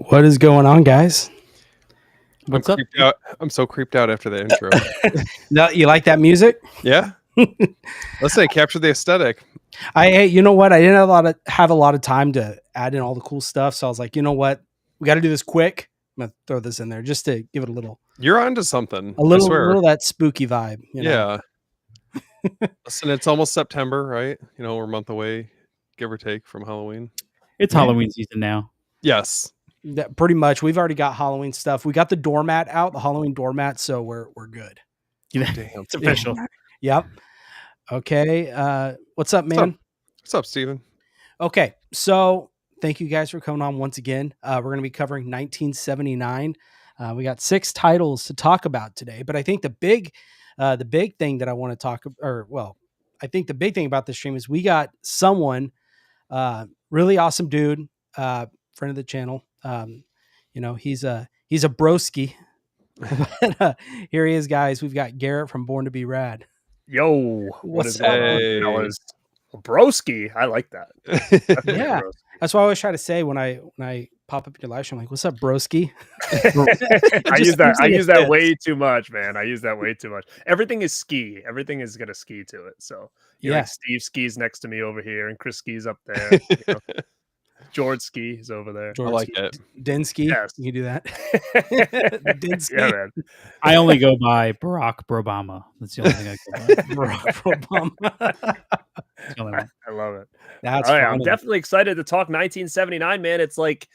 What is going on, guys? What's up? Out. I'm so creeped out after the intro. No, you like that music? Yeah. Let's say capture the aesthetic. Hey, you know what? I didn't have a lot of time to add in all the cool stuff, so I was like, you know what? We got to do this quick. I'm gonna throw this in there just to give it a little. You're onto something. A little that spooky vibe. Yeah. Listen, it's almost September, right? You know, we're a month away, give or take, from Halloween. It's Halloween season now. Yes. Pretty much. We've already got Halloween stuff. We got the doormat out, the Halloween doormat, so we're good. Damn, it's official. Yep. Okay. What's up, man? What's up, Steven? Okay, so thank you guys for coming on once again. We're going to be covering 1979. We got 6 titles to talk about today, but I think the big thing that I want to talk, I think the big thing about this stream is we got someone, really awesome dude, friend of the channel. He's a broski. Here he is, guys. We've got Garrett from Born2BeRad. Yo, what is going on, fellas? Broski, I like that. Yeah, that's what I always try to say when I pop up your live stream. I'm like, what's up, broski? I use that way too much, man. I use that way too much. Everything is ski. Everything is got a ski to it. So yeah, like Steve skis next to me over here, and Chris skis up there. George ski is over there. I like it. Dinsky, yes. You can do that. Dinsky. Yeah, man. I only go by Barack Obama. That's the only thing I go by. Barack Obama. I love it. That's I'm definitely excited to talk 1979, man. It's like,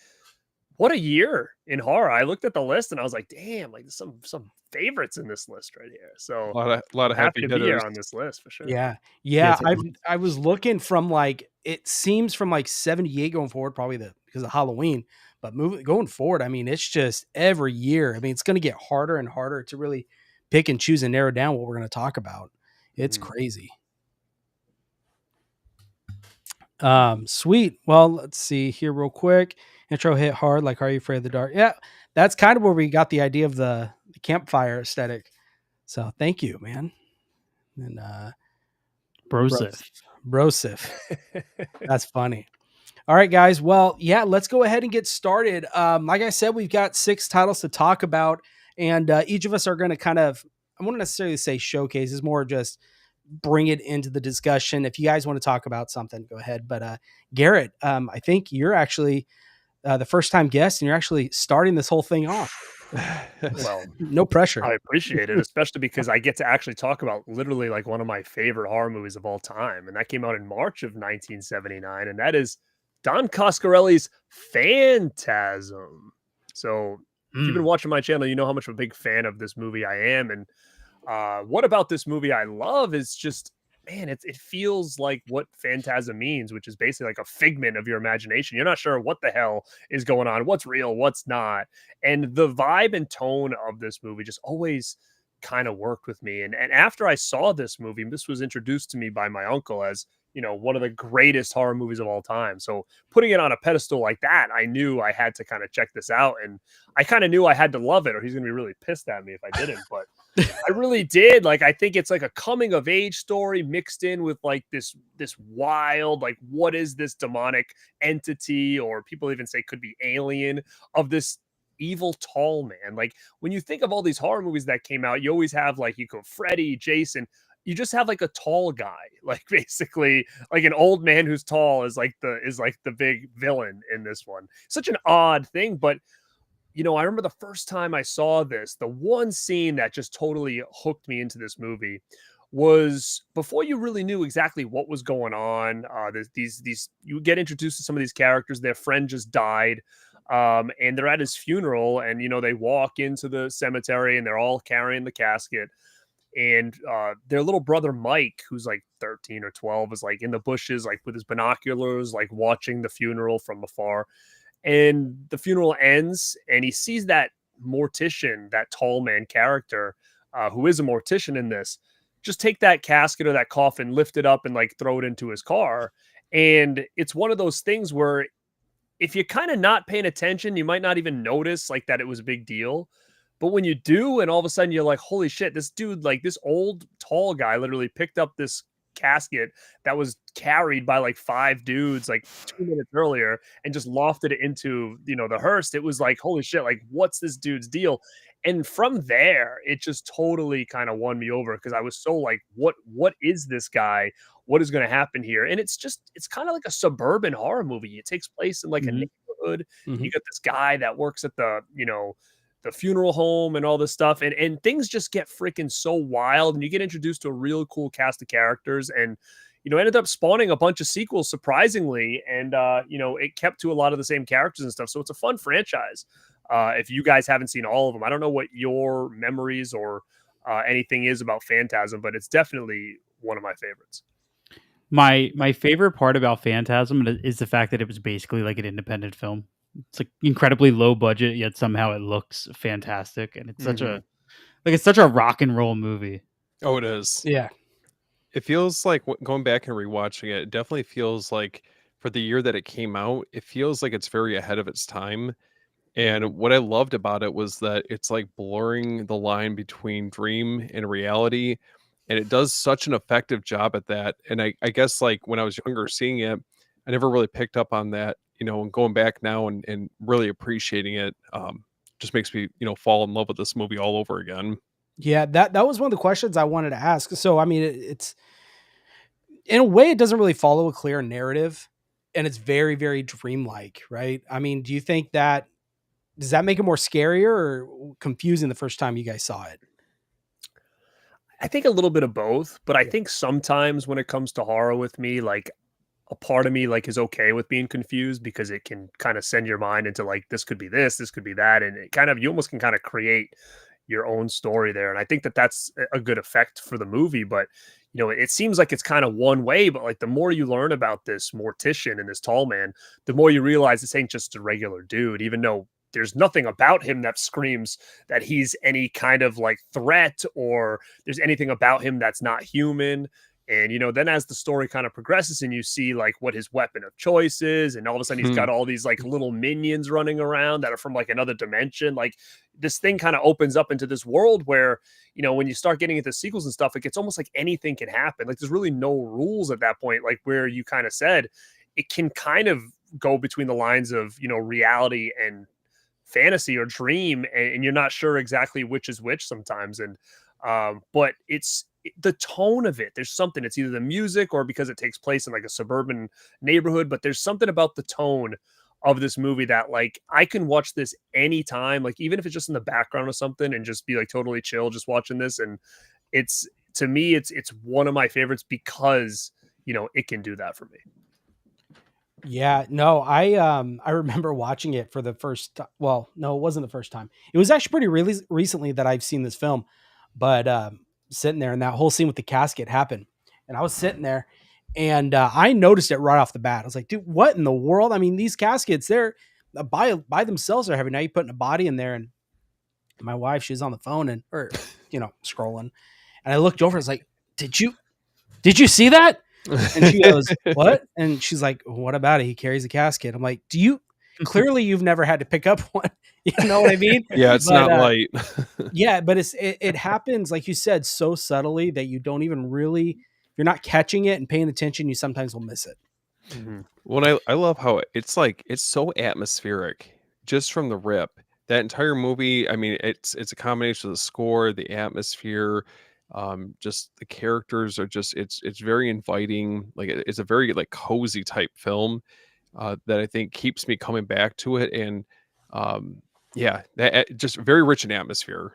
what a year in horror. I looked at the list and I was like, damn, like there's some favorites in this list right here. So a lot of happy to be here on this list for sure. Yeah. I was looking from it seems from 78 going forward, probably because of Halloween, but going forward, I mean, it's just every year. I mean, it's going to get harder and harder to really pick and choose and narrow down what we're going to talk about. It's crazy. Sweet. Well, let's see here real quick. Intro hit hard. Like, are you afraid of the dark? Yeah, that's kind of where we got the idea of the campfire aesthetic. So thank you, man. And Brosif. That's funny. All right, guys. Well, yeah, let's go ahead and get started. Like I said, we've got 6 titles to talk about, and each of us are going to kind of, I wouldn't necessarily say showcase, it's more just bring it into the discussion. If you guys want to talk about something, go ahead. But Garrett, I think you're actually the first time guest, and you're actually starting this whole thing off. Well, no pressure. I appreciate it, especially because I get to actually talk about literally like one of my favorite horror movies of all time, and that came out in March of 1979, and that is Don Coscarelli's Phantasm. So if you've been watching my channel, you know how much of a big fan of this movie I am, and what about this movie I love is just, man, it feels like what Phantasm means, which is basically like a figment of your imagination. You're not sure what the hell is going on, what's real, what's not. And the vibe and tone of this movie just always kind of worked with me. And after I saw this movie, this was introduced to me by my uncle as, you know, one of the greatest horror movies of all time. So putting it on a pedestal like that, I knew I had to kind of check this out. And I kind of knew I had to love it, or he's going to be really pissed at me if I didn't. But I really did. Like, I think it's like a coming of age story mixed in with like this wild, like, what is this demonic entity, or people even say could be alien, of this evil tall man. Like, when you think of all these horror movies that came out, you always have like, you go Freddy, Jason, you just have like a tall guy, like basically like an old man who's tall is like the big villain in this one. Such an odd thing, but you know, I remember the first time I saw this, the one scene that just totally hooked me into this movie was before you really knew exactly what was going on. These you get introduced to some of these characters. Their friend just died, and they're at his funeral, and you know, they walk into the cemetery and they're all carrying the casket. And their little brother Mike, who's like 13 or 12, is like in the bushes, like with his binoculars, like watching the funeral from afar. And the funeral ends, and he sees that mortician, that tall man character, who is a mortician in this, just take that casket or that coffin, lift it up, and like throw it into his car. And it's one of those things where if you're kind of not paying attention, you might not even notice like that it was a big deal. But when you do, and all of a sudden you're like, holy shit, this dude, like this old tall guy literally picked up this casket that was carried by like 5 dudes like 2 minutes earlier and just lofted it into, the hearse. It was like, holy shit, like what's this dude's deal? And from there, it just totally kind of won me over because I was so like, what is this guy? What is going to happen here? And it's kind of like a suburban horror movie. It takes place in like a Mhm. neighborhood. Mhm. You got this guy that works at the funeral home and all this stuff, and things just get freaking so wild, and you get introduced to a real cool cast of characters, and ended up spawning a bunch of sequels surprisingly, and it kept to a lot of the same characters and stuff. So it's a fun franchise. If you guys haven't seen all of them, I don't know what your memories or anything is about Phantasm, but it's definitely one of my favorites. My favorite part about Phantasm is the fact that it was basically like an independent film. It's like incredibly low budget, yet somehow it looks fantastic, and it's such a rock and roll movie. Oh, it is. Yeah. It feels like going back and rewatching it, it definitely feels like for the year that it came out, it feels like it's very ahead of its time. And what I loved about it was that it's like blurring the line between dream and reality. And it does such an effective job at that. And I guess like when I was younger seeing it, I never really picked up on that, and going back now and really appreciating it just makes me, fall in love with this movie all over again. Yeah, that was one of the questions I wanted to ask. So, I mean, it's in a way, it doesn't really follow a clear narrative, and it's very, very dreamlike, right? I mean, do you think does that make it more scarier or confusing the first time you guys saw it? I think a little bit of both, but I Yeah. think sometimes when it comes to horror with me, like a part of me like is okay with being confused because it can kind of send your mind into like this could be this could be that, and it kind of you almost can kind of create your own story there. And I think that that's a good effect for the movie. But it seems like it's kind of one way. But like the more you learn about this mortician and this tall man, the more you realize this ain't just a regular dude, even though there's nothing about him that screams that he's any kind of like threat or there's anything about him that's not human. And then as the story kind of progresses and you see like what his weapon of choice is, and all of a sudden he's got all these like little minions running around that are from like another dimension, like this thing kind of opens up into this world where when you start getting into sequels and stuff, it gets almost like anything can happen. Like there's really no rules at that point, like where you kind of said it can kind of go between the lines of reality and fantasy or dream, and you're not sure exactly which is which sometimes. And but it's the tone of it. There's something. It's either the music or because it takes place in like a suburban neighborhood. But there's something about the tone of this movie that like I can watch this anytime. Like even if it's just in the background or something, and just be like totally chill, just watching this. And it's to me, it's one of my favorites because it can do that for me. Yeah, no, I remember watching it for the first well, no, it wasn't the first time. It was actually pretty really recently that I've seen this film. But sitting there and that whole scene with the casket happened. And I was sitting there and I noticed it right off the bat. I was like, dude, what in the world? I mean, these caskets, they're by themselves are heavy. Now you're putting a body in there. And my wife, she's on the phone or scrolling. And I looked over, I was like, did you see that? And she goes, what? And she's like, what about it? He carries a casket. I'm like, clearly you've never had to pick up one. You know what I mean? Yeah, it's But, not light. yeah, but it happens, like you said, so subtly that you don't even really, if you're not catching it and paying attention, you sometimes will miss it. Well, I love how it's like it's so atmospheric just from the rip. That entire movie, I mean, it's a combination of the score, the atmosphere, just the characters are just it's very inviting. Like it's a very like cozy type film that I think keeps me coming back to it. And yeah, that just very rich in atmosphere.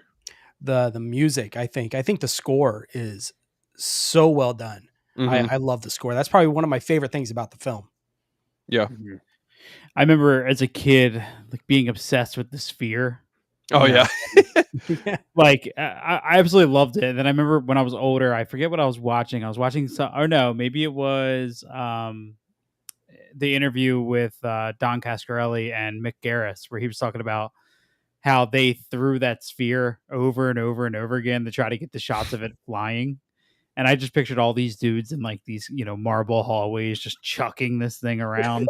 The music, I think the score is so well done. Mhm. I love the score. That's probably one of my favorite things about the film. Yeah. I remember as a kid, like being obsessed with the sphere. Oh You know, yeah. Like I absolutely loved it. And then I remember when I was older, I forget what I was watching. I was watching some, or no, maybe it was the interview with Don Cascarelli and Mick Garris, where he was talking about how they threw that sphere over and over and over again to try to get the shots of it flying. And I just pictured all these dudes in like these, marble hallways just chucking this thing around.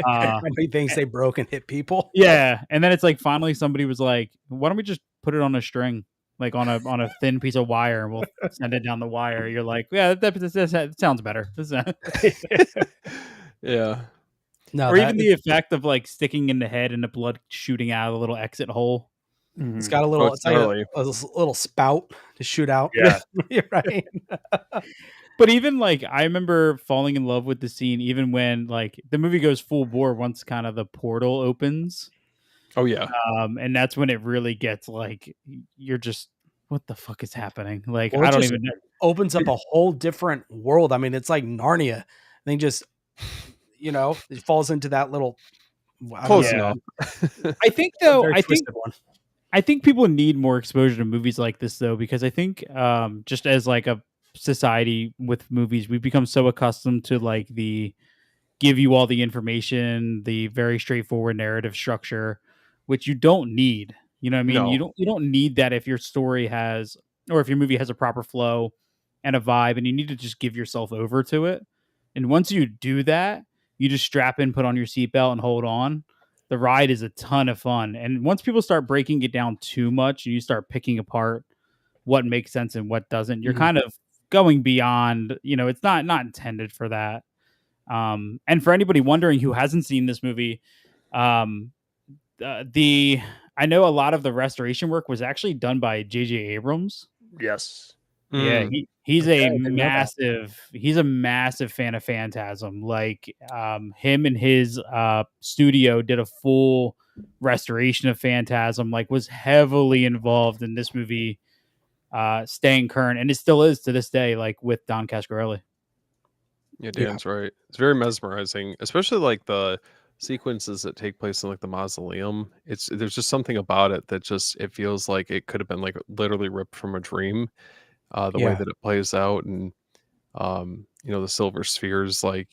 How many things they broke and hit people. Yeah. And then it's like finally somebody was like, why don't we just put it on a string? like on a thin piece of wire, and we'll send it down the wire. You're like, yeah, that sounds better. Yeah. No, Or that even the effect of like sticking in the head and the blood shooting out of the little exit hole. it's Mhm. got a Oh, little. it's It's like gnarly. a little spout to shoot out. Yeah. You're right. But even like I remember falling in love with the scene, even when like the movie goes full bore once kind of the portal opens. Oh yeah. And that's when it really gets like you're just what the fuck is happening? Like Well, I it don't just even know. opens up a whole different world. I mean, it's like Narnia. They just, it falls into that little. I don't Close know. Yeah. enough. I think It's a though, very I think twisted one. I think people need more exposure to movies like this though, because I think just as like a society with movies, we've become so accustomed to like the give you all the information, the very straightforward narrative structure, which you don't need. You know what I mean? No. You don't need that if your story has or if your movie has a proper flow and a vibe and you need to just give yourself over to it. And once you do that, you just strap in, put on your seatbelt and hold on. The ride is a ton of fun. And once people start breaking it down too much and you start picking apart what makes sense and what doesn't, you're Mhm. kind of going beyond, it's not intended for that. And for anybody wondering who hasn't seen this movie, um, the I know a lot of the restoration work was actually done by J.J. Abrams. Yes. Yeah, Mm. he's Okay, a I didn't know that. massive fan of Phantasm. Like him and his studio did a full restoration of Phantasm. Like was heavily involved in this movie, staying current, and it still is to this day. Like with Don Coscarelli. Yeah, Yeah. Dan's right. It's very mesmerizing, especially like the sequences that take place in like the mausoleum. There's just something about it that just it feels like it could have been like literally ripped from a dream. The way Yeah. that it plays out, and the silver spheres like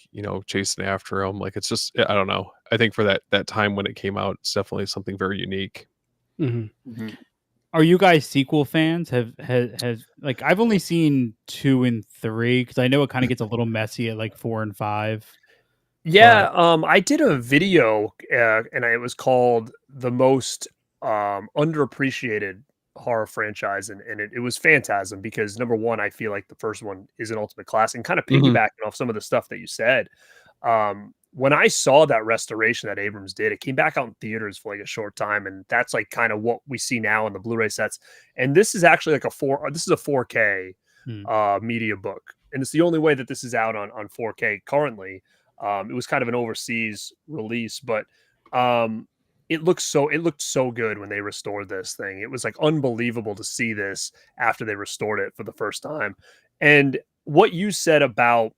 chasing after him. Like it's just I don't know. I think for that time when it came out, it's definitely something very unique. Mhm. Mhm. Are you guys sequel fans? Have like I've only seen 2 and 3 because I know it kind of gets a little messy at like 4 and 5. Yeah, I did a video, and it was called "The Most Underappreciated Horror Franchise," and it was Phantasm because number one, I feel like the first one is an ultimate classic, and kind of Mhm. piggybacking off some of the stuff that you said. When I saw that restoration that Abrams did, it came back out in theaters for like a short time, and that's like kind of what we see now in the Blu-ray sets. And this is actually like this is a 4K Hmm. media book, and it's the only way that this is out on 4K currently. It was kind of an overseas release, but it looked so good when they restored this thing. It was like unbelievable to see this after they restored it for the first time. And what you said about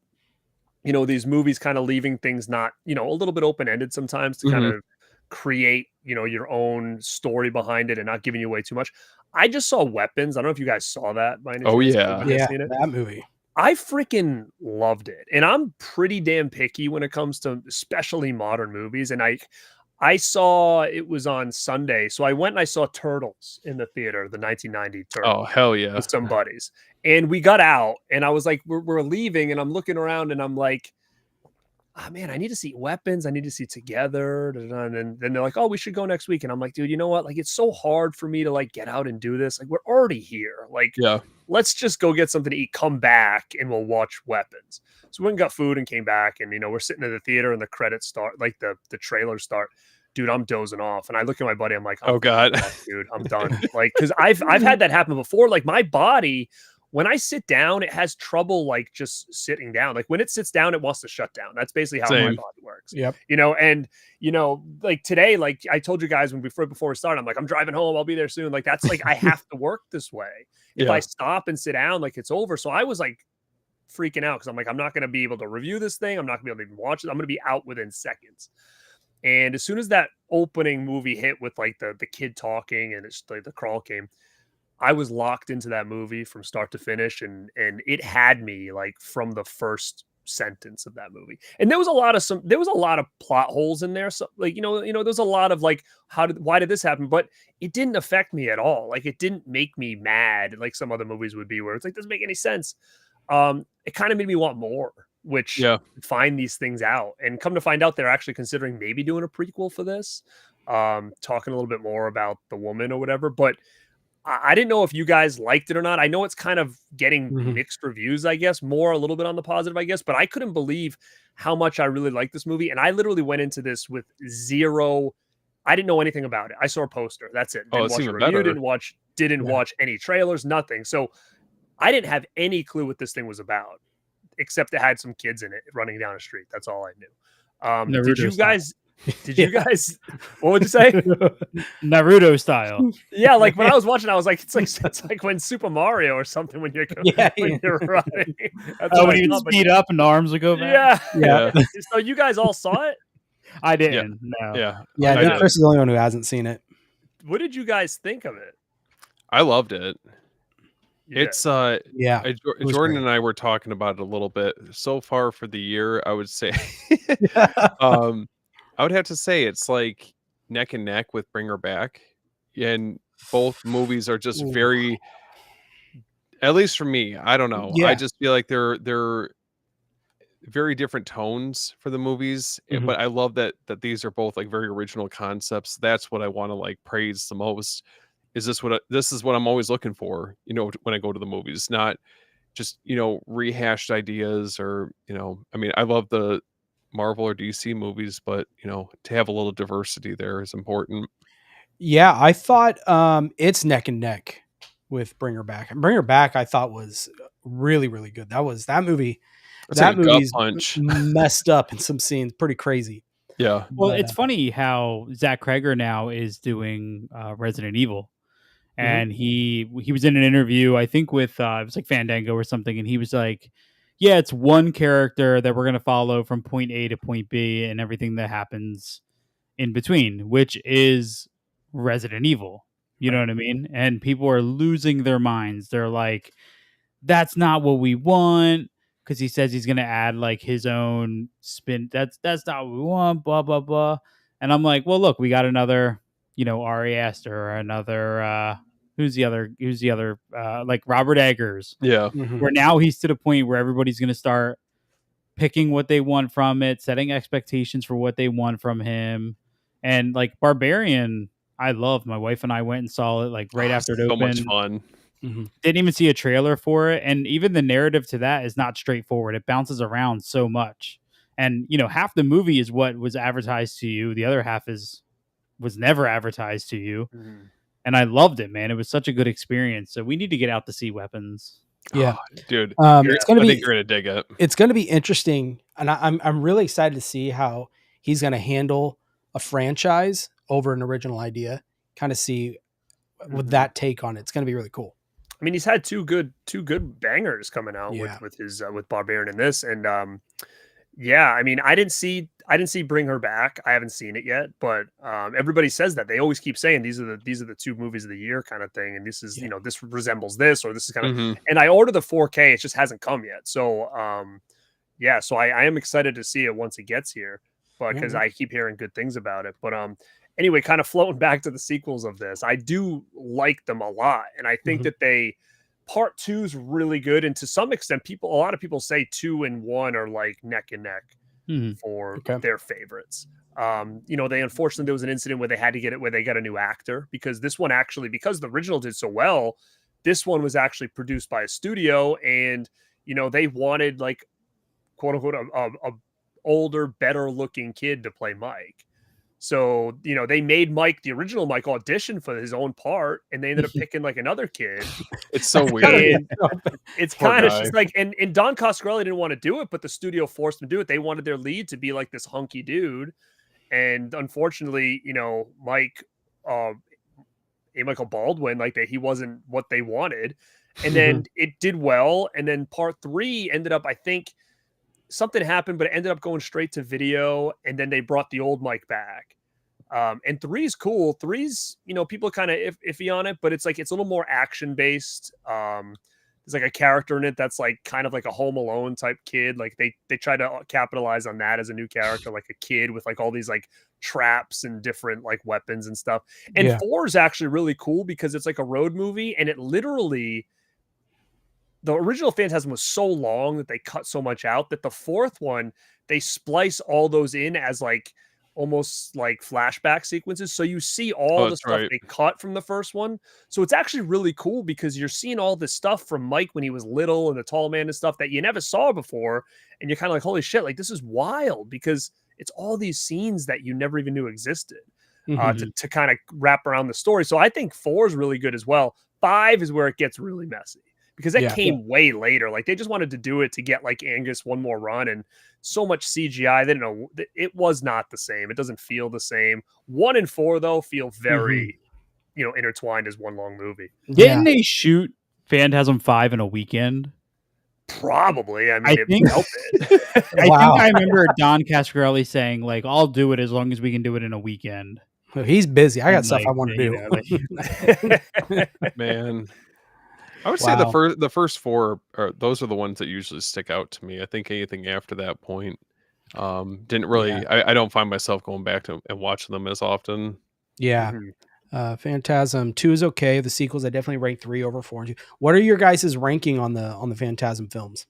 these movies kind of leaving things not a little bit open ended sometimes to kind Mhm. of create your own story behind it and not giving you away too much. I just saw Weapons. I don't know if you guys saw that by any Oh chance. yeah. Anybody has Yeah, seen it? that movie. I freaking loved it. And I'm pretty damn picky when it comes to especially modern movies. And I saw it was on Sunday. So I went and I saw Turtles in the theater, the 1990 Oh Turtles hell yeah. with some buddies. And we got out and I was like, we're leaving. And I'm looking around and I'm like, oh man, I need to see Weapons. I need to see Together. And then they're like, oh, we should go next week. And I'm like, dude, you know what? Like, it's so hard for me to like get out and do this. Like, we're already here. Like, Yeah. let's just go get something to eat, come back, and we'll watch Weapons. So we went and got food and came back. And, we're sitting in the theater and the credits start, like the trailers start. Dude, I'm dozing off. And I look at my buddy, I'm like, Oh god. dude, I'm done. Like, because I've had that happen before. Like, my body, when I sit down, it has trouble like just sitting down. Like when it sits down, it wants to shut down. That's basically how my Same. body works. Yep. And like today, like I told you guys before we started, I'm like, I'm driving home, I'll be there soon. Like that's like I have to work this way. If I Yeah. stop and sit down, like it's over. So I was like freaking out because I'm like, I'm not gonna be able to review this thing. I'm not gonna be able to even watch it. I'm gonna be out within seconds. And as soon as that opening movie hit with like the kid talking and it's like the crawl came, I was locked into that movie from start to finish, and it had me like from the first sentence of that movie. And there was a lot of plot holes in there. So like there's a lot of like why did this happen? But it didn't affect me at all. Like it didn't make me mad like some other movies would be, where it's like doesn't make any sense. It kind of made me want more, which Yeah. find these things out, and come to find out they're actually considering maybe doing a prequel for this, talking a little bit more about the woman or whatever. But I didn't know if you guys liked it or not. I know it's kind of getting Mhm. mixed reviews, I guess, more a little bit on the positive, I guess, but I couldn't believe how much I really liked this movie. And I literally went into this with zero. I didn't know anything about it. I saw a poster. That's it. Oh, Didn't it's watch a even review, better. didn't Yeah. watch any trailers, nothing. So I didn't have any clue what this thing was about, except it had some kids in it running down a street. That's all I knew. Did Naruto you style. guys did you guys what would you say? Naruto style. Yeah, like when I was watching, I was like, it's like when Super Mario or something when you're Yeah, when you're running. That's Oh, what when I you would thought, but speed up and the arms would go back. yeah. Yeah. So you guys all saw it? I didn't. No. Yeah. Yeah, I I think did. Chris is the only one who hasn't seen it. What did you guys think of it? I loved it. You did. It's Yeah. was Jordan great. and I were talking about it a little bit so far for the year. I would say, I would have to say it's like neck and neck with Bring Her Back, and both movies are just Ooh. very, at least for me. I don't know. Yeah. I just feel like they're very different tones for the movies, Mhm. but I love that these are both like very original concepts. That's what I want to like praise the most. Is this is what I'm always looking for, when I go to the movies, not just, rehashed ideas or, I mean, I love the Marvel or DC movies, but, to have a little diversity there is important. Yeah, I thought it's neck and neck with Bring Her Back. And Bring Her Back I thought was really, really good. That movie. It's like That a gut movie's punch. messed up in some scenes, pretty crazy. Yeah. Well, But, it's funny how Zach Kreger now is doing Resident Evil. And he was in an interview, I think with it was like Fandango or something, and he was like, "Yeah, it's one character that we're gonna follow from point A to point B, and everything that happens in between, which is Resident Evil." You know what I mean? And people are losing their minds. They're like, "That's not what we want," because he says he's gonna add like his own spin. That's not what we want. Blah blah blah. And I'm like, well, look, we got another, Ari Aster or another. Who's the other like Robert Eggers, Yeah. mhm. where now he's to the point where everybody's going to start picking what they want from it, setting expectations for what they want from him. And like Barbarian, I love. My wife and I went and saw it like right after it So much opened. fun. Mhm. Didn't even see a trailer for it, and even the narrative to that is not straightforward. It bounces around so much. And half the movie is what was advertised to you, the other half was never advertised to you. And I loved it, man. It was such a good experience. So we need to get out to see weapons. Yeah. Oh, dude. It's gonna I be think you're gonna dig it. it's gonna be interesting, and I'm really excited to see how he's gonna handle a franchise over an original idea. Kind of see with that take on it. It's gonna be really cool. I mean, he's had two good bangers coming out Yeah. with his with Barbarian in this, and yeah, I mean, I didn't see Bring Her Back. I haven't seen it yet, but everybody says that. They always keep saying these are the two movies of the year kind of thing, and this is Yeah. this resembles this, or this is kind of. Mhm. And I ordered the 4K. It just hasn't come yet, so yeah, so I am excited to see it once it gets here, but because Yeah. I keep hearing good things about it. But anyway, kind of floating back to the sequels of this, I do like them a lot, and I think Mhm. that part 2 is really good, and to some extent, a lot of people say 2 and 1 are like neck and neck for Okay. their favorites. They unfortunately there was an incident where they had to get it where they got a new actor, because this one actually, because the original did so well, this one was actually produced by a studio, and they wanted like quote unquote a older, better looking kid to play Mike. So, they made Mike, the original Mike, audition for his own part, and they ended up picking like another kid. It's so weird. And it's Poor kind of guy. just like, and Don Coscarelli didn't want to do it, but the studio forced him to do it. They wanted their lead to be like this hunky dude. And unfortunately, Mike, Michael Baldwin, like that, he wasn't what they wanted. And then it did well. And then part 3 ended up, I think something happened, but it ended up going straight to video. And then they brought the old Mike back. And 3 is cool. 3's, people kind of iffy on it, but it's like, it's a little more action based. There's like a character in it that's like kind of like a Home Alone type kid. Like they try to capitalize on that as a new character, like a kid with like all these like traps and different like weapons and stuff. And Yeah. 4 is actually really cool because it's like a road movie, and it literally, the original Phantasm was so long that they cut so much out that the 4th one, they splice all those in as like almost like flashback sequences. So you see all the that's stuff right. they cut from the first one. So it's actually really cool because you're seeing all this stuff from Mike when he was little and the tall man and stuff that you never saw before. And you're kind of like, holy shit, like this is wild because it's all these scenes that you never even knew existed to kind of wrap around the story. So I think 4 is really good as well. 5 is where it gets really messy because that came way later. Like they just wanted to do it to get like Angus one more run and so much CGI. They didn't know it was not the same. It doesn't feel the same. 1 and 4 though feel very, intertwined as one long movie. Didn't they shoot Phantasm 5 in a weekend? Probably. I mean, I think helped it. I remember Don Cascarelli saying like, "I'll do it as long as we can do it in a weekend." He's busy. I got stuff I want to do. Man, I would say the first 4 those are the ones that usually stick out to me. I think anything after that point didn't really. I don't find myself going back to and watching them as often. Yeah. Phantasm 2 is okay. The sequels, I definitely rank 3 over 4 and 2. What are your guys' ranking on the Phantasm films?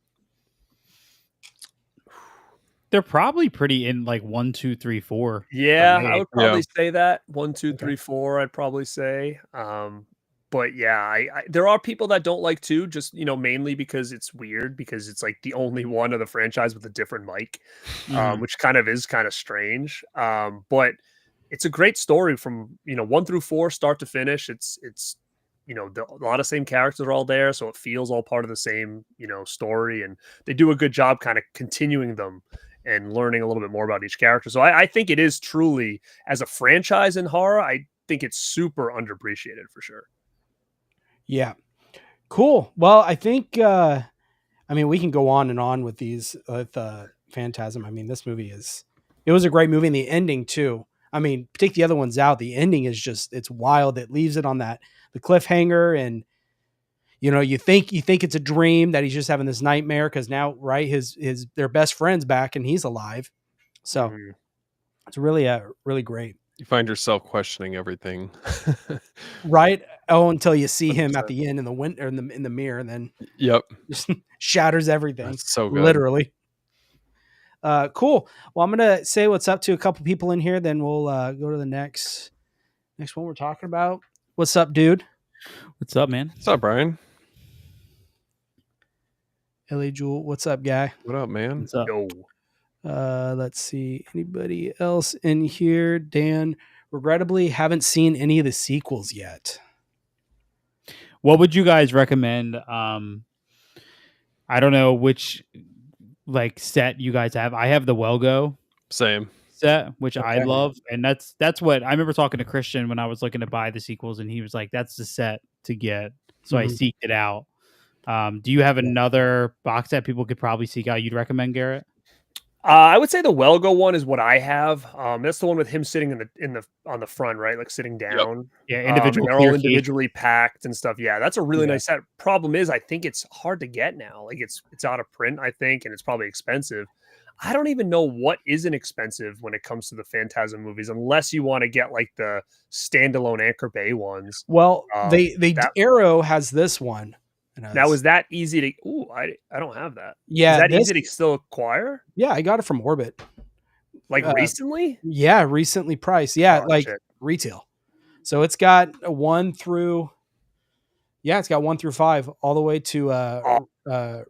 They're probably pretty in like 1, 2, 3, 4. Yeah, I would probably say that 1, 2, 3, 4. I'd probably say. But yeah, I there are people that don't like 2, just mainly because it's weird because it's like the only one of the franchise with a different mic, which is kind of strange. But it's a great story from 1 through 4, start to finish. It's a lot of same characters are all there, so it feels all part of the same story, and they do a good job kind of continuing them and learning a little bit more about each character. So I think it is truly, as a franchise in horror, I think it's super underappreciated for sure. Yeah. Cool. Well, I think, we can go on and on with these, with Phantasm. I mean, this movie it was a great movie, and the ending too. I mean, take the other ones out. The ending is just, it's wild. It leaves it on the cliffhanger, and you think it's a dream that he's just having this nightmare because now, right, their best friend's back and he's alive. So it's really great. You find yourself questioning everything, right? Oh, until you see him at the end in the winter in the mirror, and then just shatters everything. That's so good. Literally. Cool. Well, I'm gonna say what's up to a couple people in here, then we'll go to the next one we're talking about. What's up, dude? What's up, man? What's up, Brian? Ellie Jewel, what's up, guy? What up, man? What's up? Yo. Let's see. Anybody else in here? Dan, regrettably, haven't seen any of the sequels yet. What would you guys recommend? I don't know which set you guys have. I have the Welgo Same set, which I love, and that's what I remember talking to Christian when I was looking to buy the sequels, and he was like, "That's the set to get." So I seeked it out. Do you have another box set people could probably seek out? You'd recommend, Garrett? I would say the Welgo one is what I have. That's the one with him sitting on the front, right? Like sitting down. Yep. Yeah, individual. They're all individually packed and stuff. Yeah, that's a really nice set. Problem is, I think it's hard to get now. Like it's out of print, I think, and it's probably expensive. I don't even know what isn't expensive when it comes to the Phantasm movies, unless you want to get like the standalone Anchor Bay ones. Well, Arrow has this one. Now, is that easy to? Ooh, I don't have that. Yeah, is that easy to still acquire? Yeah, I got it from Orbit. Like recently? Yeah, recently priced. Yeah, retail. So it's got 1 through. Yeah, it's got 1 through 5 all the way to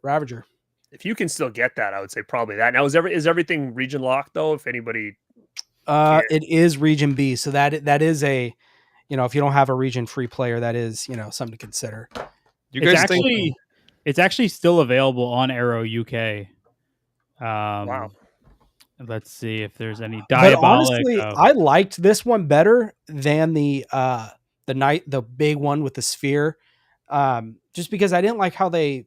Ravager. If you can still get that, I would say probably that. Now, is everything region locked though? If anybody, it is region B. So that is a, if you don't have a region free player, that is something to consider. It's actually still available on Arrow UK. Wow. Let's see if there's any diabolic. But honestly, I liked this one better than the big one with the sphere, just because I didn't like how they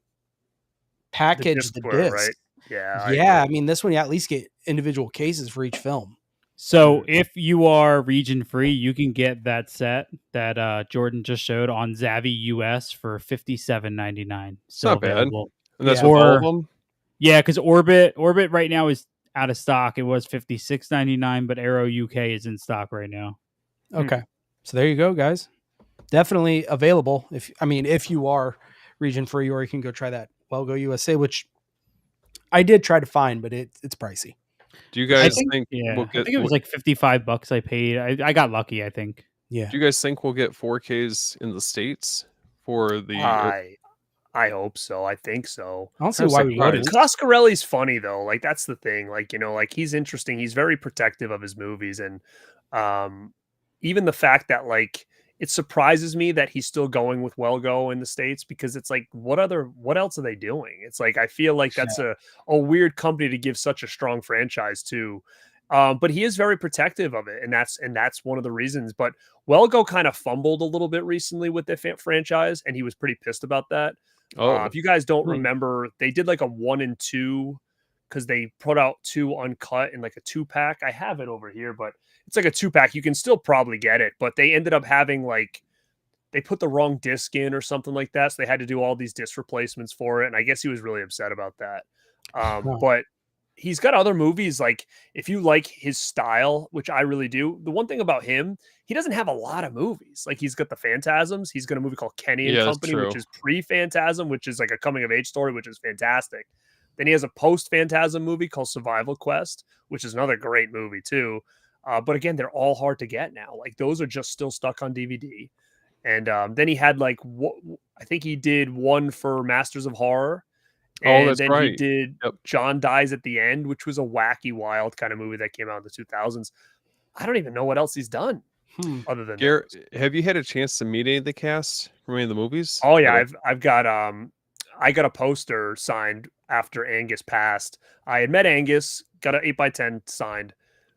packaged the disc. Right? Yeah. Yeah. I mean, this one you at least get individual cases for each film. So if you are region free, you can get that set that Jordan just showed on Zavvi US for $57.99. It's not available. Bad. And that's with all of them? Yeah, because Orbit right now is out of stock. It was $56.99, but Arrow UK is in stock right now. Okay. So there you go, guys. Definitely available if you are region free, or you can go try that Welgo USA, which I did try to find, but it's pricey. Do you I guys think, think yeah, we'll I get? think it was like $55 I paid. I got lucky, I think. Yeah. Do you guys think we'll get 4Ks in the States for the? I hope so. I think so. I don't see Kind of why we surprised. wouldn't. Coscarelli's funny though. Like that's the thing. Like, like he's interesting. He's very protective of his movies. And um even the fact that like it surprises me that he's still going with Well Go in the States because it's like what else are they doing? It's like I feel like that's a weird company to give such a strong franchise to. But he is very protective of it, and that's one of the reasons. But Well Go kind of fumbled a little bit recently with their franchise, and he was pretty pissed about that. Oh, If you guys don't Hmm. remember, they did like a 1 and 2 because they put out 2 uncut in like a 2-pack. I have it over here, but it's like a 2-pack. You can still probably get it, but they ended up having like they put the wrong disc in or something like that, so they had to do all these disc replacements for it. And I guess he was really upset about that. Wow. But he's got other movies like if you like his style, which I really do. The one thing about him, he doesn't have a lot of movies. Like he's got the Phantasms. He's got a movie called Kenny and yeah, that's Company, true. which is pre-Phantasm, which is like a coming of age story, which is fantastic. Then he has a post-Phantasm movie called Survival Quest, which is another great movie too. But again, they're all hard to get now. Like those are just still stuck on DVD. And then he had like I think he did one for Masters of Horror. Oh, And that's then he right. did Yep. John Dies at the End, which was a wacky, wild kind of movie that came out in the 2000s. I don't even know what else he's done other than Garrett, those. have you had a chance to meet any of the cast from any of the movies? Oh yeah, Like, I've got I got a poster signed after Angus passed. I had met Angus, got an 8x10 signed.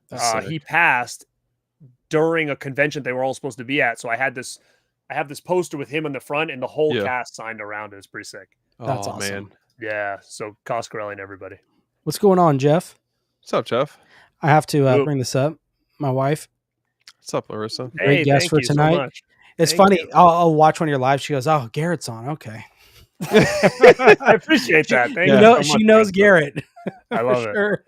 That's He sick. passed during a convention they were all supposed to be at. So I have this poster with him in the front and the whole Yeah. cast signed around it. It's pretty sick. That's oh awesome. man, Yeah. So Coscarelli and everybody. What's going on, Jeff? what's up, Jeff? I have to Oop. bring this up. My wife, What's up, Larissa? great Hey, guest thank for you so tonight. much. It's Thank funny. you. I'll watch one of your lives. She goes, "Oh, Garrett's on." Okay. I appreciate that. Thank You you know, so she much, knows man. Garrett. I For love it. sure.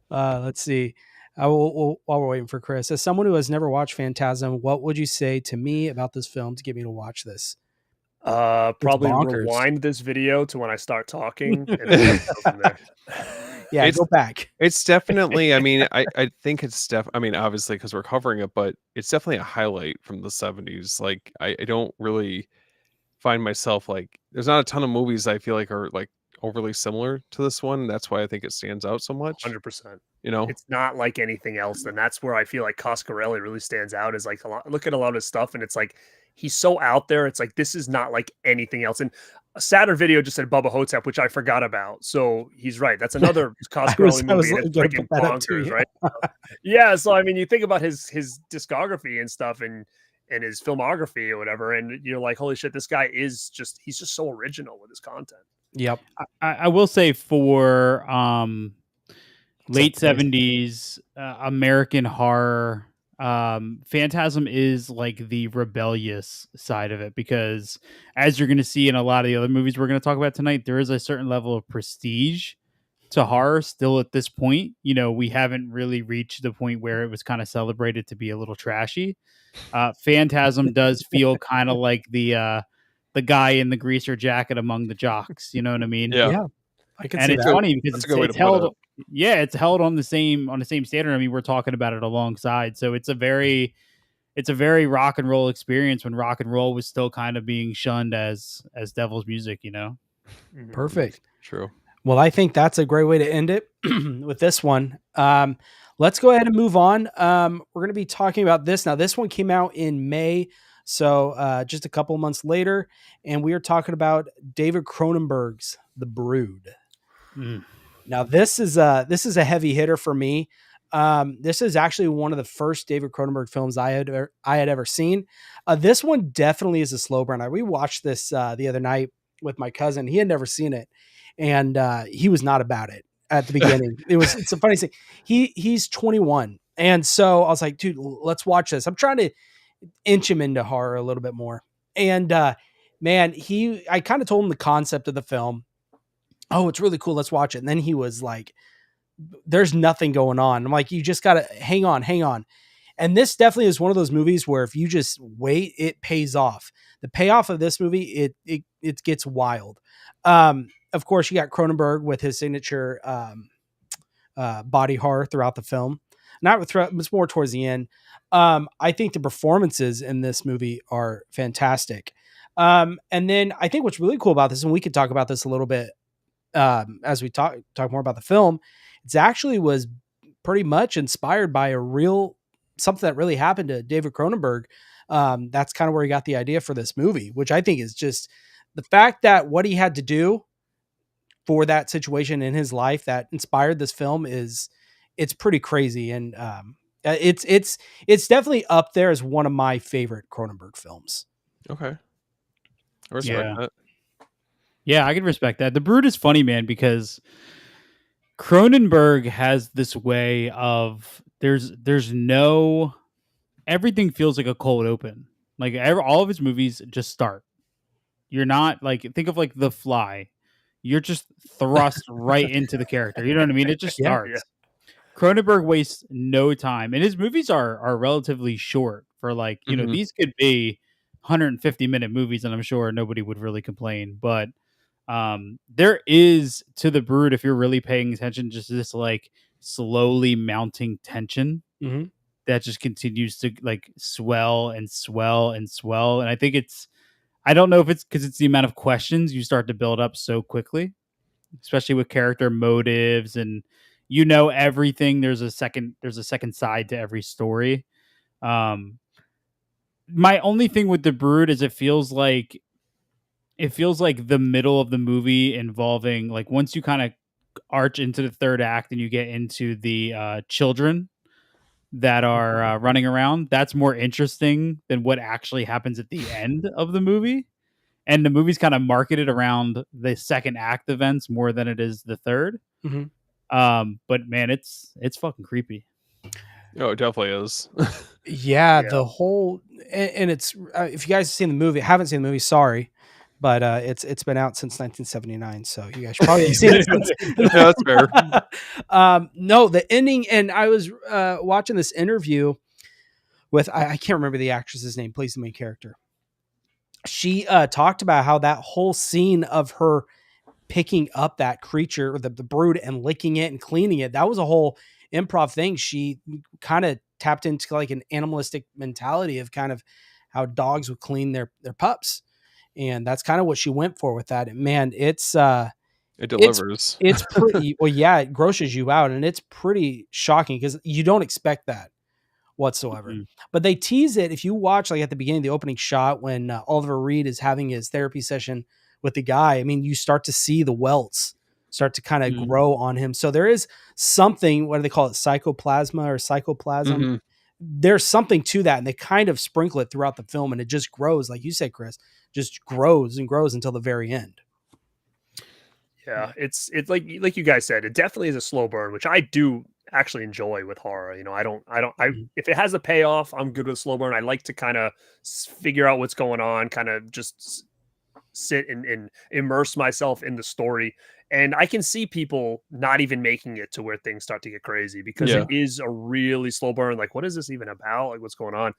Let's see. While we're waiting for Chris, as someone who has never watched Phantasm, what would you say to me about this film to get me to watch this? Probably bonkers. rewind this video to when I start talking and then let's go from there. Yeah, It's- go back. It's definitely. I mean, I think it's I mean, obviously because we're covering it, but it's definitely a highlight from the '70s. Like, I don't really find myself like there's not a ton of movies I feel like are like overly similar to this one. That's why I think it stands out so much. 100%. You know, It's not like anything else. And that's where I feel like Coscarelli really stands out is like look at a lot of his stuff and it's like he's so out there. It's like this is not like anything else. And a Saturn video just said Bubba Hotep, which I forgot about. So he's right. That's another Coscarelli I was movie. And it's gonna freaking put that up too, bonkers, yeah. right? Yeah. So I mean, you think about his discography and stuff and his filmography or whatever, and you're like, holy shit, this guy is he's just so original with his content. Yep. I will say for late Except 70s American horror, Phantasm is like the rebellious side of it because as you're going to see in a lot of the other movies we're going to talk about tonight, there is a certain level of prestige to horror still at this point. You know, we haven't really reached the point where it was kind of celebrated to be a little trashy. Phantasm does feel kind of like the guy in the greaser jacket among the jocks. You know what I mean? yeah. Yeah. I can And see it's that. funny because That's a good way it's to put held. Yeah, it's held on the same standard. I mean, we're talking about it alongside, so it's a very rock and roll experience when rock and roll was still kind of being shunned as devil's music. You know? Perfect. True. Well, I think that's a great way to end it with this one. Let's go ahead and move on. We're going to be talking about this. Now, this one came out in May, so just a couple of months later, and we are talking about David Cronenberg's The Brood. Now, this is a heavy hitter for me. This is actually one of the first David Cronenberg films I had ever seen. This one definitely is a slow burn. I rewatched this the other night with my cousin. He had never seen it, and he was not about it at the beginning. It's a funny thing. He's 21, and so I was like, dude, let's watch this. I'm trying to inch him into horror a little bit more, and man, I kind of told him the concept of the film. Oh, it's really cool. Let's watch it. And then he was like, there's nothing going on. I'm like, you just got to hang on. And this definitely is one of those movies where if you just wait, it pays off. The payoff of this movie, it gets wild. Of course, you got Cronenberg with his signature body horror throughout the film. Not throughout, it's more towards the end. I think the performances in this movie are fantastic. And then I think what's really cool about this, and we could talk about this a little bit as we talk more about the film, it's actually was pretty much inspired by something that really happened to David Cronenberg. That's kind of where he got the idea for this movie, which I think is just the fact that what he had to do for that situation in his life that inspired this film it's pretty crazy. And it's definitely up there as one of my favorite Cronenberg films. Okay. I respect that. Yeah, I can respect that. The Brood is funny, man, because Cronenberg has this way of there's no everything feels like a cold open. Like all of his movies just start. You're not like think of like The Fly. You're just thrust right into the character. You know what I mean? It just starts. Yeah. Cronenberg wastes no time, and his movies are relatively short. For like you know, these could be 150-minute movies, and I'm sure nobody would really complain. But there is to The Brood, if you're really paying attention, just this like slowly mounting tension that just continues to like swell and swell and swell. And I think I don't know if it's because it's the amount of questions you start to build up so quickly, especially with character motives and you know everything. There's a second side to every story. My only thing with The Brood is it feels like the middle of the movie involving like once you kind of arch into the third act and you get into the children that are running around, that's more interesting than what actually happens at the end of the movie. And the movie's kind of marketed around the second act events more than it is the third. But man, it's fucking creepy. Oh, it definitely is. Yeah, the whole and it's if you guys have seen the movie, haven't seen the movie, sorry, but it's been out since 1979, so you guys should probably have seen it. Yeah, that's fair. No, the ending, and I was watching this interview with I can't remember the actress's name, plays the main character. She talked about how that whole scene of her picking up that creature or the brood and licking it and cleaning it, that was a whole improv thing. She kind of tapped into like an animalistic mentality of kind of how dogs would clean their pups. And that's kind of what she went for with that. And man, it delivers. It's pretty, well, yeah, it grosses you out, and it's pretty shocking because you don't expect that whatsoever. But they tease it. If you watch like at the beginning, the opening shot when Oliver Reed is having his therapy session with the guy, I mean, you start to see the welts start to kind of grow on him. So there is something, what do they call it? Psychoplasma or psychoplasm. There's something to that. And they kind of sprinkle it throughout the film, and it just grows. Like you said, Chris, just grows and grows until the very end. Yeah. It's like you guys said, it definitely is a slow burn, which I do actually enjoy with horror. You know, if it has a payoff, I'm good with slow burn. I like to kind of figure out what's going on, kind of just sit and immerse myself in the story. And I can see people not even making it to where things start to get crazy because it is a really slow burn. Like, what is this even about? Like, what's going on?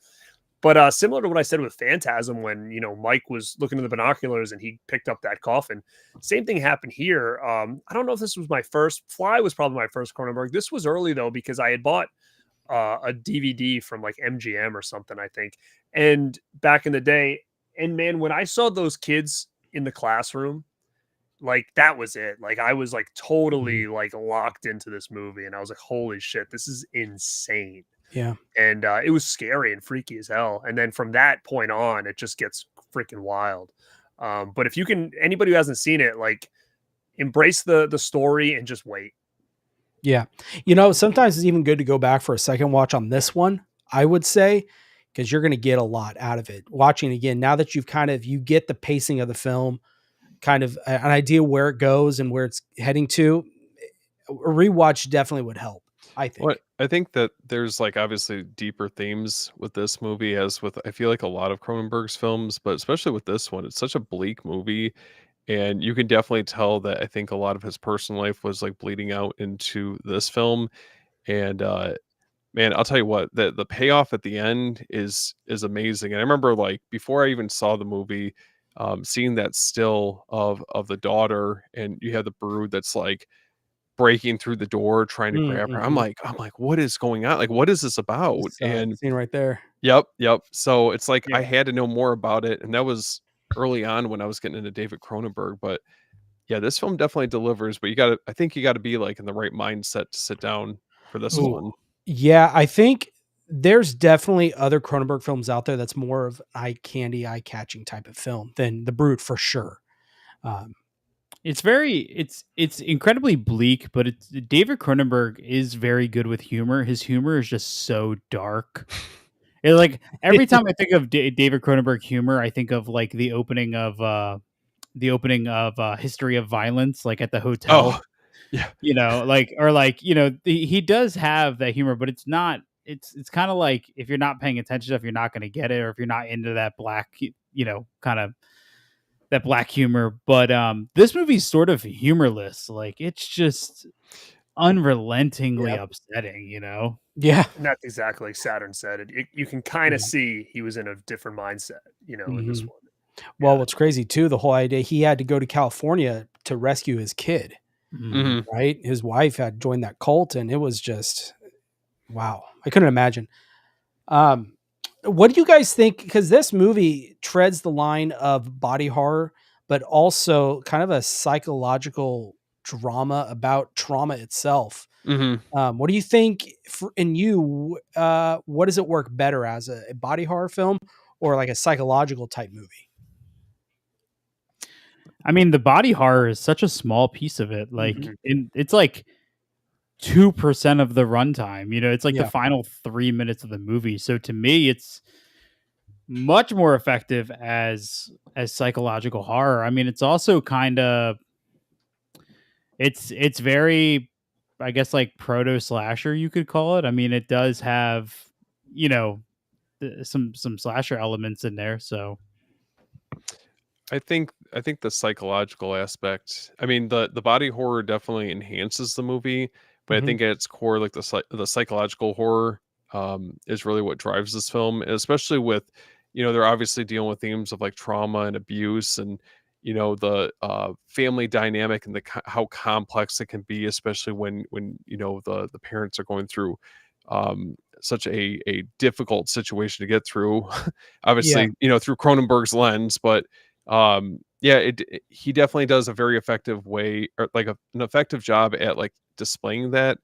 But similar to what I said with Phantasm, when, you know, Mike was looking in the binoculars and he picked up that coffin, same thing happened here. I don't know if this was my first. Fly was probably my first Cronenberg. This was early, though, because I had bought a DVD from like MGM or something, I think. And back in the day, and man, when I saw those kids in the classroom, like that was it. Like I was like totally like locked into this movie, and I was like, holy shit, this is insane. Yeah. And it was scary and freaky as hell. And then from that point on, it just gets freaking wild. But if you can, anybody who hasn't seen it, like embrace the story and just wait. Yeah. You know, sometimes it's even good to go back for a second watch on this one, I would say, because you're going to get a lot out of it. Watching again, now that you get the pacing of the film, kind of an idea where it goes and where it's heading to, a rewatch definitely would help, I think. Well, I think that there's like obviously deeper themes with this movie, as with I feel like a lot of Cronenberg's films, but especially with this one, it's such a bleak movie. And you can definitely tell that I think a lot of his personal life was like bleeding out into this film. And man, I'll tell you what, the payoff at the end is amazing. And I remember like before I even saw the movie, seeing that still of the daughter, and you have the brood that's like breaking through the door, trying to grab her. I'm Mm-hmm. like, what is going on? Like, what is this about? This And scene right there. yep. So it's like I Yeah. had to know more about it, and that was early on when I was getting into David Cronenberg. But yeah, this film definitely delivers. But I think you got to be like in the right mindset to sit down for this Ooh. one. Yeah, I think there's definitely other Cronenberg films out there that's more of eye candy, eye catching type of film than The Brood for sure. Um, It's incredibly bleak, but it's David Cronenberg is very good with humor. His humor is just so dark. It, like every time I think of David Cronenberg humor, I think of like the opening of History of Violence, like at the hotel. Oh, yeah. You know, like or like he does have that humor, but it's not. It's kind of like if you're not paying attention, if you're not going to get it, or if you're not into that black, kind of that black humor. But this movie's sort of humorless. Like it's just unrelentingly Yep. upsetting. yeah. And that's exactly like Saturn said. You can kind of Yeah. see he was in a different mindset, in this Mhm. one. Well, Yeah. what's crazy too, the whole idea he had to go to California to rescue his kid, Mm. Hmm. right? His wife had joined that cult, and it was just wow. I couldn't imagine. Um, what do you guys think? Because this movie treads the line of body horror, but also kind of a psychological drama about trauma itself. Hmm. What do you think in you? What does it work better as a body horror film or like a psychological type movie? I mean, the body horror is such a small piece of it. Like, Mhm. it's like 2% of the runtime. It's like the Yeah, final 3 minutes of the movie. So to me, it's much more effective as psychological horror. I mean, it's also kind of it's very, I guess, like proto slasher, you could call it. I mean, it does have you know some slasher elements in there. So I think the psychological aspect. I mean, the body horror definitely enhances the movie, but I hmm think at its core, like the psychological horror, is really what drives this film, and especially with, they're obviously dealing with themes of like trauma and abuse, and the family dynamic and how complex it can be, especially when the parents are going through such a difficult situation to get through. yeah. Obviously, through Cronenberg's lens, but yeah, he definitely does a very effective way, or like an effective job at like displaying that,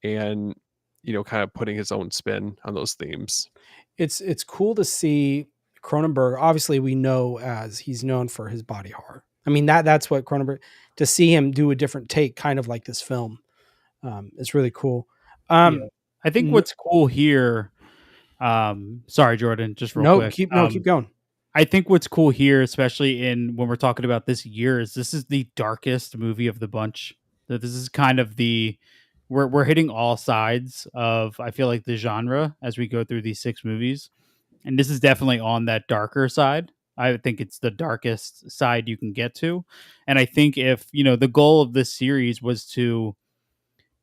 and kind of putting his own spin on those themes. It's cool to see Cronenberg. Obviously, we know as he's known for his body horror. I mean that's what Cronenberg. To see him do a different take, kind of like this film, it's really cool. yeah, Um, I think n- what's cool here. Sorry, Jordan, just real no, quick. keep going. I think what's cool here, especially in when we're talking about this year, is this is the darkest movie of the bunch. That this is kind of we're hitting all sides of, I feel like, the genre as we go through these 6 movies, and this is definitely on that darker side. I think it's the darkest side you can get to, and I think if the goal of this series was to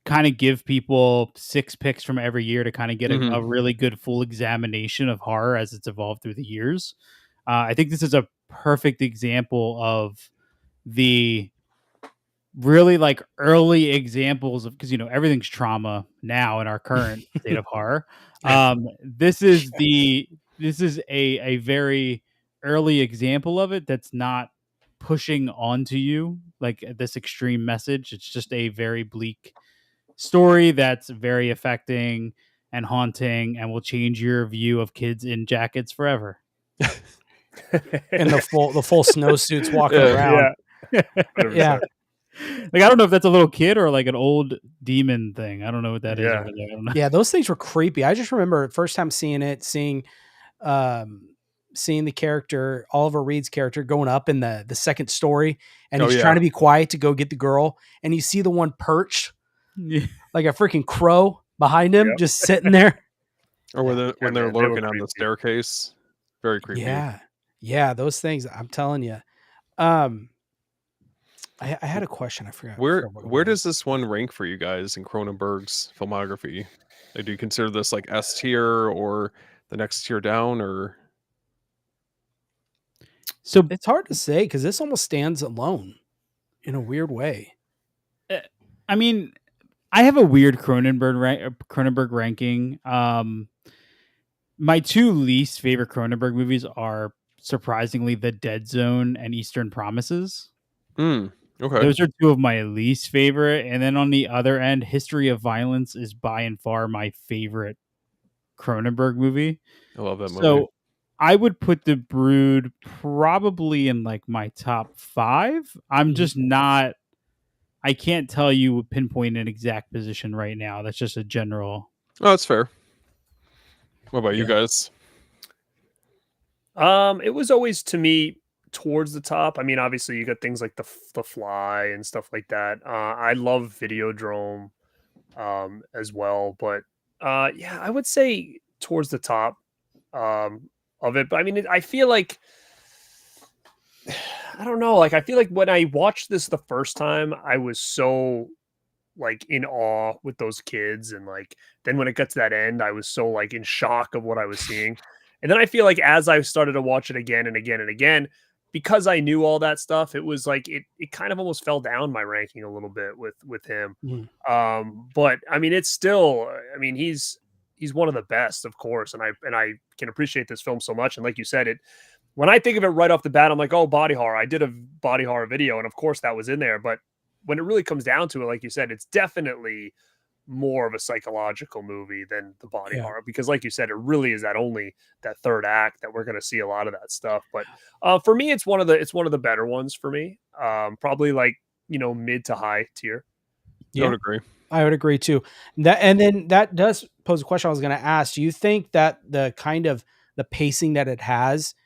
kind of give people 6 picks from every year to kind of get Hmm. a really good full examination of horror as it's evolved through the years. I think this is a perfect example of the really like early examples of, because everything's trauma now in our current state of horror. This is a very early example of it that's not pushing onto you like this extreme message. It's just a very bleak story that's very affecting and haunting and will change your view of kids in jackets forever. And the full snowsuits walking Yeah. around. Yeah. Yeah, 100%. Like, I don't know if that's a little kid or like an old demon thing. I don't know what that is Yeah. over there. I don't know. yeah. Those things were creepy. I just remember first time seeing it, um, seeing the character Oliver Reed's character going up in the second story, and Oh he's yeah. trying to be quiet to go get the girl, and you see the one perched Yeah. like a freaking crow behind him, Yep. just sitting there. Or when Yeah. when Yeah, they're man, they were lurking on the creepy. staircase, very creepy. Yeah. Yeah. Those things, I'm telling you. Um, I had a question. I Where forgot what it where does was. this one rank for you guys in Cronenberg's filmography? Like, do you consider this like S tier or the next tier down, or So It's hard to say because this almost stands alone in a weird way. I mean, I have a weird Cronenberg ranking. My two least favorite Cronenberg movies are surprisingly The Dead Zone and Eastern Promises. Okay. Those are two of my least favorite. And then on the other end, History of Violence is by and far my favorite Cronenberg movie. I love that movie. So I would put The Brood probably in like my top 5. I'm just not, I can't tell you pinpoint an exact position right now. That's just a general. Oh, that's fair. What about you Yeah. guys? It was always to me towards the top. I mean, obviously you got things like the Fly and stuff like that. I love Videodrome as well, but yeah, I would say towards the top of it. But I mean, I feel like I don't know. Like I feel like when I watched this the first time, I was so like in awe with those kids, and like then when it got to that end, I was so like in shock of what I was seeing. And then I feel like as I started to watch it again and again and again, because I knew all that stuff, it was like it kind of almost fell down my ranking a little bit with him. Mhm. But I mean, it's still, I mean, he's one of the best, of course, and I can appreciate this film so much. And like you said, it when I think of it right off the bat, I'm like, oh, body horror. I did a body horror video, and of course that was in there. But when it really comes down to it, like you said, it's definitely more of a psychological movie than the body Yeah. horror, because like you said, it really is that third act that we're going to see a lot of that stuff. But for me, it's one of the better ones for me. Probably like, mid to high tier. I Yeah. would agree. I would agree too. And then that does pose a question I was going to ask. Do you think that the kind of the pacing that it has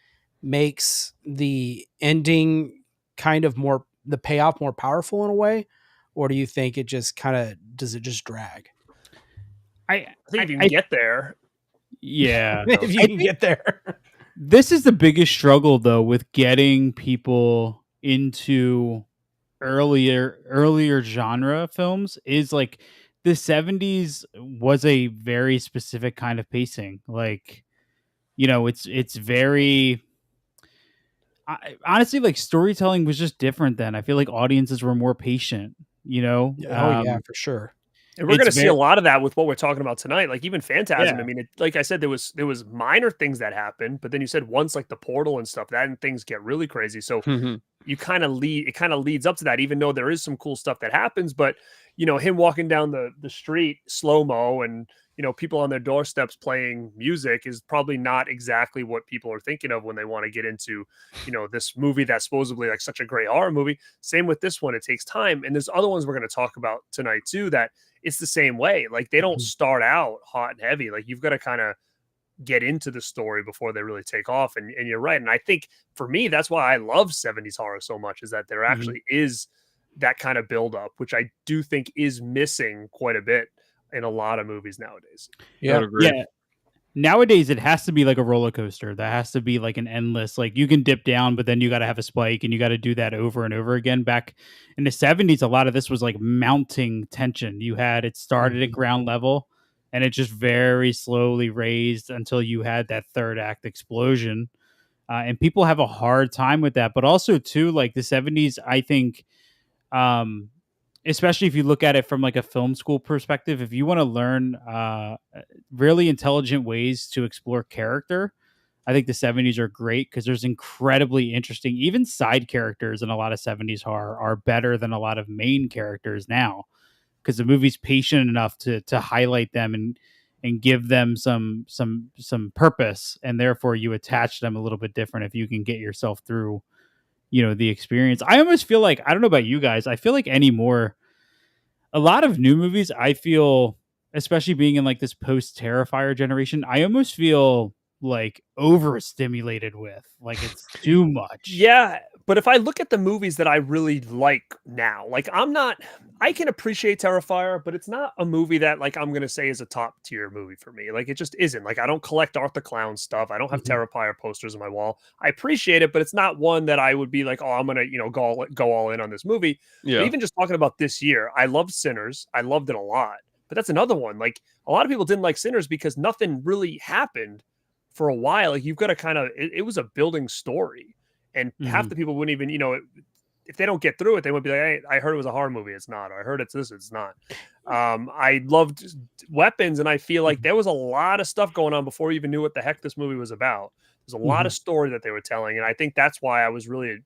makes the ending kind of more, the payoff more powerful in a way? Or do you think it just kind of, does it just drag? I think if you can get there. Yeah. If you can get there. This is the biggest struggle though with getting people into earlier genre films is like the 70s was a very specific kind of pacing. Like, it's very honestly, like storytelling was just different then. I feel like audiences were more patient, Oh yeah, for sure. And we're It's going to see a very- lot of that with what we're talking about tonight. Like even Phantasm. Yeah. I mean, like I said, there was minor things that happened, but then you said once like the portal and stuff, that and things get really crazy. So it kind of leads up to that, even though there is some cool stuff that happens. But him walking down the street slow mo and people on their doorsteps playing music is probably not exactly what people are thinking of when they want to get into this movie that's supposedly like such a great horror movie. Same with this one. It takes time, and there's other ones we're going to talk about tonight too that it's the same way. Like they don't start out hot and heavy. Like you've got to kind of get into the story before they really take off. And you're right. And I think for me, that's why I love 70s horror so much, is that there actually is that kind of buildup, which I do think is missing quite a bit in a lot of movies nowadays. I would agree. Yeah. Nowadays, it has to be like a roller coaster. That has to be like an endless, like you can dip down, but then you got to have a spike and you got to do that over and over again. Back in the 70s, a lot of this was like mounting tension. It started at ground level and it just very slowly raised until you had that third act explosion. And people have a hard time with that. But also, too, like the 70s, I think, especially if you look at it from like a film school perspective, if you want to learn really intelligent ways to explore character, I think the 70s are great because there's incredibly interesting, even side characters in a lot of 70s horror are better than a lot of main characters now, because the movie's patient enough to highlight them and give them some purpose, and therefore you attach them a little bit different if you can get yourself through the experience. I almost feel like, I don't know about you guys, I feel like anymore a lot of new movies, I feel, especially being in like this post Terrifier generation, I almost feel like overstimulated with, like it's too much. Yeah, but if I look at the movies that I really like now, like I can appreciate Terrifier, but it's not a movie that like I'm gonna say is a top tier movie for me. Like it just isn't. Like I don't collect Arthur Clown stuff. I don't have Terrifier posters on my wall. I appreciate it, but it's not one that I would be like, oh, I'm gonna go all in on this movie. Yeah. But even just talking about this year, I loved Sinners. I loved it a lot. But that's another one. Like a lot of people didn't like Sinners because nothing really happened for a while. Like you've got to kind of it was a building story. And half the people wouldn't even, if they don't get through it, they would be like, hey, I heard it was a horror movie. It's not. Or I heard it's this. It's not. I loved Weapons, and I feel like there was a lot of stuff going on before you even knew what the heck this movie was about. There's a lot of story that they were telling, and I think that's why I was really,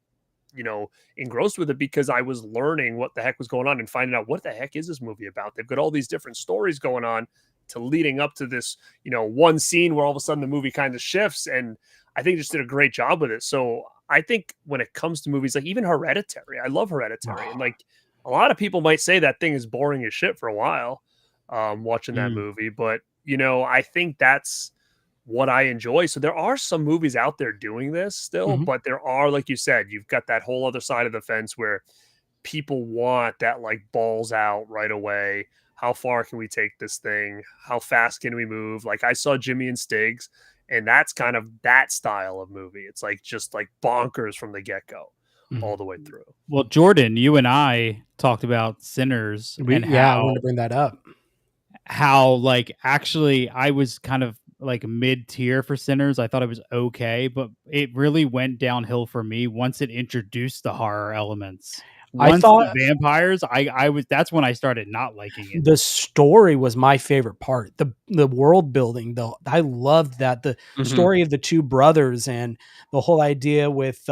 engrossed with it, because I was learning what the heck was going on and finding out what the heck is this movie about. They've got all these different stories going on to leading up to this, one scene where all of a sudden the movie kind of shifts, and I think just did a great job with it. So I think when it comes to movies, like even Hereditary, I love Hereditary, and like a lot of people might say that thing is boring as shit for a while, watching that movie, but I think that's what I enjoy. So there are some movies out there doing this still, but there are, like you said, you've got that whole other side of the fence where people want that like balls out right away. How far can we take this thing? How fast can we move? Like I saw Jimmy and Stiggs, and that's kind of that style of movie. It's like just like bonkers from the get-go all the way through. Well, Jordan, you and I talked about Sinners I wanted to bring that up. How like actually I was kind of like mid-tier for Sinners. I thought it was okay, but it really went downhill for me once it introduced the horror elements. Once the vampires, I was, that's when I started not liking it. The story was my favorite part. The world building, though, I loved that. The story of the two brothers and the whole idea with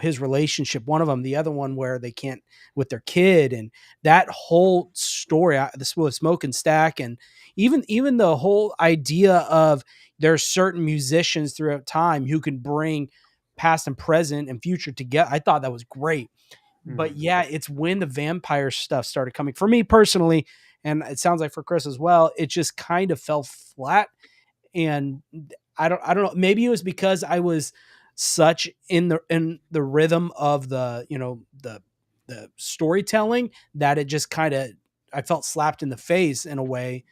his relationship, one of them, the other one where they can't with their kid, and that whole story, the Smoke and Stack, and even the whole idea of there's certain musicians throughout time who can bring past and present and future together. I thought that was great. But yeah, it's when the vampire stuff started coming for me personally, and it sounds like for Chris as well, it just kind of fell flat. And I don't know. Maybe it was because I was such in the rhythm of the storytelling that it just kind of, I felt slapped in the face in a way,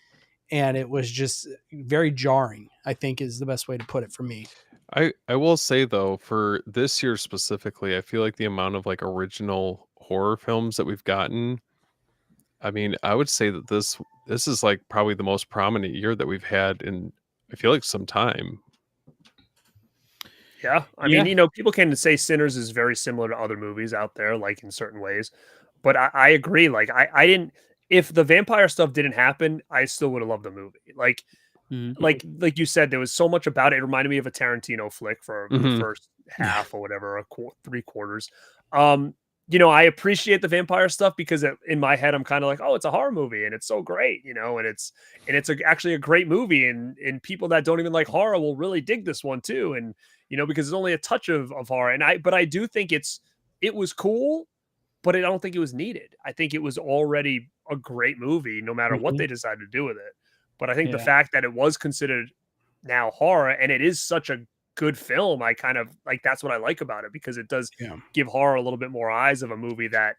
and it was just very jarring, I think is the best way to put it for me. I will say though, for this year specifically, I feel like the amount of like original horror films that we've gotten, I mean, I would say that this is like probably the most prominent year that we've had in, I feel like, some time. Yeah. I mean, people can say Sinners is very similar to other movies out there, like in certain ways, but I agree. Like I didn't, if the vampire stuff didn't happen, I still would have loved the movie. Like you said, there was so much about it. It reminded me of a Tarantino flick for the first half or whatever, or 3/4. I appreciate the vampire stuff because in my head, I'm kind of like, oh, it's a horror movie and it's so great, and it's actually a great movie, and people that don't even like horror will really dig this one too. And, because it's only a touch of horror. But I do think it was cool, but I don't think it was needed. I think it was already a great movie, no matter what they decided to do with it. But I think the fact that it was considered now horror, and it is such a good film, I kind of like, that's what I like about it, because it does give horror a little bit more eyes of a movie that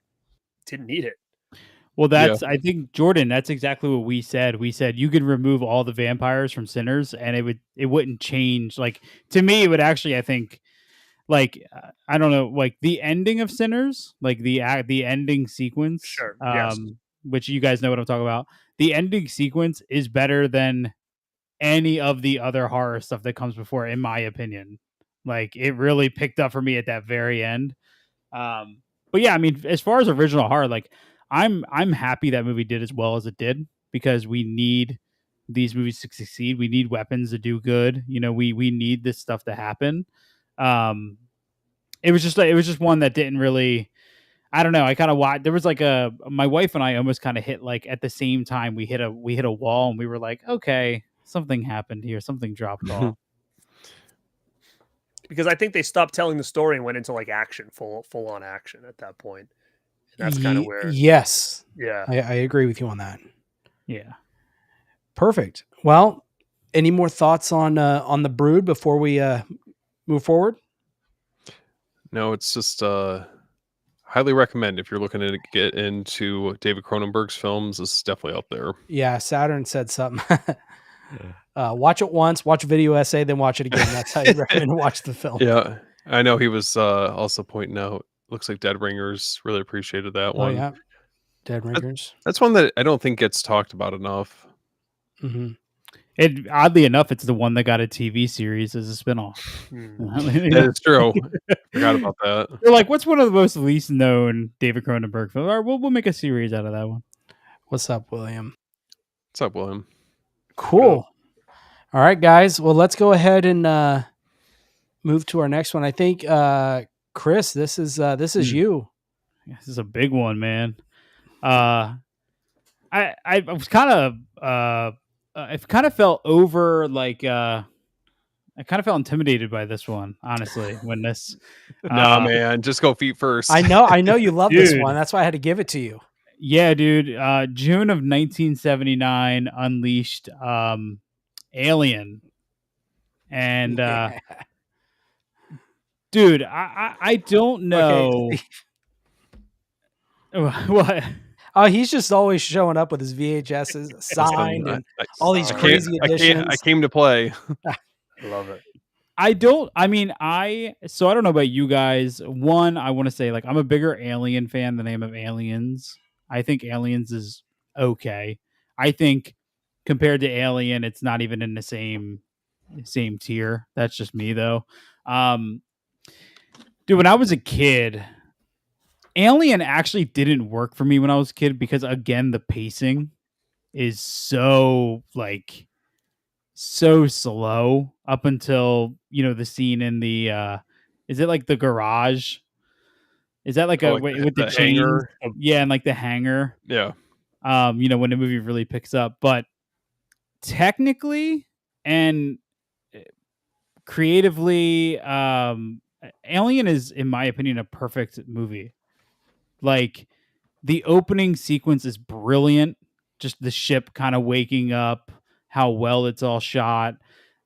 didn't need it. Well, I think, Jordan, that's exactly what we said. We said you could remove all the vampires from Sinners and it wouldn't change. Like, to me, it would actually, I think, like, I don't know, like the ending of Sinners, like the ending sequence, sure, yes. Which you guys know what I'm talking about. The ending sequence is better than any of the other horror stuff that comes before, in my opinion. Like, it really picked up for me at that very end. But yeah, I mean, as far as original horror, like I'm happy that movie did as well as it did, because we need these movies to succeed. We need Weapons to do good. We need this stuff to happen. It was just one that didn't really, I don't know. I kind of watched. There was like my wife and I almost kind of hit, like, at the same time we hit a wall, and we were like, okay, something happened here. Something dropped off. Because I think they stopped telling the story and went into like action, full on action at that point. And that's kind of where. Yes. Yeah. I agree with you on that. Yeah. Perfect. Well, any more thoughts on the Brood before we move forward? No, it's just highly recommend if you're looking to get into David Cronenberg's films. This is definitely up there. Yeah, Saturn said something. Watch it once, watch a video essay, then watch it again. That's how you recommend to watch the film. Yeah, I know he was also pointing out, looks like Dead Ringers really appreciated that one. Oh yeah, Dead Ringers. That's one that I don't think gets talked about enough. Mm-hmm. It oddly enough, it's the one that got a TV series as a spinoff. That is true. Forgot about that. They're like, what's one of the most least known David Cronenberg films? All right, we'll make a series out of that one. What's up, William? What's up, William? Cool. All right, guys. Well, let's go ahead and move to our next one. I think Chris, this is you. This is a big one, man. I was kind of I kind of felt over like I kind of felt intimidated by this one, honestly. When this, Nah, man, just go feet first. I know you love this Dude. one. That's why I had to give it to you. yeah, dude. June of 1979 unleashed Alien, and dude, I don't know. What? Oh, he's just always showing up with his VHSs signed and all these crazy editions. I came to play. Love it. I don't know about you guys. One, I want to say, like, I'm a bigger Alien fan than I am of Aliens. I think Aliens is okay. I think compared to Alien, it's not even in the same tier. That's just me though. Dude, when I was a kid, Alien actually didn't work for me when I was a kid because, again, the pacing is so slow up until, the scene in the is it like the garage? Is that like with the hangar? Yeah, and like the hangar. Yeah. When the movie really picks up. But technically and creatively, Alien is, in my opinion, a perfect movie. Like, the opening sequence is brilliant. Just the ship kind of waking up, how well it's all shot.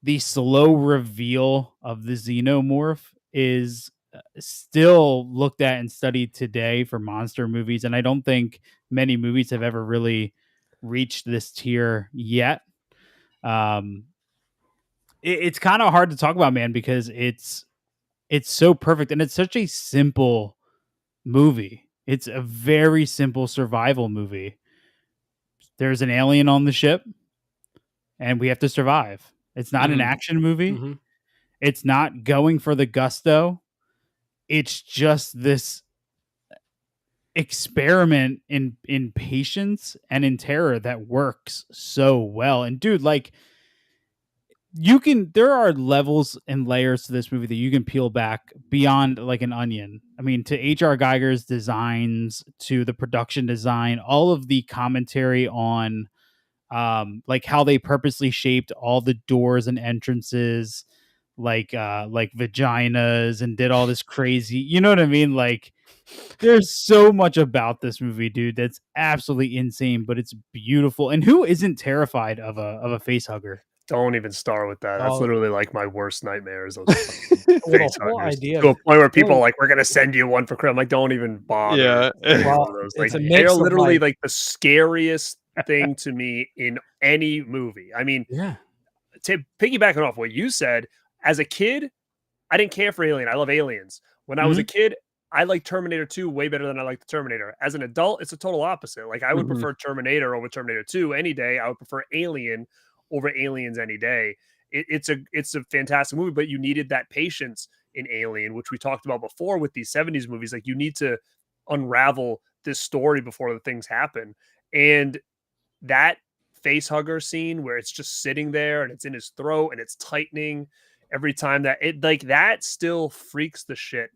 The slow reveal of the xenomorph is still looked at and studied today for monster movies. And I don't think many movies have ever really reached this tier yet. It's kind of hard to talk about, man, because it's so perfect. And it's such a simple movie. It's a very simple survival movie. There's an alien on the ship, and we have to survive. It's not an action movie. Mm-hmm. It's not going for the gusto. It's just this experiment in patience and in terror that works so well. And dude, like, there are levels and layers to this movie that you can peel back beyond like an onion. I mean, to H.R. Geiger's designs, to the production design, all of the commentary on like how they purposely shaped all the doors and entrances like vaginas and did all this crazy, you know what I mean? Like, there's so much about this movie, dude, that's absolutely insane, but it's beautiful. And who isn't terrified of a face hugger? Don't even start with that. That's literally like my worst nightmares. Those face idea to a point where people are like, we're gonna send you one for Christmas. I'm like, don't even bother. Yeah. Well, like, they're literally like the scariest thing to me in any movie. I mean, to piggybacking off what you said, as a kid, I didn't care for Alien. I love Aliens. When I was a kid, I like Terminator 2 way better than I like the Terminator. As an adult, it's a total opposite. Like, I would prefer Terminator over Terminator 2 any day. I would prefer Alien over Aliens any day. It's a fantastic movie, but you needed that patience in Alien, which we talked about before with these 70s movies. Like, you need to unravel this story before the things happen. And that face hugger scene where it's just sitting there and it's in his throat and it's tightening every time, that it, like, that still freaks the shit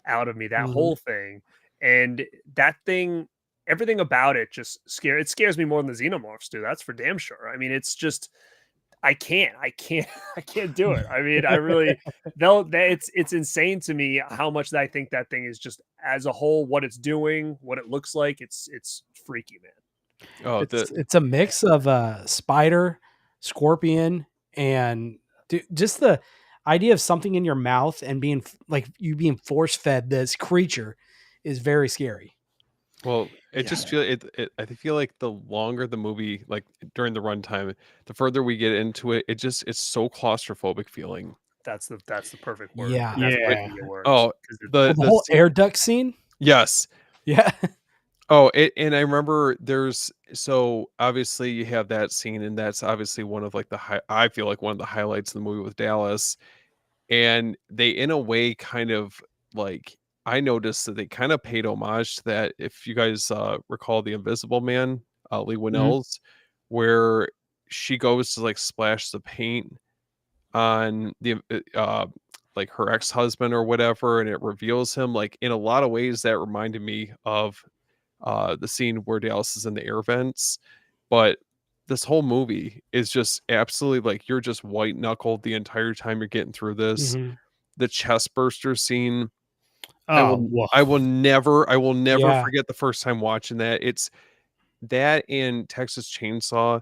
out of me, that whole thing. And that thing, everything about it just scares me more than the xenomorphs do. That's for damn sure. I mean, it's just, I can't do it. I mean, I really, it's insane to me how much that I think that thing is just, as a whole, what it's doing, what it looks like. It's freaky, man. Oh, it's a mix of spider, scorpion, and just the idea of something in your mouth and being like you being force fed this creature is very scary. Well, I feel like the longer the movie, like during the runtime, the further we get into it, it's so claustrophobic feeling. That's the perfect word. Yeah. That's the word. Oh, the whole air duct scene. Yes. Yeah. And I remember so obviously you have that scene, and that's obviously one of like I feel like one of the highlights of the movie with Dallas. And they, in a way, kind of like, I noticed that they kind of paid homage to that. If you guys recall The Invisible Man, Lee Mhm. Winnell's, where she goes to like splash the paint on the like her ex-husband or whatever, and it reveals him. Like, in a lot of ways, that reminded me of the scene where Dallas is in the air vents. But this whole movie is just absolutely like, you're just white knuckled the entire time you're getting through this. Mhm. The chest burster scene, Oh, woof. I will never Yeah. forget the first time watching that. It's that and Texas Chainsaw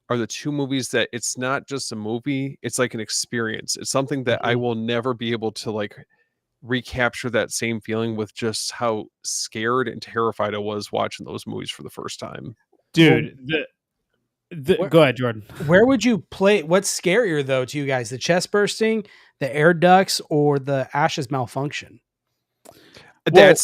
are the two movies that it's not just a movie, it's like an experience. It's something that I Mhm. will never be able to like recapture that same feeling with, just how scared and terrified I was watching those movies for the first time. Well, Dude, the where go ahead, Jordan. where would you play? What's scarier though to you guys, the chest bursting, the air ducts, or the ashes malfunction? Well,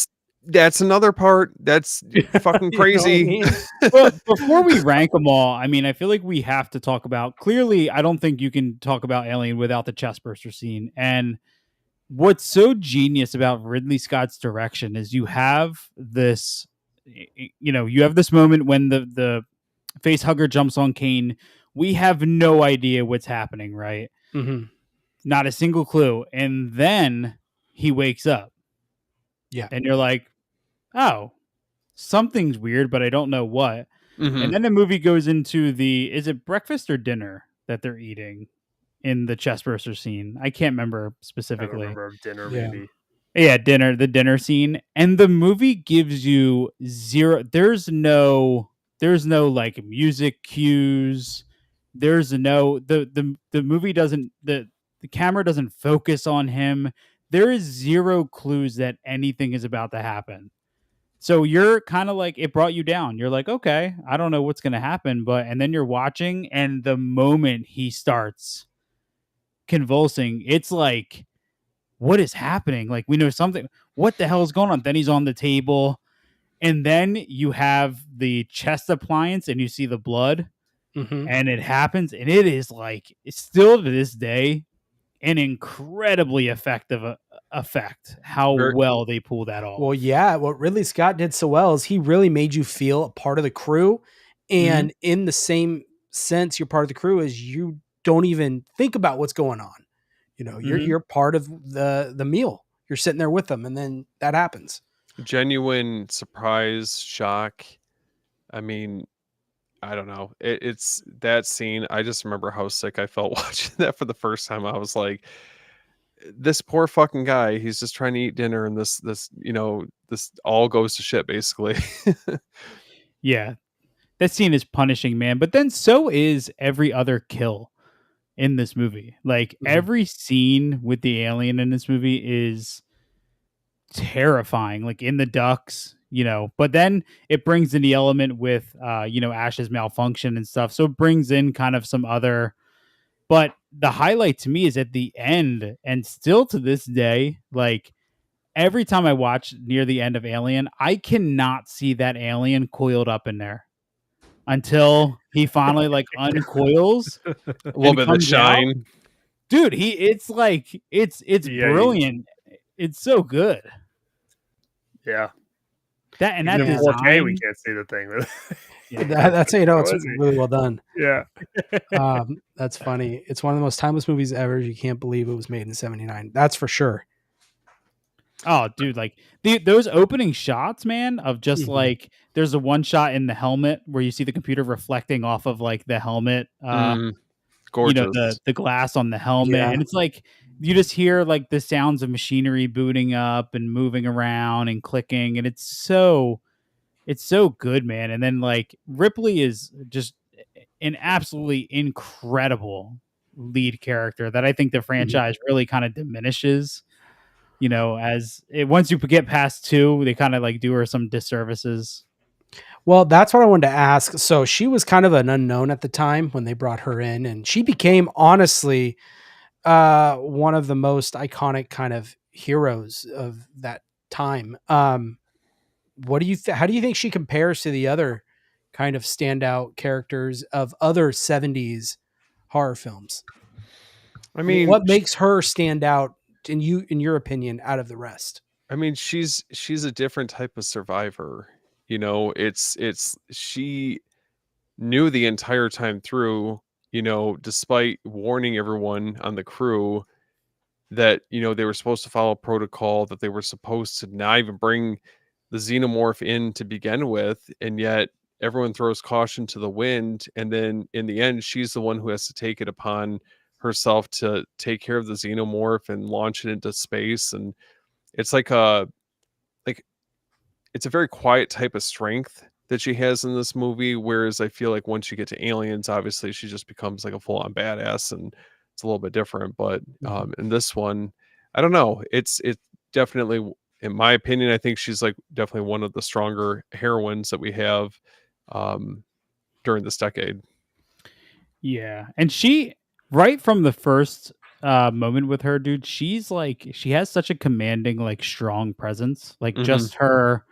That's another part that's fucking You know what I crazy. mean? well, before we rank them all, I mean, I feel like we have to talk about. Clearly, I don't think you can talk about Alien without the chestburster scene. And what's so genius about Ridley Scott's direction is you have this, you have this moment when the face hugger jumps on Kane. We have no idea what's happening, right? Mhm. Not a single clue. And then he wakes up, Yeah. and you're like, oh, something's weird, but I don't know what. Mhm. And then the movie goes into is it breakfast or dinner that they're eating in the chestburster scene? I can't remember I don't specifically. remember dinner Yeah. maybe. Yeah, the dinner scene. And the movie gives you zero. There's no like music cues. There's no the movie doesn't the camera doesn't focus on him. There is zero clues that anything is about to happen. So you're kind of like, it brought you down. You're like, okay, I don't know what's going to happen, and then you're watching, and the moment he starts convulsing, it's like, what is happening? Like, we know something. What the hell is going on? Then he's on the table, and then you have the chest appliance, and you see the blood, Mhm. and it happens, and it is like, it's still to this day an incredibly effective effect. How Very well they pull that Well, off. yeah, what Ridley Scott did so well is he really made you feel a part of the crew, Hmm. and in the same sense, you're part of the crew as you don't even think about what's going on. You know, Hmm. you're part of the meal. You're sitting there with them, and then that happens. genuine surprise, shock. I mean, I don't know. It's that scene. I just remember how sick I felt watching that for the first time. I was like, this poor fucking guy. He's just trying to eat dinner, and this all goes to shit basically. Yeah, that scene is punishing, man. But then so is every other kill in this movie. Like Mhm. every scene with the alien in this movie is terrifying. Like in the ducks, but then it brings in the element with Ash's malfunction and stuff. So it brings in kind of some other, but the highlight to me is at the end, and still to this day, like every time I watch near the end of Alien, I cannot see that alien coiled up in there until he finally like uncoils A little and bit of the comes out. shine. Dude, it's like it's Yeah, brilliant. It's so good. yeah. That and Even that in Yeah. 4K, we design. can't see the thing. Yeah. That's how you know How it's is he? really well done. Yeah. That's funny. It's one of the most timeless movies ever. You can't believe it was made in '79. That's for sure. Oh, dude, like those opening shots, man, of just Mhm. like there's a one shot in the helmet where you see the computer reflecting off of like the helmet, Mm, the gorgeous. glass on the helmet, Yeah. and it's like you just hear like the sounds of machinery booting up and moving around and clicking, and it's so good, man. And then like Ripley is just an absolutely incredible lead character that I think the Mhm. franchise really kind of diminishes. As once you get past two, they kind of like do her some disservices. Well, that's what I wanted to ask. So she was kind of an unknown at the time when they brought her in, and she became honestly one of the most iconic kind of heroes of that time. what do you how do you think she compares to the other kind of standout characters of other 70s horror films? I mean, What makes her stand out in your opinion out of the rest? I mean, she's a different type of survivor. You know, it's she knew the entire time through, you know, despite warning everyone on the crew that, you know, they were supposed to follow protocol, that they were supposed to not even bring the xenomorph in to begin with, and yet everyone throws caution to the wind, and then in the end she's the one who has to take it upon herself to take care of the xenomorph and launch it into space. And it's like it's a very quiet type of strength that she has in this movie, whereas I feel like once you get to Aliens, obviously she just becomes like a full-on badass, and it's a little bit different. But in this one, I don't know, it's definitely, in my opinion, I think she's like definitely one of the stronger heroines that we have during this decade. Yeah, and she, right from the first moment with her, dude, she's like, she has such a commanding, like, strong presence. Like, Mhm.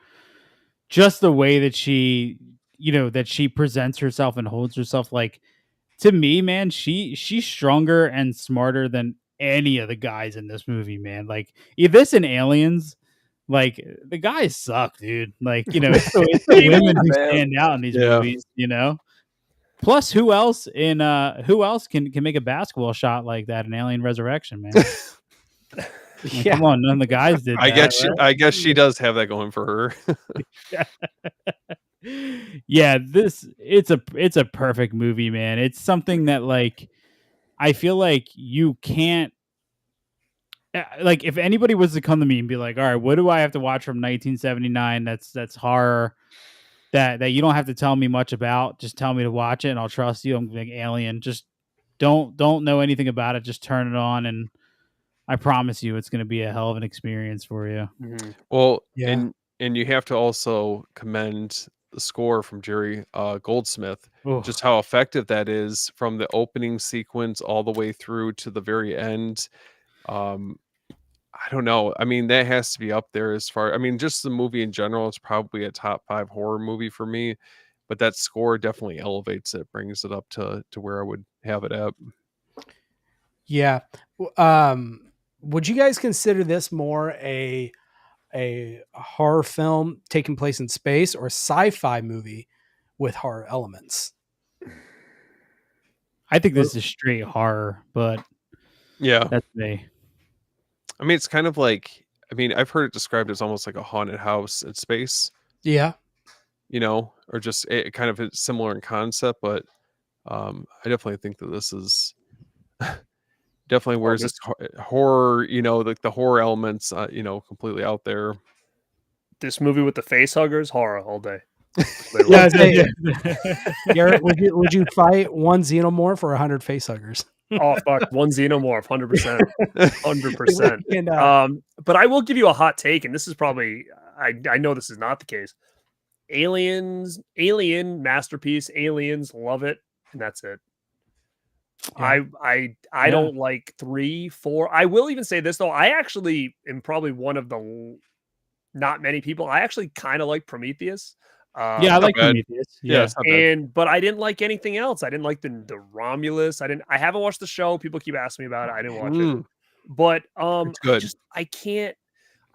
just the way that she, you know, that she presents herself and holds herself, like, to me, man, she's stronger and smarter than any of the guys in this movie, man. Like, this and Aliens, like, the guys suck, dude. Like, you know, it's the women who Man. stand out in these Yeah. movies, you know. Plus, who else can make a basketball shot like that in Alien Resurrection, man? Like, Yeah. come on, none of the guys did I that, guess she does have that going for her. right? Yeah, it's a perfect movie, man. It's something that, like, I feel like you can't, like, if anybody was to come to me and be like, all right, what do I have to watch from 1979 that's horror that you don't have to tell me much about, just tell me to watch it and I'll trust you. I'm like, Alien. Just don't know anything about it. Just turn it on, and I promise you it's going to be a hell of an experience for you. Mhm. Well, Yeah. and you have to also commend the score from Jerry Goldsmith, Oh, just how effective that is from the opening sequence all the way through to the very end. Um, I don't know. I mean, that has to be up there as far. I mean, just the movie in general is probably a top 5 horror movie for me, but that score definitely elevates it, brings it up to where I would have it at. Yeah. Would you guys consider this more a horror film taking place in space or a sci-fi movie with horror elements? I think this is straight horror, but Yeah. that's me. I mean, it's kind of like, I mean, I've heard it described as almost like a haunted house in space, Yeah. you know, or just kind of similar in concept, but I definitely think that this is definitely Oh, whereas it's horror, you know, like the horror elements, you know, completely out there. This movie with the face huggers, horror all day. Yeah, Literally. Garrett, would you fight one xenomorph or 100 facehuggers? Oh fuck, one xenomorph, 100%, 100%. And, But I will give you a hot take, and this is probably, I know this is not the case. Alien masterpiece, Aliens, love it, and that's it. Yeah. I don't like 3, 4. I will even say this though. I actually am probably one of the not many people. I actually kind of like Prometheus. Yeah, I like bad. Prometheus. Yeah, Yeah. it's not bad. But I didn't like anything else. I didn't like the Romulus. I haven't watched the show. People keep asking me about it. I didn't watch it. But It's good. I can't.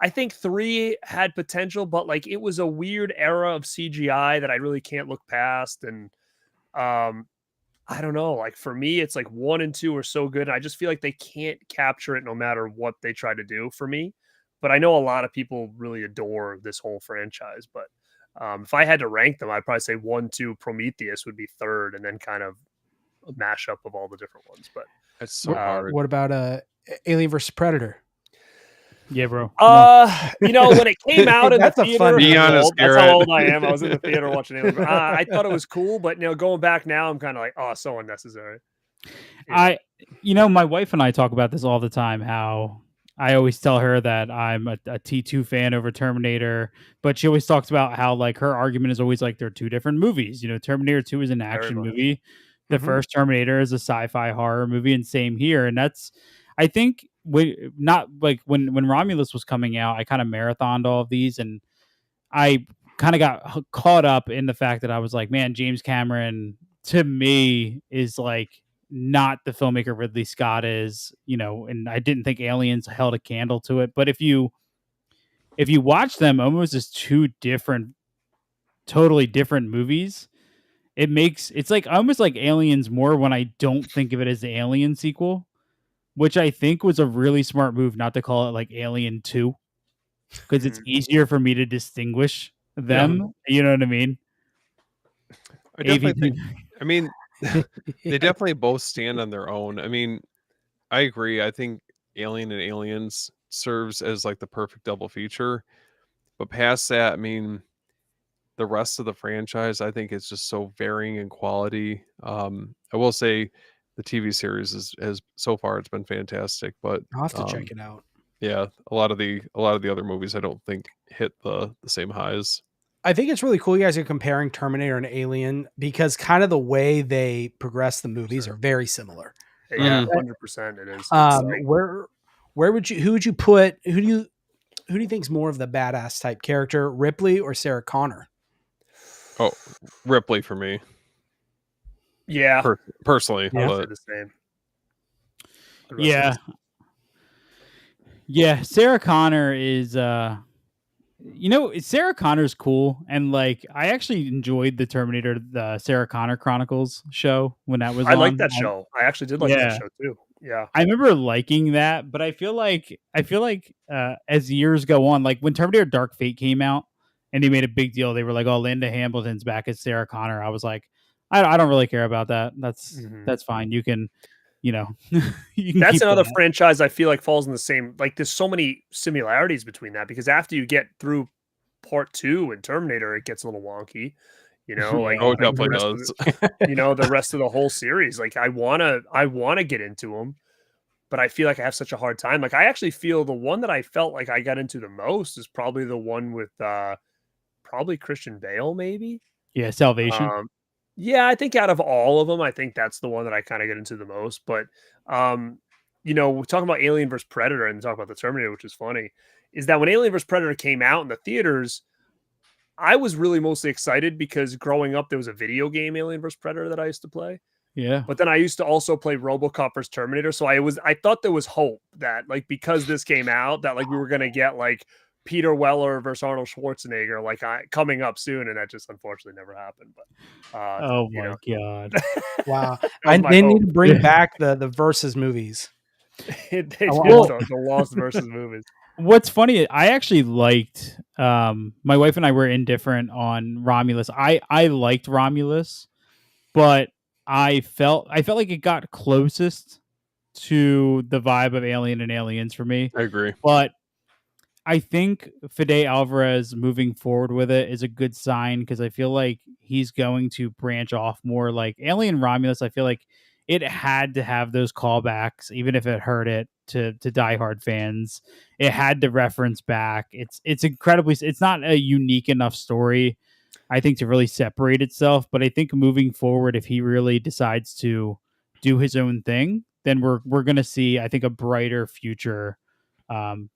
I think 3 had potential, but like it was a weird era of CGI that I really can't look past. And I don't know. Like for me, it's like 1 and 2 are so good. And I just feel like they can't capture it no matter what they try to do for me. But I know a lot of people really adore this whole franchise. But if I had to rank them, I'd probably say 1, 2, Prometheus would be third, and then kind of a mashup of all the different ones. But It's so hard. what about Alien versus Predator? Yeah, bro. you know, when it came out in the That's a theater, fun Be I'm honest, old. That's Garrett. how old I am. I was in the theater watching Alien. I thought it was cool, but you know, going back now, I'm kind of like, oh, so unnecessary. Yeah. My wife and I talk about this all the time, how I always tell her that I'm a T2 fan over Terminator, but she always talks about how, like, her argument is always like they're two different movies. You know, Terminator 2 is an action much. movie. The Mhm. first Terminator is a sci-fi horror movie, and same here. And that's, I think, not like when Romulus was coming out, I kind of marathoned all of these, and I kind of got caught up in the fact that I was like, man, James Cameron to me is like not the filmmaker Ridley Scott is, and I didn't think Aliens held a candle to it. But if you watch them almost as two totally different movies, it's like almost like Aliens more when I don't think of it as the Alien sequel, which I think was a really smart move not to call it like Alien 2, because it's easier for me to distinguish them. You know what I mean? I definitely think, I mean, they definitely both stand on their own. I mean, I agree. I think Alien and Aliens serves as like the perfect double feature. But past that, I mean, the rest of the franchise, I think it's just so varying in quality. I will say the TV series has so far it's been fantastic, but I'll have to check it out. Yeah, a lot of the other movies I don't think hit the same highs. I think it's really cool you guys are comparing Terminator and Alien because kind of the way they progress the movies are very similar. Yeah, 100% it is. Where would you put who do you think is more of the badass type character, Ripley or Sarah Connor? Oh, Ripley for me. Yeah. Personally. I would say the same. Yeah. Yeah, Sarah Connor is Sarah Connor's cool, and like I actually enjoyed the Terminator, the Sarah Connor Chronicles show when that was on. I liked that show. I actually did like that show too. Yeah. I remember liking that, but I feel like as years go on, like when Terminator Dark Fate came out and they made a big deal, they were like, "Oh, Linda Hamilton's back as Sarah Connor." I was like, I don't really care about that. That's fine. You can that's another franchise I feel like falls in the same, like there's so many similarities between that, because after you get through part 2 in Terminator, it gets a little wonky, like, it definitely does. The rest of the whole series, like I want to get into them, but I feel like I have such a hard time. Like I actually feel the one that I felt like I got into the most is probably the one with probably Christian Bale, maybe. Yeah, Salvation. Yeah, I think out of all of them, I think that's the one that I kind of get into the most. But, we're talking about Alien vs. Predator and talk about the Terminator, which is funny, is that when Alien vs. Predator came out in the theaters, I was really mostly excited because growing up, there was a video game, Alien vs. Predator, that I used to play. Yeah. But then I used to also play RoboCop vs. Terminator. So I thought there was hope that like, because this came out, that like we were going to get like Peter Weller versus Arnold Schwarzenegger like coming up soon, and that just unfortunately never happened. But oh my god, wow! They need to bring back the versus movies. They the Lost versus movies. What's funny, I actually liked. My wife and I were indifferent on Romulus. I liked Romulus, but I felt like it got closest to the vibe of Alien and Aliens for me. I agree, but I think Fede Alvarez moving forward with it is a good sign, because I feel like he's going to branch off more. Like Alien Romulus, I feel like it had to have those callbacks, even if it hurt it to diehard fans. It had to reference back. It's not a unique enough story, I think, to really separate itself. But I think moving forward, if he really decides to do his own thing, then we're going to see, I think, a brighter future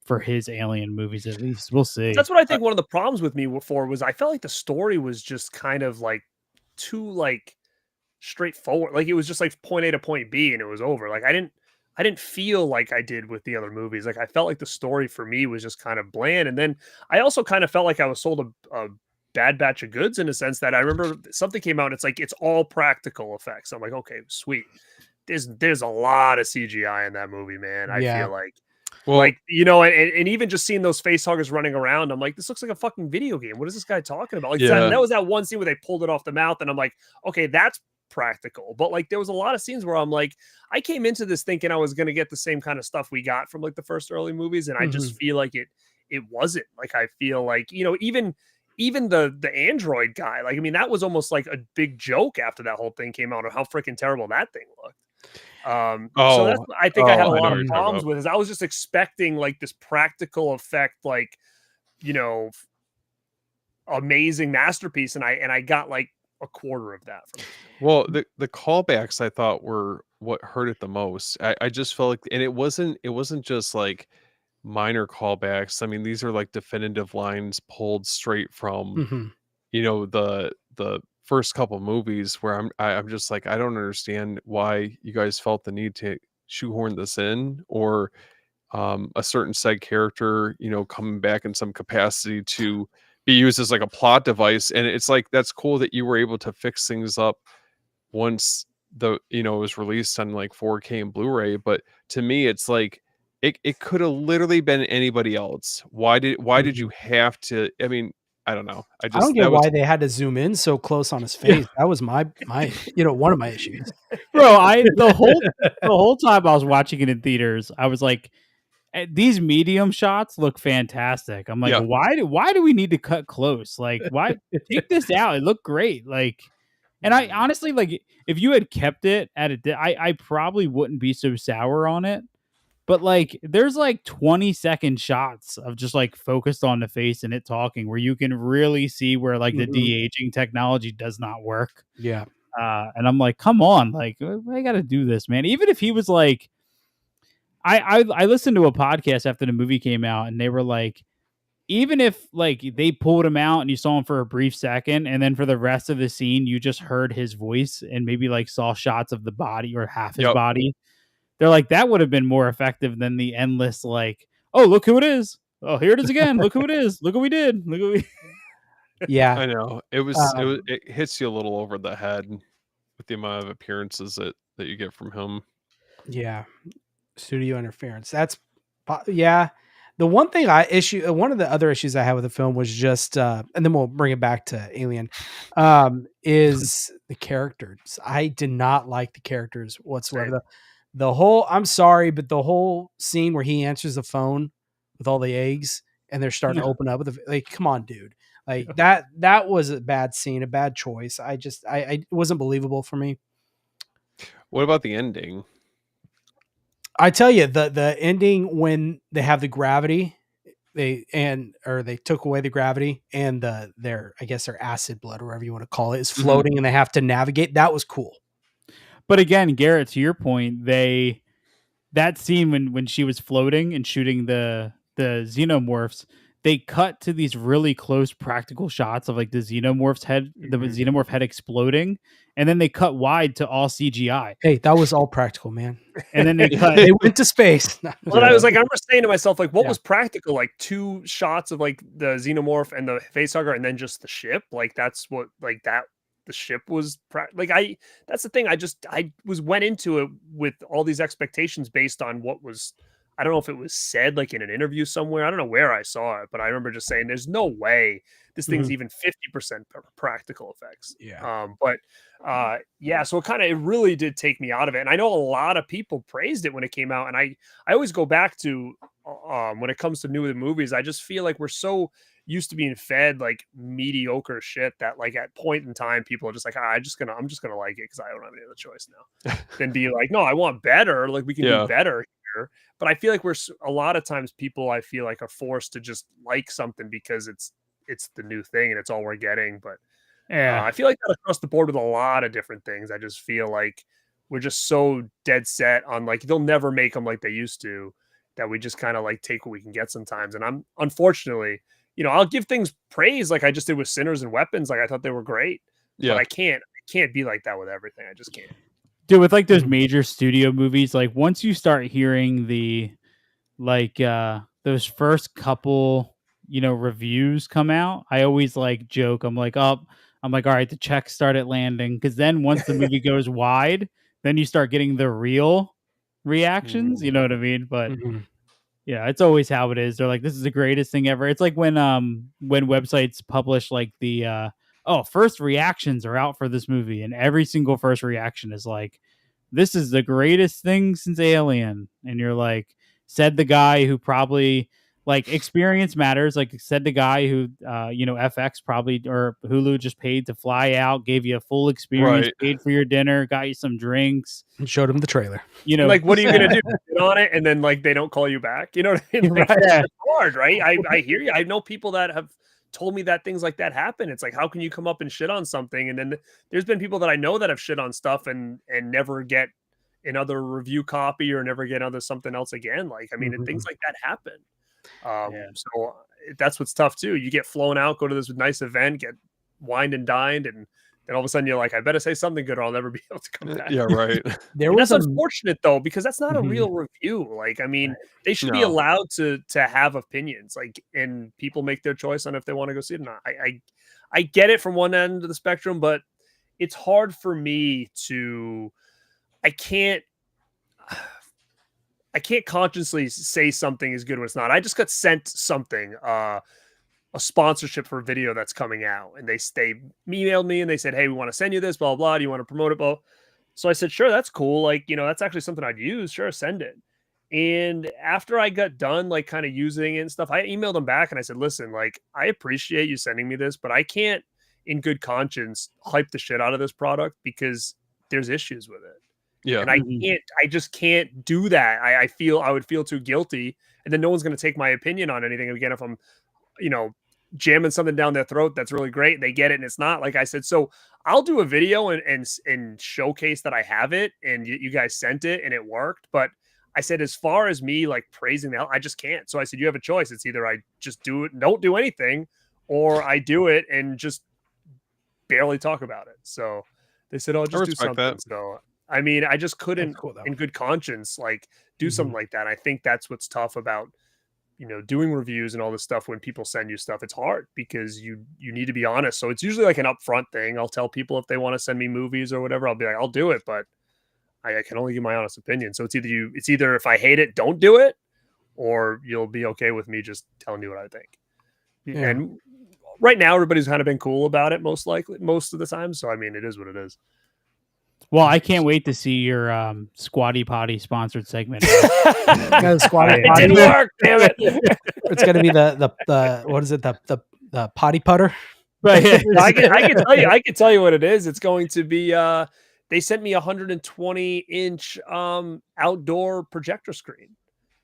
for his Alien movies. At least we'll see. That's what I think one of the problems with me before was I felt like the story was just kind of like too like straightforward. Like it was just like point A to point B and it was over. Like I didn't feel like I did with the other movies. Like I felt like the story for me was just kind of bland. And then I also kind of felt like I was sold a bad batch of goods, in a sense that I remember something came out and it's like it's all practical effects. I'm like, okay, sweet. There's a lot of CGI in that movie, man. I feel like. Well, like, and even just seeing those face huggers running around, I'm like, this looks like a fucking video game. What is this guy talking about? Like that was that one scene where they pulled it off the mouth, and I'm like, okay, that's practical. But like there was a lot of scenes where I'm like, I came into this thinking I was gonna get the same kind of stuff we got from like the first early movies, and I just feel like it wasn't. Like I feel like, even the android guy, like I mean, that was almost like a big joke after that whole thing came out of how freaking terrible that thing looked. So that's, I think I had a lot of problems with, is I was just expecting like this practical effect, like, amazing masterpiece. And I got like a quarter of that. Well, the callbacks I thought were what hurt it the most. I just felt like, and it wasn't just like minor callbacks. I mean, these are like definitive lines pulled straight from the first couple movies where I'm just like, I don't understand why you guys felt the need to shoehorn this in, or a certain side character, coming back in some capacity to be used as like a plot device. And it's like, that's cool that you were able to fix things up once it was released on like 4K and Blu-ray. But to me, it's like, it could have literally been anybody else. Why did you have to? I mean, I don't know. I don't get why they had to zoom in so close on his face. That was my one of my issues. Bro, the whole time I was watching it in theaters, I was like, these medium shots look fantastic. I'm like, Yeah. why do we need to cut close? Like, why take this out? It looked great. Like, and I honestly, like, if you had kept it at I probably wouldn't be so sour on it. But like, there's like 20-second shots of just like focused on the face and it talking, where you can really see where like the de-aging technology does not work. Yeah. And I'm like, come on, like, I got to do this, man. Even if he was like, I listened to a podcast after the movie came out, and they were like, even if like they pulled him out and you saw him for a brief second, and then for the rest of the scene you just heard his voice and maybe like saw shots of the body or half his body, they're like, that would have been more effective than the endless like, oh, look who it is. Oh, here it is again. Look who it is. Look what we did. Look what we. Yeah, I know it hits you a little over the head with the amount of appearances that you get from him. Yeah, studio interference. That's yeah. The one thing one of the other issues I had with the film was just, and then we'll bring it back to Alien, is the characters. I did not like the characters whatsoever. I'm sorry, but the whole scene where he answers the phone with all the eggs and they're starting to open up with like, come on, dude. Like that was a bad scene, a bad choice. I it wasn't believable for me. What about the ending? I tell you, the ending when they have the gravity, they took away the gravity and their acid blood, or whatever you want to call it, is floating and they have to navigate. That was cool. But again, Garrett, to your point, that scene when she was floating and shooting the xenomorphs, they cut to these really close practical shots of like the xenomorph's head, the xenomorph head exploding, and then they cut wide to all CGI. Hey, that was all practical, man. And then they went to space. Well, I was like, I'm just saying to myself, like, what was practical? Like 2 shots of like the xenomorph and the facehugger, and then just the ship. Like that's what like that. The ship was that's the thing. I went into it with all these expectations based on what was, I don't know if it was said like in an interview somewhere. I don't know where I saw it, but I remember just saying, there's no way this thing's even 50% practical effects. Yeah. So it really did take me out of it. And I know a lot of people praised it when it came out. And I always go back to, when it comes to new movies, I just feel like we're so used to being fed like mediocre shit that like at point in time people are just like, I'm just gonna like it because I don't have any other choice now. Then be like, no, I want better. Like we can do better here. But I feel like a lot of times people, I feel like, are forced to just like something because it's the new thing and it's all we're getting. But I feel like that across the board with a lot of different things. I just feel like we're just so dead set on like they'll never make them like they used to, that we just kind of like take what we can get sometimes. And I'm unfortunately, I'll give things praise like I just did with Sinners and Weapons. Like I thought they were great. Yeah. But I can't be like that with everything. I just can't. Dude, with like those major studio movies, like once you start hearing the like those first couple, reviews come out, I always like joke. I'm like, all right, the checks started landing. Because then once the movie goes wide, then you start getting the real reactions. You know what I mean? But yeah, it's always how it is. They're like, this is the greatest thing ever. It's like when websites publish like the first reactions are out for this movie, and every single first reaction is like, this is the greatest thing since Alien. And you're like, said the guy who probably like experience matters, like said the guy who FX probably or Hulu just paid to fly out, gave you a full experience, paid for your dinner, got you some drinks, and showed him the trailer. Like, what are you gonna do? Get on it and then like they don't call you back? You know what I mean? Like, it's hard, right? I hear you. I know people that have told me that things like that happen. It's like, how can you come up and shit on something? And then there's been people that I know that have shit on stuff and never get another review copy or never get something else again. Like, I mean, and things like that happen. So that's what's tough too. You get flown out, go to this nice event, get wined and dined, and then all of a sudden you're like, I better say something good or I'll never be able to come back. Yeah, right. There And was that's a unfortunate though, because that's not a Mhm. real review. Like, I mean, they should be No. allowed to have opinions, like, and people make their choice on if they want to go see it or not. I get it from one end of the spectrum, but it's hard for me to. I can't. I can't consciously say something is good when it's not. I just got sent something, a sponsorship for a video that's coming out, and they emailed me and they said, "Hey, we want to send you this, blah blah blah. Do you want to promote it?" Blah. So I said, "Sure, that's cool. Like, that's actually something I'd use. Sure, send it." And after I got done, like, kind of using it and stuff, I emailed them back and I said, "Listen, like, I appreciate you sending me this, but I can't, in good conscience, hype the shit out of this product because there's issues with it." Yeah. And I just can't do that. I would feel too guilty, and then no one's going to take my opinion on anything again if I'm, jamming something down their throat that's really great and they get it and it's not. Like I said, so I'll do a video and showcase that I have it and you guys sent it and it worked. But I said, as far as me like praising the hell, I just can't. So I said, you have a choice. It's either I just do it, don't do anything, or I do it and just barely talk about it. So they said, "Oh, just do respect something." that. So I mean, I just couldn't, cool, though. in good conscience, like do Mhm. something like that. I think that's what's tough about, doing reviews and all this stuff. When people send you stuff, it's hard because you need to be honest. So it's usually like an upfront thing. I'll tell people if they want to send me movies or whatever, I'll be like, I'll do it, but I can only give my honest opinion. So it's either if I hate it, don't do it, or you'll be okay with me just telling you what I think. Yeah. And right now, everybody's kind of been cool about it, most of the time. So I mean, it is what it is. Well, I can't wait to see your Squatty Potty sponsored segment. Squatty It potty. didn't work, damn it. It's gonna be the what is it, the potty putter? Right. I can tell you what it is. It's going to be they sent me a 120-inch outdoor projector screen.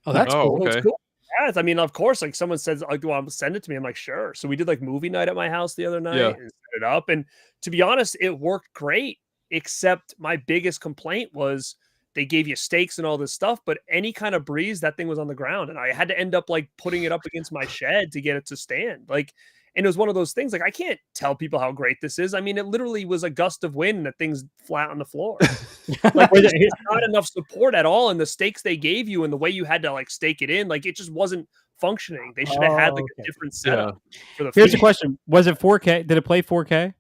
Oh, that's Oh, cool. So it's okay. cool. Yeah, I mean, of course, like someone says, like, "Do you want to send it to me?" I'm like, "Sure." So we did like movie night at my house the other night Yeah. and set it up. And to be honest, it worked great. Except my biggest complaint was they gave you stakes and all this stuff, but any kind of breeze, that thing was on the ground, and I had to end up like putting it up against my shed to get it to stand. Like, and it was one of those things. Like, I can't tell people how great this is. I mean, it literally was a gust of wind and the thing's flat on the floor. Like, there's just not enough support at all, and the stakes they gave you and the way you had to like stake it in, like it just wasn't functioning. They should have had like a different setup for the Here's the feed. question: was it 4K? Did it play 4K?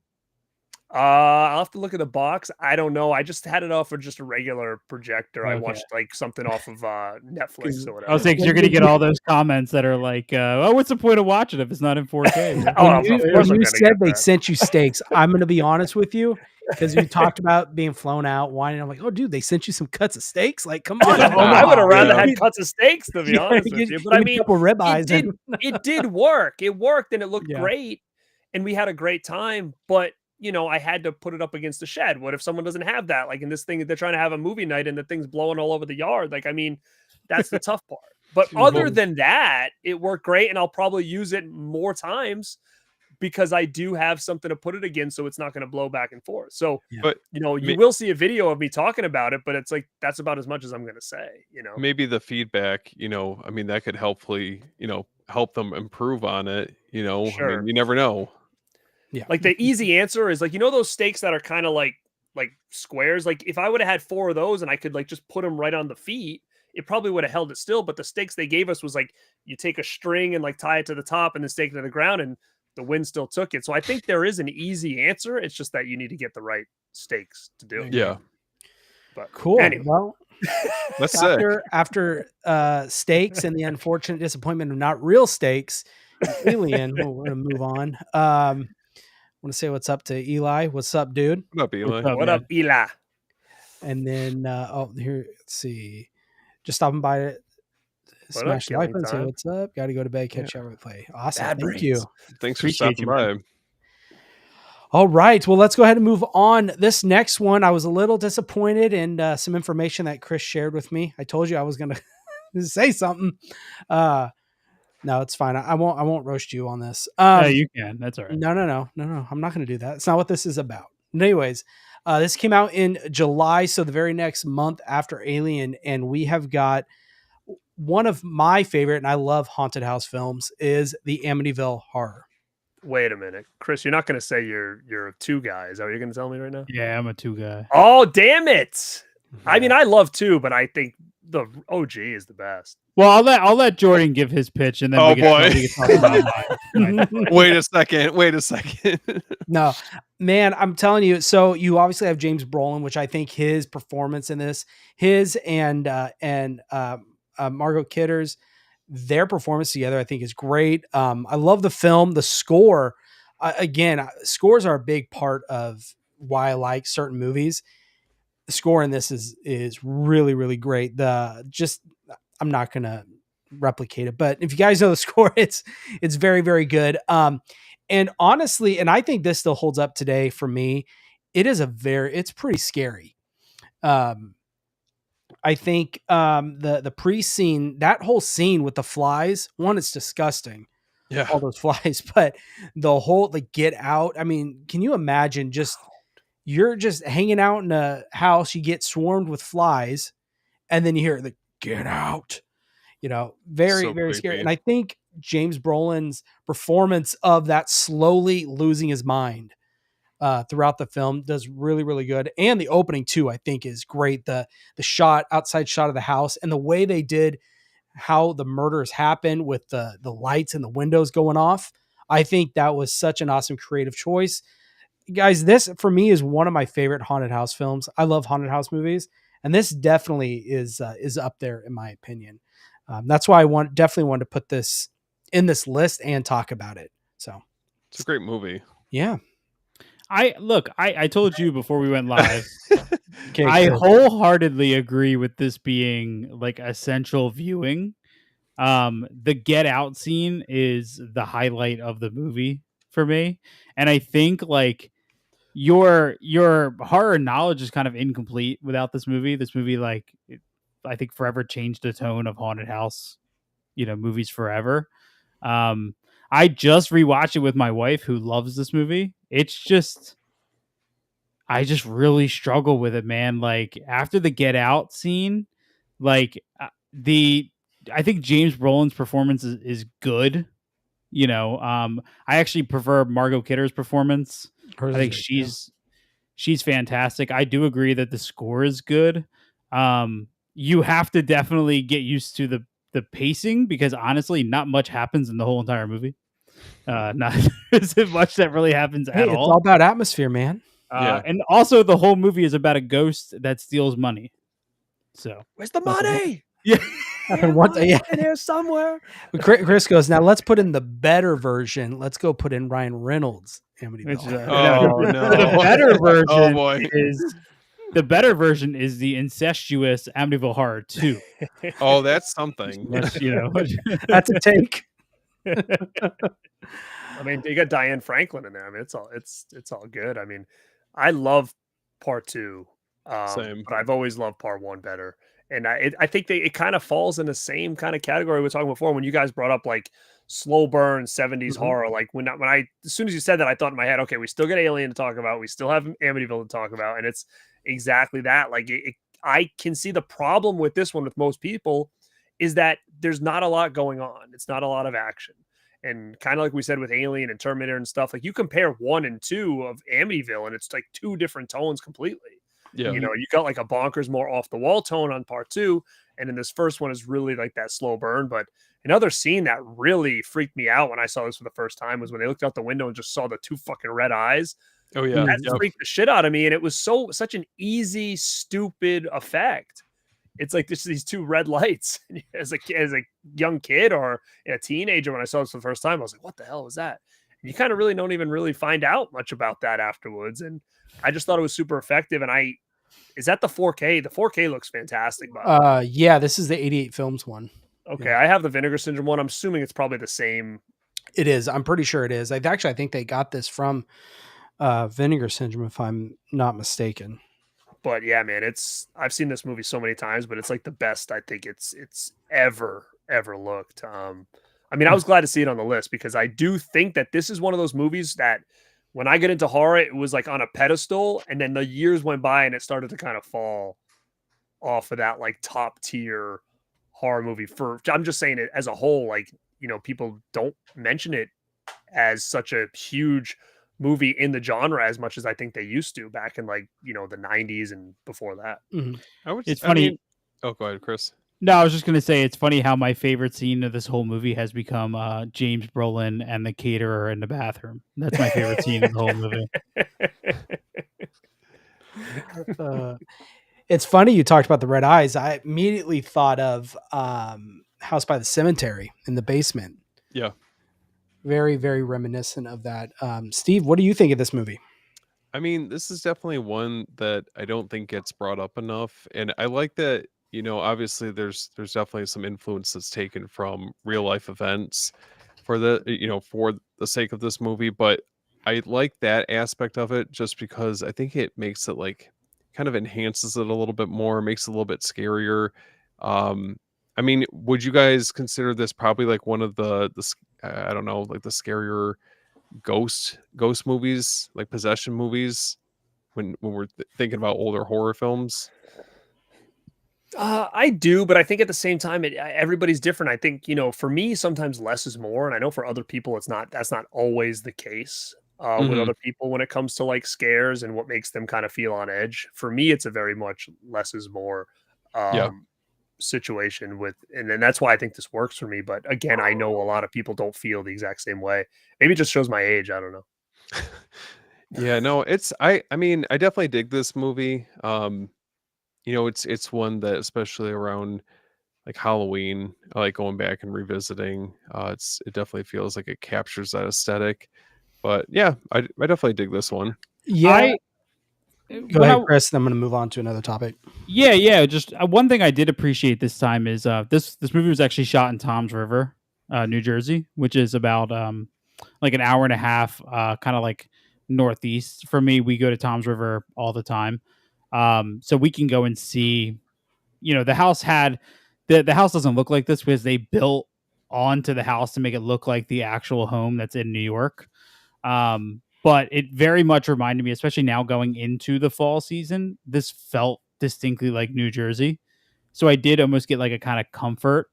I'll have to look at the box. I don't know. I just had it off of just a regular projector. I Okay. watched like something off of Netflix or whatever. I was thinking you're going to get all those comments that are like, "Oh, what's the point of watching if it's not in 4K?" Oh, When of you, course when I'm you gonna said get they that. sent you steaks, I'm going to be honest with you because you talked about being flown out, whining. I'm like, oh, dude, they sent you some cuts of steaks. Like, come on. Oh, I would have rather Yeah. had cuts of steaks, to be honest with you. But I mean, a couple ribeyes. it did work. It worked and it looked Yeah. great. And we had a great time. But I had to put it up against the shed. What if someone doesn't have that? Like in this thing, they're trying to have a movie night and the thing's blowing all over the yard. Like, I mean, that's the tough part. But other than that, it worked great. And I'll probably use it more times because I do have something to put it against. So it's not going to blow back and forth. So, But you will see a video of me talking about it, but it's like, that's about as much as I'm going to say, maybe the feedback, I mean, that could hopefully, help them improve on it. I Sure. mean, you never know. Yeah. Like the easy answer is like, those steaks that are kind of like squares. Like if I would have had 4 of those and I could like just put them right on the feet, it probably would have held it still. But the steaks they gave us was like, you take a string and like tie it to the top and then stake it to the ground and the wind still took it. So I think there is an easy answer. It's just that you need to get the right stakes to do it. Yeah. But Cool. anyway. Well, That's sick. after steaks and the unfortunate disappointment of not real steaks, Alien, we're going to move on. I want to say what's up to Eli. What's up, dude? What up, Eli? What's What up, Eli? And then, here, let's see. Just stopping by to What smash the up, like killing button, say time? what's up. Got to go to bed, catch our replay. Awesome. Bad Thank you. brains. Thanks for Appreciate stopping you, by. man. All right. Well, let's go ahead and move on. This next one, I was a little disappointed in some information that Chris shared with me. I told you I was going to say something. No, it's fine. I won't roast you on this. Yeah, you can. That's all right. No. I'm not going to do that. It's not what this is about. Anyways, this came out in July, so the very next month after Alien, and we have got one of my favorite, and I love haunted house films, is the Amityville Horror. Wait a minute, Chris. You're not going to say you're a 2 guy. Is that what you're going to tell me right now? Yeah, I'm a 2 guy. Oh, damn it! I mean, Yeah. I love 2, but I think the OG is the best. Well, I'll let Jordan give his pitch, and then Oh, we boy. can talk about mine. Wait a second. No, man, I'm telling you. So you obviously have James Brolin, which I think his performance in this, his and Margot Kidder's, their performance together, I think is great. I love the film, the score. Again, scores are a big part of why I like certain movies. The score in this is really, really great. I'm not gonna replicate it, but if you guys know the score, it's very, very good. And honestly, and I think this still holds up today for me. It's pretty scary. I think the pre-scene, that whole scene with the flies, one, it's disgusting. Yeah. All those flies, but the whole get out. I mean, can you imagine you're just hanging out in a house, you get swarmed with flies, and then you hear the get out. Very, So very scary. creepy. And I think James Brolin's performance of that slowly losing his mind throughout the film does really, really good. And the opening too, I think, is great. The outside shot of the house, and the way they did how the murders happen with the lights and the windows going off. I think that was such an awesome creative choice. Guys, this for me is one of my favorite haunted house films. I love haunted house movies, and this definitely is up there in my opinion. That's why I definitely wanted to put this in this list and talk about it. So It's a great movie. yeah. I told you before we went live. Okay, I cool. wholeheartedly agree with this being like essential viewing. The get out scene is the highlight of the movie for me, and I think like your horror knowledge is kind of incomplete without this movie. This movie, I think, forever changed the tone of haunted house, movies forever. I just rewatched it with my wife, who loves this movie. I just really struggle with it, man. Like after the get out scene, I think James Brolin's performance is good. I actually prefer Margot Kidder's performance. Hers I think is great, she's fantastic. I do agree that the score is good. You have to definitely get used to the pacing, because honestly, not much happens in the whole entire movie. Not isn't much that really happens Hey, at it's all. all about atmosphere, man. Yeah. And also, the whole movie is about a ghost that steals money. So Where's the That's money? yeah, Happened once, yeah. In here somewhere. Chris goes, now let's put in the better version. Let's go put in Ryan Reynolds. which, Amityville. Oh, the no. better version Oh, boy. is the incestuous Amityville Horror 2. Oh, that's something. Which, That's a take. I mean, you got Diane Franklin in there. I mean, it's all good. I mean, I love part 2, Same. but I've always loved part 1 better. And I think it kind of falls in the same kind of category we were talking before when you guys brought up like slow burn 70s horror. Like when I as soon as you said that, I thought in my head, okay, we still get Alien to talk about, we still have Amityville to talk about, and it's exactly that. Like I can see the problem with this one with most people is that there's not a lot going on. It's not a lot of action. And kind of like we said with Alien and Terminator and stuff, like you compare 1 and 2 of Amityville, and it's like 2 different tones completely. Yeah. You got like a bonkers, more off the wall tone on part 2, and then this first one is really like that slow burn. But another scene that really freaked me out when I saw this for the first time was when they looked out the window and just saw the 2 fucking red eyes. Oh, yeah. That Yep. freaked the shit out of me, and it was such an easy, stupid effect. It's like just these 2 red lights. As a young kid or a teenager, when I saw this for the first time, I was like, "What the hell was that?" And you kind of really don't even really find out much about that afterwards. And I just thought it was super effective. And is that the 4K? The 4K looks fantastic. Yeah, this is the 88 Films one. Okay, yeah. I have the Vinegar Syndrome one. I'm assuming it's probably the same. It is. I'm pretty sure it is. I think they got this from Vinegar Syndrome, if I'm not mistaken. But yeah, man, I've seen this movie so many times, but it's like the best I think it's ever looked. I mean, I was glad to see it on the list because I do think that this is one of those movies that when I get into horror, it was like on a pedestal, and then the years went by and it started to kind of fall off of that like top tier horror movie. I'm just saying it as a whole, like, people don't mention it as such a huge movie in the genre as much as I think they used to back in like, the 90s and before that. Mhm. It's I funny. mean, oh, go ahead, Chris. No, I was just gonna say it's funny how my favorite scene of this whole movie has become James Brolin and the caterer in the bathroom. That's my favorite scene of the whole movie. Uh, it's funny you talked about the red eyes. I immediately thought of House by the Cemetery in the basement. Yeah. Very, very reminiscent of that. Steve, what do you think of this movie? I mean, this is definitely one that I don't think gets brought up enough, and I like that. Obviously, there's definitely some influence that's taken from real life events for for the sake of this movie, but I like that aspect of it just because I think it makes it like kind of enhances it a little bit more, makes it a little bit scarier. Um, I mean, would you guys consider this probably like one of I don't know, like the scarier ghost movies, like possession movies, when we're thinking about older horror films? I do, but I think at the same time, everybody's different. I think, for me, sometimes less is more, and I know for other people, that's not always the case. With Hmm. other people, when it comes to like scares and what makes them kind of feel on edge, for me, it's a very much less is more Yeah. situation and then that's why I think this works for me. But again, I know a lot of people don't feel the exact same way. Maybe it just shows my age. I don't know. Yeah, no, I mean, I definitely dig this movie. It's one that especially around like Halloween, I like going back and revisiting. It definitely feels like it captures that aesthetic. But yeah, I definitely dig this one. Yeah. I Go when ahead, I Chris. And I'm going to move on to another topic. Yeah. Just one thing I did appreciate this time is this movie was actually shot in Tom's River, New Jersey, which is about like an hour and a half, kind of like northeast for me. We go to Tom's River all the time, so we can go and see. The house had the house doesn't look like this because they built onto the house to make it look like the actual home that's in New York. But it very much reminded me, especially now going into the fall season, this felt distinctly like New Jersey. So I did almost get like a kind of comfort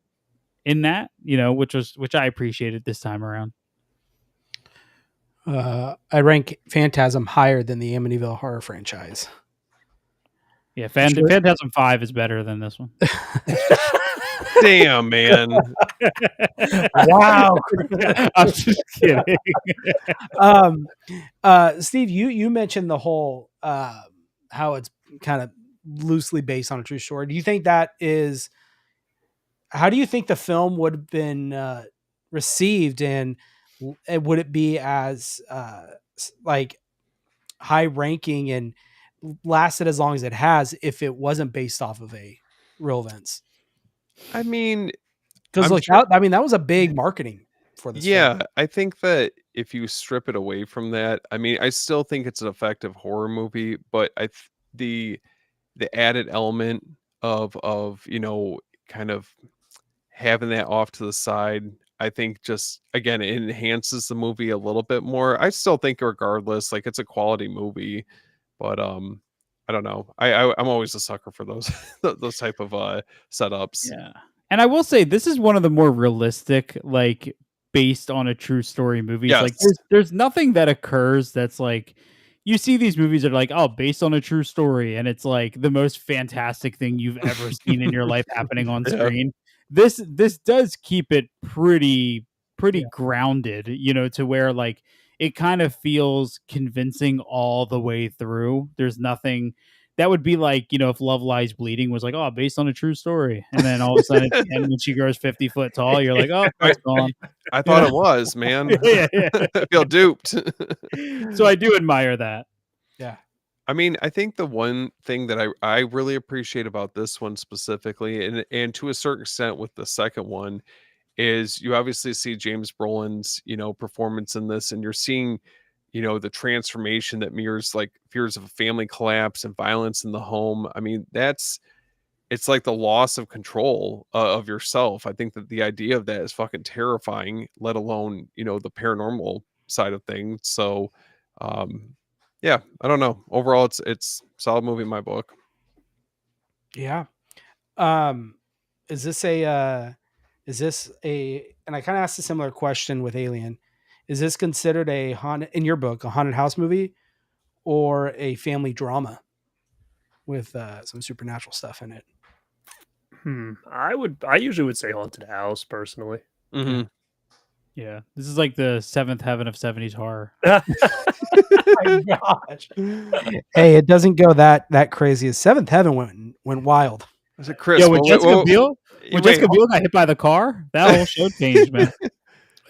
in that, which I appreciated this time around. I rank Phantasm higher than the Amityville Horror franchise. Yeah, Sure. Phantasm 5 is better than this one. Damn, man. Wow. I'm just kidding. Steve, you mentioned the whole how it's kind of loosely based on a true story. Do you think that is? How do you think the film would have been received, and would it be as like high ranking and lasted as long as it has if it wasn't based off of a real events? I mean, Because I'm like sure. that, I mean, that was a big marketing for this film. Yeah, I think that if you strip it away from that, I mean, I still think it's an effective horror movie, but the added element of kind of having that off to the side, I think just again it enhances the movie a little bit more. I still think regardless, like it's a quality movie, but I don't know. I'm always a sucker for those those type of setups. Yeah. And I will say this is one of the more realistic, like based on a true story movies. Like Yes. there's nothing that occurs that's like you see these movies that are like, oh, based on a true story, and it's like the most fantastic thing you've ever seen in your life happening on Yeah. screen. This does keep it pretty Yeah. grounded, to where like it kind of feels convincing all the way through. There's nothing that would be like, if Love Lies Bleeding was like, oh, based on a true story. And then all of a sudden at the end, when she grows 50 foot tall, you're like, oh, I, that's gone. I You thought know? it was, man. Yeah, yeah. I feel duped. So I do admire that. Yeah. I mean, I think the one thing that I really appreciate about this one specifically, and to a certain extent with the second one, is you obviously see James Brolin's, performance in this, and you're seeing, the transformation that mirrors like fears of a family collapse and violence in the home. I mean, it's like the loss of control of yourself. I think that the idea of that is fucking terrifying, let alone, the paranormal side of things. So, um, yeah, I don't know. Overall, it's solid movie in my book. Yeah. Um, is this a and I kind of asked a similar question with Alien. Is this considered a haunted, in your book, a haunted house movie or a family drama with some supernatural stuff in it? I usually would say haunted house personally. Mhm. Yeah, this is like the seventh heaven of 70s horror. My gosh. Hey, it doesn't go that crazy. Seventh Heaven went wild. I said, Chris, Yeah, when Jessica Biel got hit by the car, that whole show changed, man.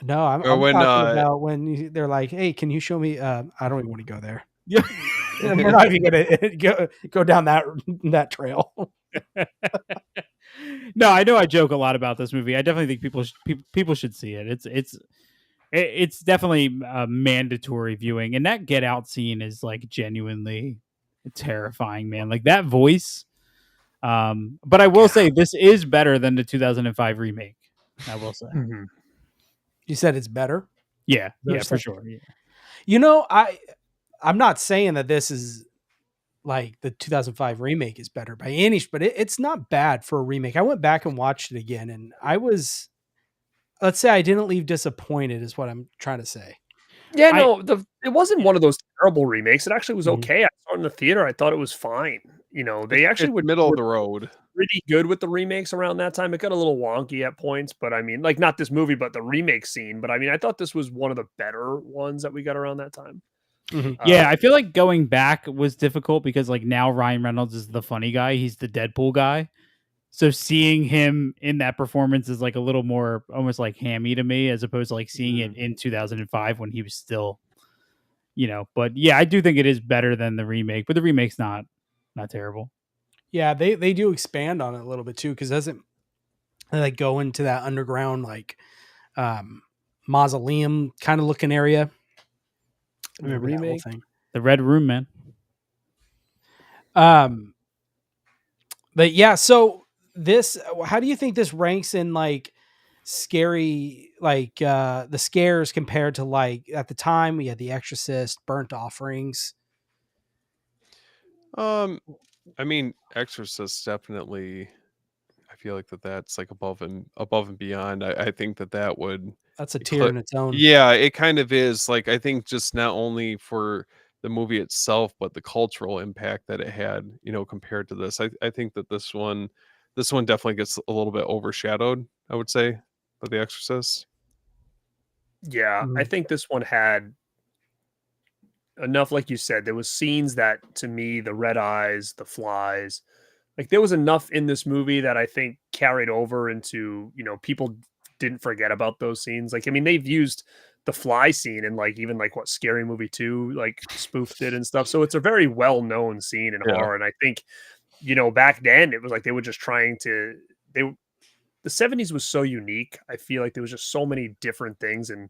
No, I'm Or when, talking about when they're like, "Hey, can you show me?" I don't even want to go there. Yeah. We're not even gonna go down that trail. No, I know I joke a lot about this movie. I definitely think people should see it. It's definitely a mandatory viewing, and that Get Out scene is like genuinely terrifying, man. Like that voice. But I will say this is better than the 2005 remake. I will say. Mhm. You said it's better. Yeah, There's for something- sure. Yeah. You know, I'm not saying that this is like the 2005 remake is better by any, but it's not bad for a remake. I went back and watched it again, and let's say I didn't leave disappointed, is what I'm trying to say. Yeah, no, it wasn't one of those terrible remakes. It actually was Mhm. okay. I saw it in the theater. I thought it was fine. You know, they actually it's middle of the road. pretty good with the remakes around that time. It got a little wonky at points, but I mean, like not this movie, but the remake scene. But I mean, I thought this was one of the better ones that we got around that time. Yeah, I feel like going back was difficult because like now Ryan Reynolds is the funny guy. He's the Deadpool guy. So seeing him in that performance is like a little more almost like hammy to me as opposed to like seeing it in 2005 when he was still, but yeah, I do think it is better than the remake, but the remake's not terrible. Yeah, they do expand on it a little bit too, because doesn't they like go into that underground like mausoleum kind of looking area? I remember that whole remake? thing. The Red Room, man. But yeah, so how do you think this ranks in like scary, like the scares compared to like at the time we had The Exorcist, Burnt Offerings? I mean, Exorcist definitely. I feel like that's like above and beyond. I think that would. That's a tier in its own. Yeah, it kind of is. Like I think just not only for the movie itself, but the cultural impact that it had, compared to this. I think that this one definitely gets a little bit overshadowed, I would say, by The Exorcist. Yeah, I think this one had enough, like you said, there was scenes that to me, the red eyes, the flies, like there was enough in this movie that I think carried over into, people didn't forget about those scenes. Like, I mean, they've used the fly scene and like even like what Scary Movie 2 like spoofed it and stuff. So it's a very well-known scene in horror. And I think, back then it was like they were just trying to the 70s was so unique. I feel like there was just so many different things and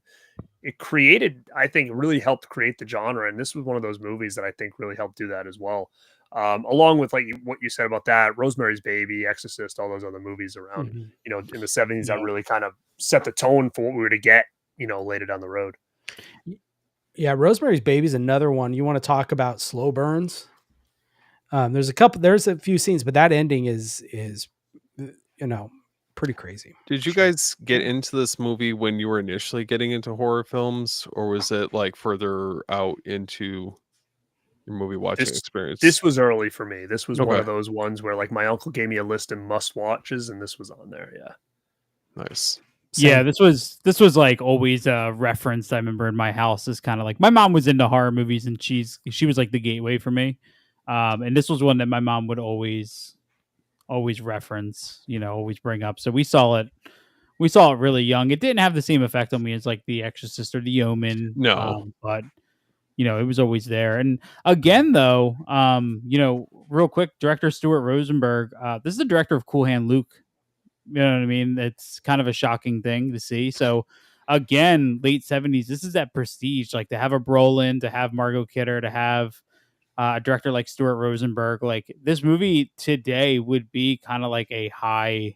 it created, I think, really helped create the genre. And this was one of those movies that I think really helped do that as well. Along with like what you said about that, Rosemary's Baby, Exorcist, all those other movies around, in the 70s that really kind of set the tone for what we were to get, later down the road. Yeah, Rosemary's Baby is another one. You want to talk about slow burns? There's a few scenes, but that ending is pretty crazy. Did you guys get into this movie when you were initially getting into horror films, or was it like further out into your movie watching experience? This was early for me. This was one of those ones where like my uncle gave me a list of must watches, and this was on there. Yeah, nice. Same. Yeah, this was like always a reference. I remember in my house is kind of like my mom was into horror movies, and she was like the gateway for me. And this was one that my mom would always reference, always bring up. So we saw it really young. It didn't have the same effect on me as like The Exorcist or The Omen. No, but it was always there. And again, though, real quick, director Stuart Rosenberg. This is the director of Cool Hand Luke. You know what I mean? It's kind of a shocking thing to see. So again, late 70s. This is that prestige, like to have a Brolin, to have Margot Kidder, to have a director like Stuart Rosenberg. Like this movie today would be kind of like a high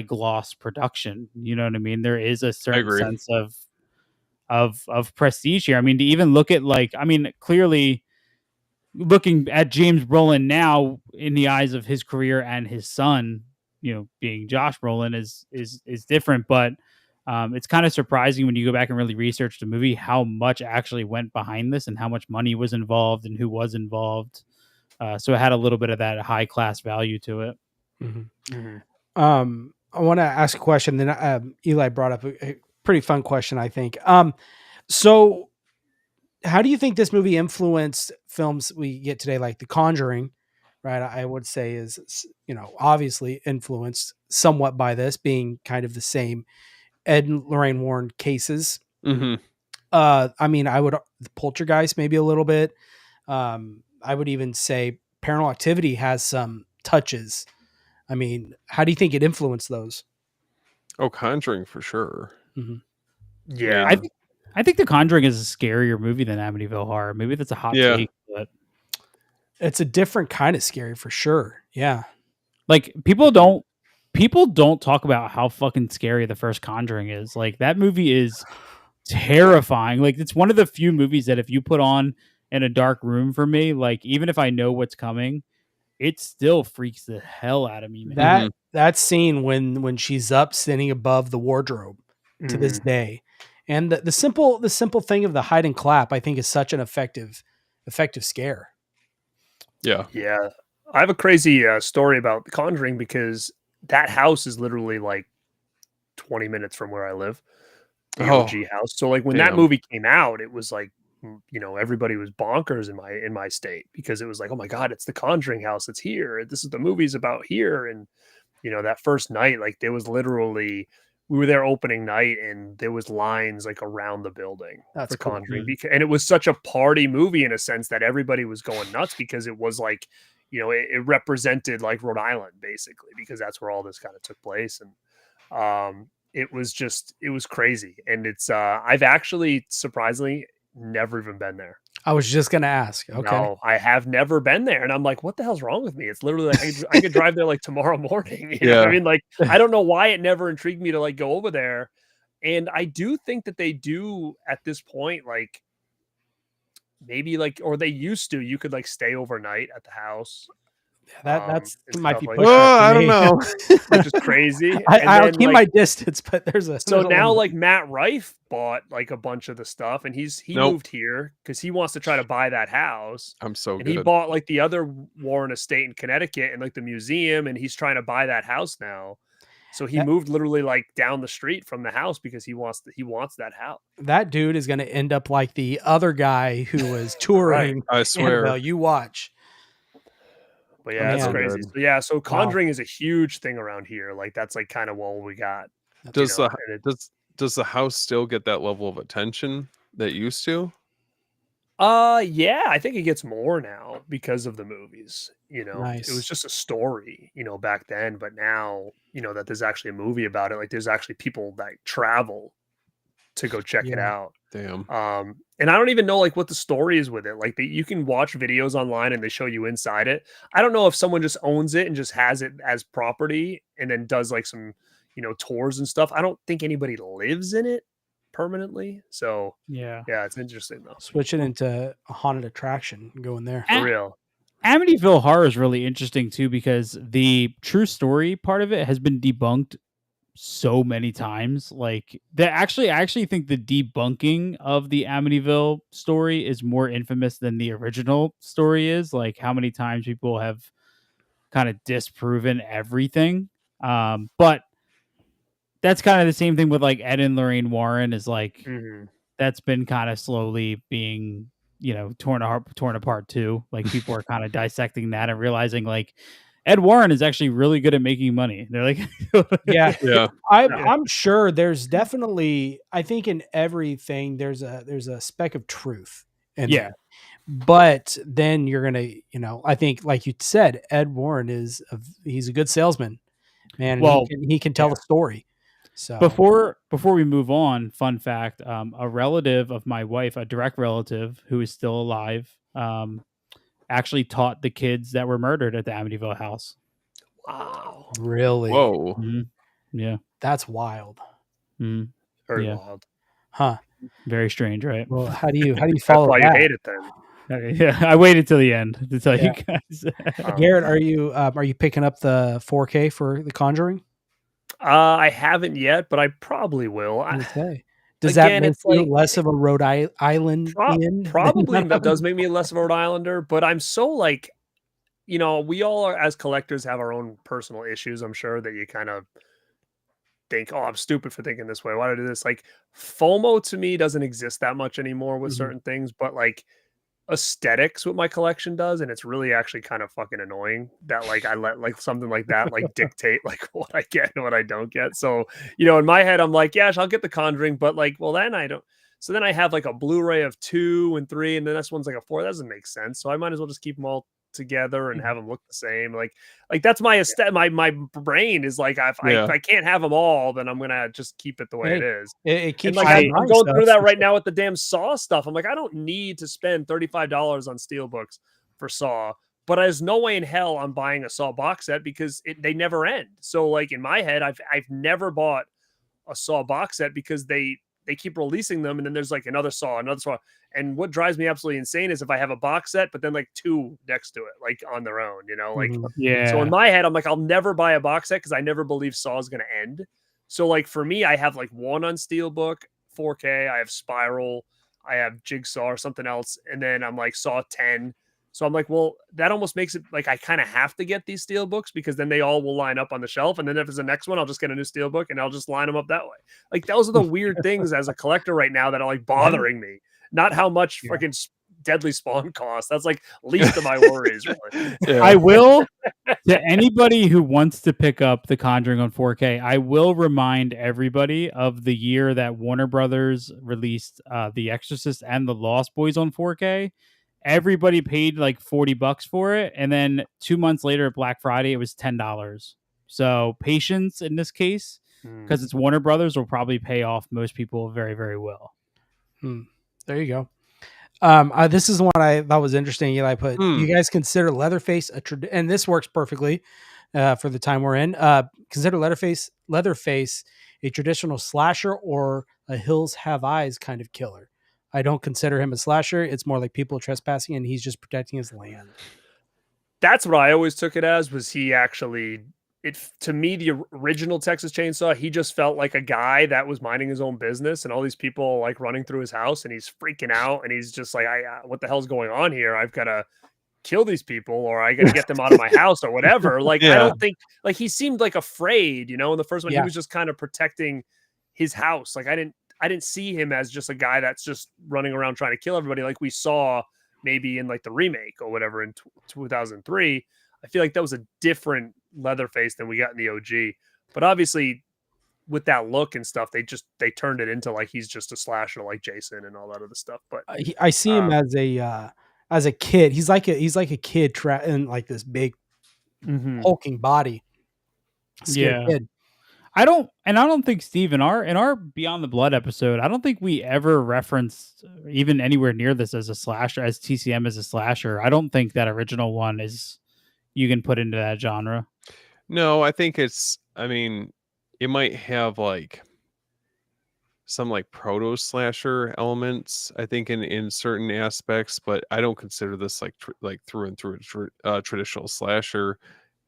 gloss production. You know what I mean? There is a certain sense of prestige here. I mean, to even look at clearly looking at James Brolin now in the eyes of his career and his son, being Josh Brolin is different. But It's kind of surprising when you go back and really research the movie how much actually went behind this and how much money was involved and who was involved. So it had a little bit of that high class value to it. I want to ask a question. Then Eli brought up a pretty fun question, I think. So how do you think this movie influenced films we get today, like The Conjuring? Right, I would say is, obviously influenced somewhat by this, being kind of the same Ed and Lorraine Warren cases. Mm-hmm. I mean, I would Poltergeist maybe a little bit. I would even say Paranormal Activity has some touches. I mean, how do you think it influenced those? Oh, Conjuring for sure. Mm-hmm. Yeah. I think The Conjuring is a scarier movie than Amityville Horror. Maybe that's a hot take, but it's a different kind of scary for sure. Yeah. Like people don't talk about how fucking scary the first Conjuring is. Like that movie is terrifying. Like it's one of the few movies that if you put on in a dark room for me, like even if I know what's coming, it still freaks the hell out of me, man. That scene when she's up standing above the wardrobe to this day. And the simple thing of the hide and clap, I think, is such an effective scare. Yeah. Yeah. I have a crazy story about The Conjuring because that house is literally like 20 minutes from where I live, the OG house. So like when that movie came out, it was like, everybody was bonkers in my state because it was like, oh my God, it's the Conjuring house. It's here. This is the movie's about here. And, that first night, like there was literally, we were there opening night and there was lines like around the building for cool. Conjuring. And it was such a party movie in a sense that everybody was going nuts because it was like, it represented like Rhode Island basically, because that's where all this kind of took place. And it was crazy. And it's, I've actually surprisingly never even been there. I was just going to ask. Okay. No, I have never been there. And I'm like, what the hell's wrong with me? It's literally like, I could drive there like tomorrow morning. You know what I mean? Like, I don't know why it never intrigued me to like go over there. And I do think that they do at this point, like maybe like, or they used to, you could like stay overnight at the house. That's might be like pushing. I don't know. Which is crazy. I'll keep my distance, but there's a so now like Matt Rife bought like a bunch of the stuff, and he moved here because he wants to try to buy that house. I'm so and good. he bought like the other Warren estate in Connecticut and like the museum, and he's trying to buy that house now. So he moved literally like down the street from the house because he wants that house. That dude is going to end up like the other guy who was touring. I swear. Annabelle, you watch. But yeah, that's crazy. So, yeah, so Conjuring is a huge thing around here. Like that's like kind of what we got. Does the house still get that level of attention that it used to? Yeah, I think it gets more now because of the movies. Nice. It was just a story, back then, but now, that there's actually a movie about it. Like there's actually people that travel to go check it out. Damn. And I don't even know like what the story is with it. Like you can watch videos online and they show you inside it. I don't know if someone just owns it and just has it as property and then does like some, tours and stuff. I don't think anybody lives in it permanently. So yeah, it's interesting though. Switch it into a haunted attraction and go in there. For real. Amityville Horror is really interesting too because the true story part of it has been debunked so many times. Like I actually think the debunking of the Amityville story is more infamous than the original story is. Like how many times people have kind of disproven everything. But that's kind of the same thing with like Ed and Lorraine Warren is like that's been kind of slowly being torn apart too. Like people are kind of dissecting that and realizing like Ed Warren is actually really good at making money. They're like, yeah. I'm sure there's definitely, I think in everything there's a speck of truth in there. But then you're gonna, I think like you said, Ed Warren he's a good salesman, man. Well, he can tell the story. So before we move on, fun fact: a relative of my wife, a direct relative who is still alive, actually taught the kids that were murdered at the Amityville house. Wow! Really? Whoa! Mm-hmm. Yeah, that's wild. Mm-hmm. Very wild, huh? Very strange, right? Well, how do you follow That's why that? you hate it then. Okay, yeah, I waited till the end to tell you guys. Garrett, are you picking up the 4K for The Conjuring? I haven't yet, but I probably will. I was gonna say, does that Again, make it's you like less of a Rhode Islandian probably than that does make me less of a Rhode Islander, but I'm so like, we all are, as collectors, have our own personal issues. I'm sure that you kind of think, "Oh, I'm stupid for thinking this way. Why did I do this?" Like FOMO to me doesn't exist that much anymore with Mhm. certain things, but like aesthetics what my collection does, and it's really actually kind of fucking annoying that like I let like something like that like dictate like what I get and what I don't get. So, in my head I'm like, yeah, I'll get the Conjuring, but like, well then I don't. So then I have like a Blu-ray of 2 and 3, and the next one's like a 4. That doesn't make sense. So I might as well just keep them all together and Mhm. have them look the same. Like that's my my brain is like if Yeah. I can't have them all, then I'm gonna just keep it the way it Hey, is. it And keeps like you I I'm nice going though, through that for right sure. now with the damn Saw stuff. I'm like, I don't need to spend $35 on steelbooks for Saw, but there's no way in hell I'm buying a Saw box set because they never end. So like in my head, I've never bought a Saw box set because they keep releasing them, and then there's like another Saw, another Saw. And what drives me absolutely insane is if I have a box set, but then like 2 next to it, like on their own, like. Mhm. So in yeah. my head, I'm like, I'll never buy a box set because I never believe Saw is going to end. So like for me, I have like one on Steelbook, 4K. I have Spiral, I have Jigsaw or something else, and then I'm like Saw 10. So I'm like, well, that almost makes it like I kind of have to get these Steelbooks because then they all will line up on the shelf. And then if there's the next one, I'll just get a new Steelbook and I'll just line them up that way. Like those are the weird things as a collector right now that are like Yeah. bothering me. Not how much Yeah. freaking Deadly Spawn costs. That's like least of my worries, really. Yeah. I will, to anybody who wants to pick up The Conjuring on 4K, I will remind everybody of the year that Warner Brothers released The Exorcist and The Lost Boys on 4K. Everybody paid like $40 for it, and then 2 months later at Black Friday, it was $10. So patience in this case, Hmm. because it's Warner Brothers, will probably pay off most people very, very well. There you go. This is the one I thought was interesting. Eli put, do you guys consider Leatherface and this works perfectly for the time we're in. Consider Leatherface a traditional slasher or a Hills Have Eyes kind of killer. I don't consider him a slasher. It's more like people trespassing and he's just protecting his land. That's what I always took it as. Was he actually? To me, the original Texas Chainsaw, he just felt like a guy that was minding his own business, and all these people like running through his house, and he's freaking out, and he's just like, what the hell's going on here? I've got to kill these people, or I got to get them out of my house, or whatever." Like, I Yeah. don't think like he seemed like afraid, in the first one, he Yeah. was just kind of protecting his house. Like, I didn't see him as just a guy that's just running around trying to kill everybody, like we saw maybe in like the remake or whatever in 2003. I feel like that was a different Leatherface than we got in the OG. But obviously, with that look and stuff, they turned it into like he's just a slasher like Jason and all that other stuff. But I see him as a kid. He's like a kid in like this big hulking body. Scared Yeah. kid. I don't think, Steve, in our Beyond the Blood episode, I don't think we ever referenced even anywhere near this as a slasher, as TCM as a slasher. I don't think that original one you can put into that genre. No, I think it might have like some like proto slasher elements, I think in certain aspects, but I don't consider this like like through and through a traditional slasher.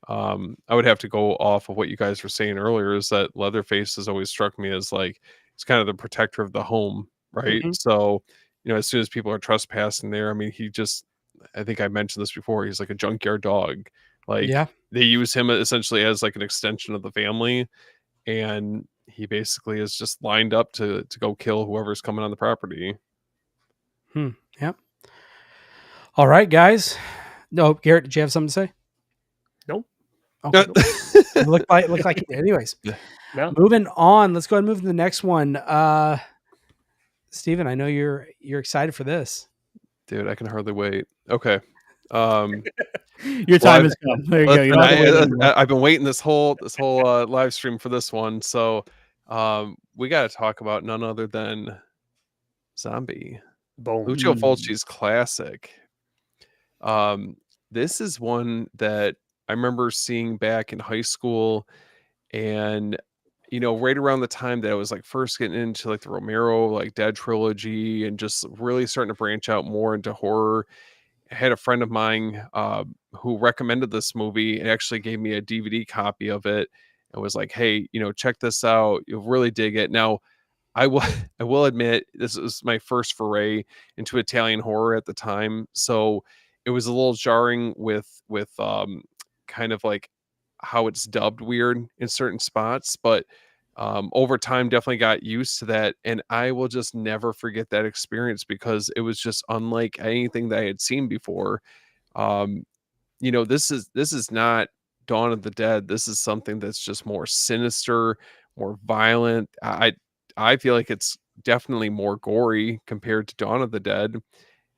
I would have to go off of what you guys were saying earlier, is that Leatherface has always struck me as like it's kind of the protector of the home, right? Mhm. So, as soon as people are trespassing there, I think I mentioned this before, he's like a junkyard dog. Like Yeah. they use him essentially as like an extension of the family, and he basically is just lined up to go kill whoever's coming on the property. Yep. All right, guys. No, Garrett, did you have something to say? nope. Okay. It looked like it did. Anyways, No. moving on. Let's go ahead and move to the next one. Steven, I know you're excited for this. Dude, I can hardly wait. Okay. Your time has come. There you go. You don't have to wait anymore. I've been waiting this whole live stream for this one. So we got to talk about none other than Zombie, Boom. Lucio Fulci's classic. This is one that I remember seeing back in high school, and right around the time that I was like first getting into like the Romero like Dead trilogy and just really starting to branch out more into horror. I had a friend of mine who recommended this movie and actually gave me a DVD copy of it. and was like, hey, check this out, you'll really dig it. Now, I will I will admit this was my first foray into Italian horror at the time, so it was a little jarring with kind of like how it's dubbed weird in certain spots, but over time definitely got used to that, and I will just never forget that experience because it was just unlike anything that I had seen before. Um, this is not Dawn of the Dead. This is something that's just more sinister, more violent. I feel like it's definitely more gory compared to Dawn of the Dead.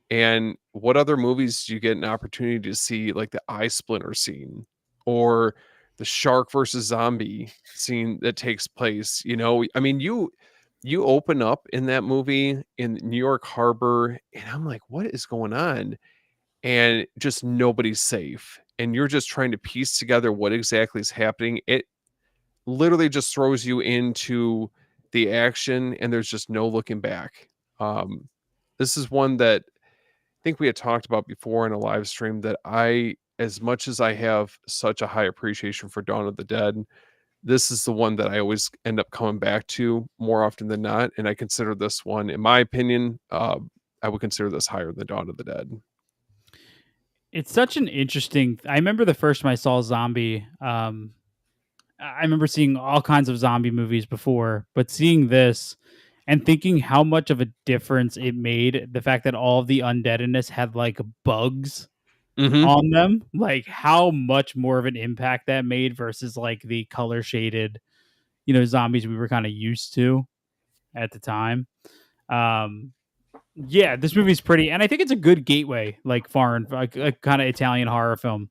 And what other movies do you get an opportunity to see, like the eye splinter scene or the shark versus zombie scene that takes place? I mean, you open up in that movie in New York Harbor, and I'm like, what is going on? And just nobody's safe. And you're just trying to piece together what exactly is happening. It literally just throws you into the action, and there's just no looking back. Um, this is one that I think we had talked about before in a live stream, that as much as I have such a high appreciation for Dawn of the Dead, this is the one that I always end up coming back to more often than not. And I consider this one, in my opinion, I would consider this higher than Dawn of the Dead. It's such an interesting. I remember the first time I saw Zombie. I remember seeing all kinds of zombie movies before, but seeing this and thinking how much of a difference it made, the fact that all of the undeadness had like bugs on them, like how much more of an impact that made versus like the color shaded, zombies we were kind of used to at the time. Yeah, this movie's pretty, and I think it's a good gateway, like foreign, like a kind of Italian horror film.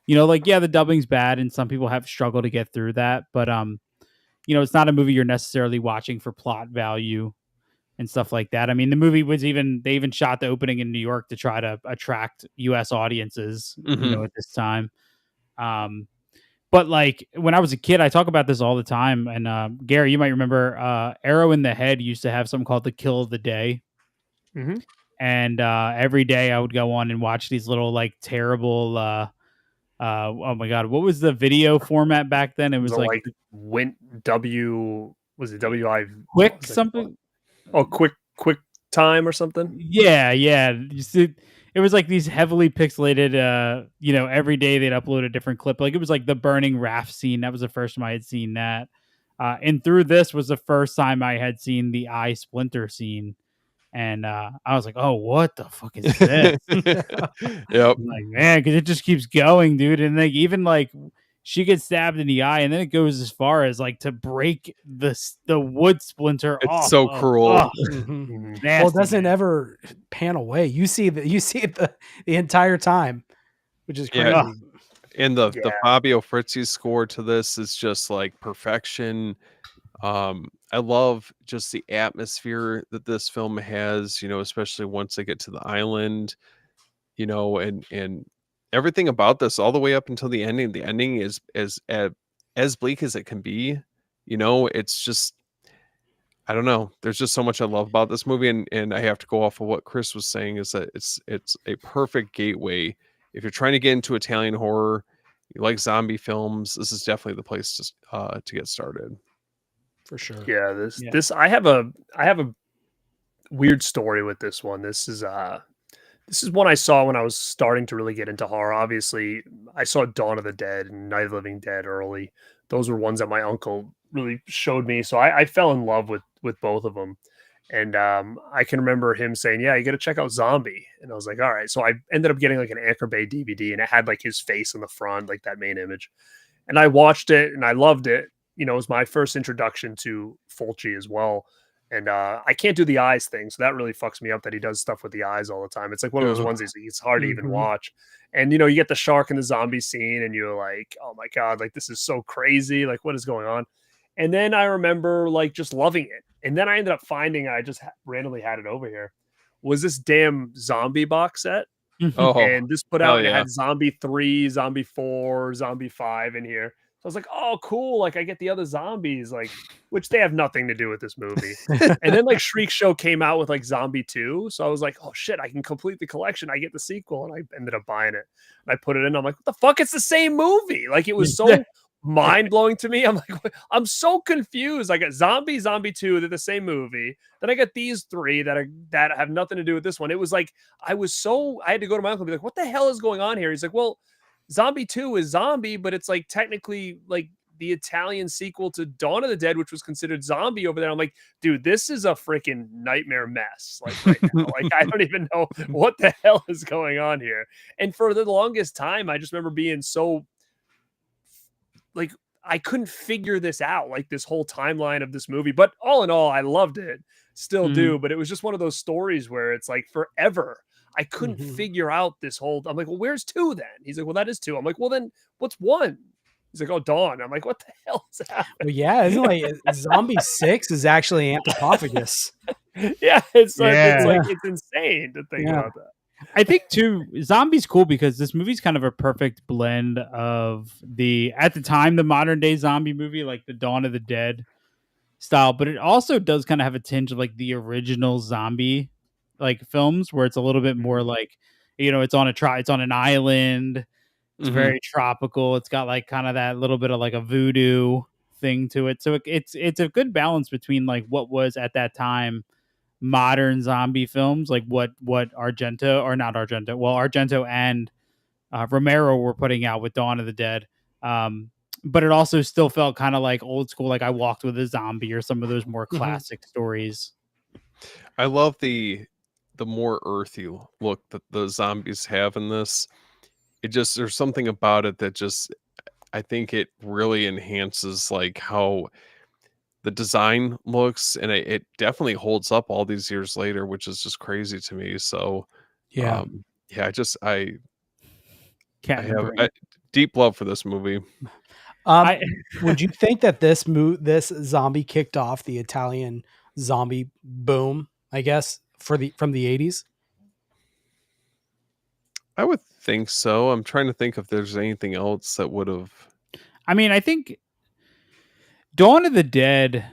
The dubbing's bad, and some people have struggled to get through that. But it's not a movie you're necessarily watching for plot value and stuff like that. I mean, the movie they even shot the opening in New York to try to attract U.S. audiences, at this time. But like when I was a kid, I talk about this all the time. And Gary, you might remember Arrow in the Head used to have something called the Kill of the Day. Mm-hmm. And every day I would go on and watch these little like terrible oh my god, what was the video format back then? It was like was it WI quick something? Oh, quick time or something? Yeah. You see, it was like these heavily pixelated every day they'd upload a different clip. Like it was like the burning raft scene. That was the first time I had seen that. And through this was the first time I had seen the eye splinter scene. And I was like, oh, what the fuck is this? Yep. Like, man, because it just keeps going, dude. And like even like she gets stabbed in the eye, and then it goes as far as like to break the wood splinter off. It's so cruel. Well, it doesn't ever pan away. You see it the entire time, which is crazy. Yeah. And the Fabio Frizzi score to this is just like perfection. I love just the atmosphere that this film has, especially once they get to the island, and everything about this all the way up until the ending. The ending is as bleak as it can be. It's just, I don't know. There's just so much I love about this movie, and I have to go off of what Chris was saying, is that it's a perfect gateway. If you're trying to get into Italian horror, you like zombie films, this is definitely the place to get started. For sure. Yeah, this I have a weird story with this one. This is one I saw when I was starting to really get into horror. Obviously, I saw Dawn of the Dead and Night of the Living Dead early. Those were ones that my uncle really showed me. So I fell in love with both of them. And I can remember him saying, yeah, you got to check out Zombie. And I was like, all right. So I ended up getting like an Anchor Bay DVD, and it had like his face on the front, like that main image. And I watched it and I loved it. It was my first introduction to Fulci as well. And I can't do the eyes thing. So that really fucks me up that he does stuff with the eyes all the time. It's like one of those ones it's hard to even watch. And, you get the shark and the zombie scene and you're like, oh my God, like this is so crazy. Like what is going on? And then I remember like just loving it. And then I ended up finding, I just randomly had it over here, was this damn Zombie box set. And this put out, it had Zombie 3, Zombie 4, Zombie 5 in here. So I was like, oh, cool. Like I get the other zombies, like, which they have nothing to do with this movie. And then like Shriek Show came out with like Zombie 2. So I was like, oh shit, I can complete the collection. I get the sequel. And I ended up buying it. And I put it in. I'm like, what the fuck? It's the same movie. Like it was so mind blowing to me. I'm like, I'm so confused. I got Zombie 2, they're the same movie. Then I got these three that have nothing to do with this one. It was like I had to go to my uncle and be like, what the hell is going on here? He's like, well, Zombie 2 is zombie, but it's like technically like the Italian sequel to Dawn of the Dead, which was considered zombie over there. I'm like, dude, this is a freaking nightmare mess. Like right now, like I don't even know what the hell is going on here. And for the longest time, I just remember being so like I couldn't figure this out, like this whole timeline of this movie. But all in all, I loved it, still do. But it was just one of those stories where it's like forever I couldn't figure out this whole. I'm like, well, where's 2 then? He's like, well, that is 2. I'm like, well, then what's 1? He's like, oh, Dawn. I'm like, what the hell is happening? Well, yeah, isn't like Zombie 6 is actually Anthropophagus. Yeah, it's insane to think about that. I think too, Zombie's cool because this movie's kind of a perfect blend of at the time, the modern day zombie movie, like the Dawn of the Dead style, but it also does kind of have a tinge of like the original zombie like films where it's a little bit more like, it's on an island. It's very tropical. It's got like kind of that little bit of like a voodoo thing to it. So it's a good balance between like what was at that time modern zombie films, like what Argento and Romero were putting out with Dawn of the Dead. But it also still felt kind of like old school, like I Walked with a Zombie or some of those more classic stories. I love the more earthy look that the zombies have in this. There's something about it that I think it really enhances like how the design looks, and it definitely holds up all these years later, which is just crazy to me. So Yeah. I have a deep love for this movie. Would you think that this zombie kicked off the Italian zombie boom, I guess, from the 80s? I would think so. I'm trying to think if there's anything else that would have. I mean, I think Dawn of the Dead,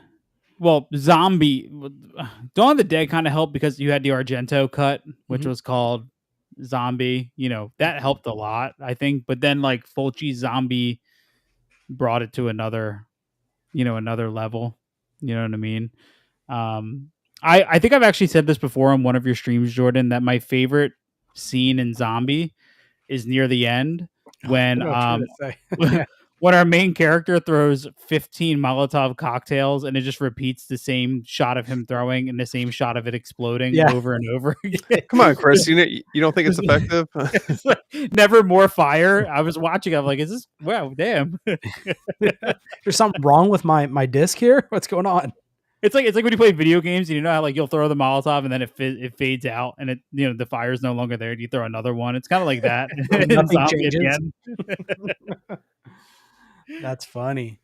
Dawn of the Dead kind of helped because you had the Argento cut, which was called Zombie. That helped a lot, I think. But then like Fulci's Zombie brought it to another level. You know what I mean? I think I've actually said this before on one of your streams, Jordan, that my favorite scene in Zombie is near the end when when our main character throws 15 Molotov cocktails and it just repeats the same shot of him throwing and the same shot of it exploding over and over again. Come on, Chris, you don't think it's effective? It's like, never more fire. I was watching, I'm like, is this, wow, damn. There's something wrong with my disc here? What's going on? It's like when you play video games, and you know how like you'll throw the Molotov and then it fades out and the fire is no longer there. You throw another one. It's kind of like that. Nothing changes. That's funny.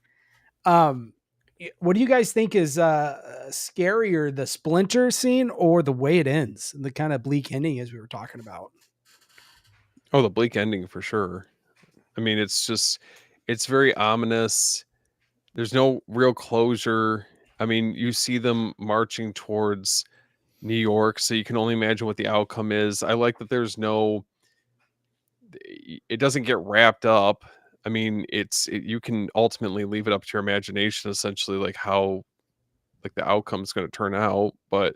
What do you guys think is scarier, the splinter scene or the way it ends, the kind of bleak ending as we were talking about? Oh, the bleak ending for sure. I mean, it's very ominous. There's no real closure. I mean, you see them marching towards New York, so you can only imagine what the outcome is. I like that it doesn't get wrapped up. I mean, you can ultimately leave it up to your imagination, essentially, like how like the outcome is going to turn out. But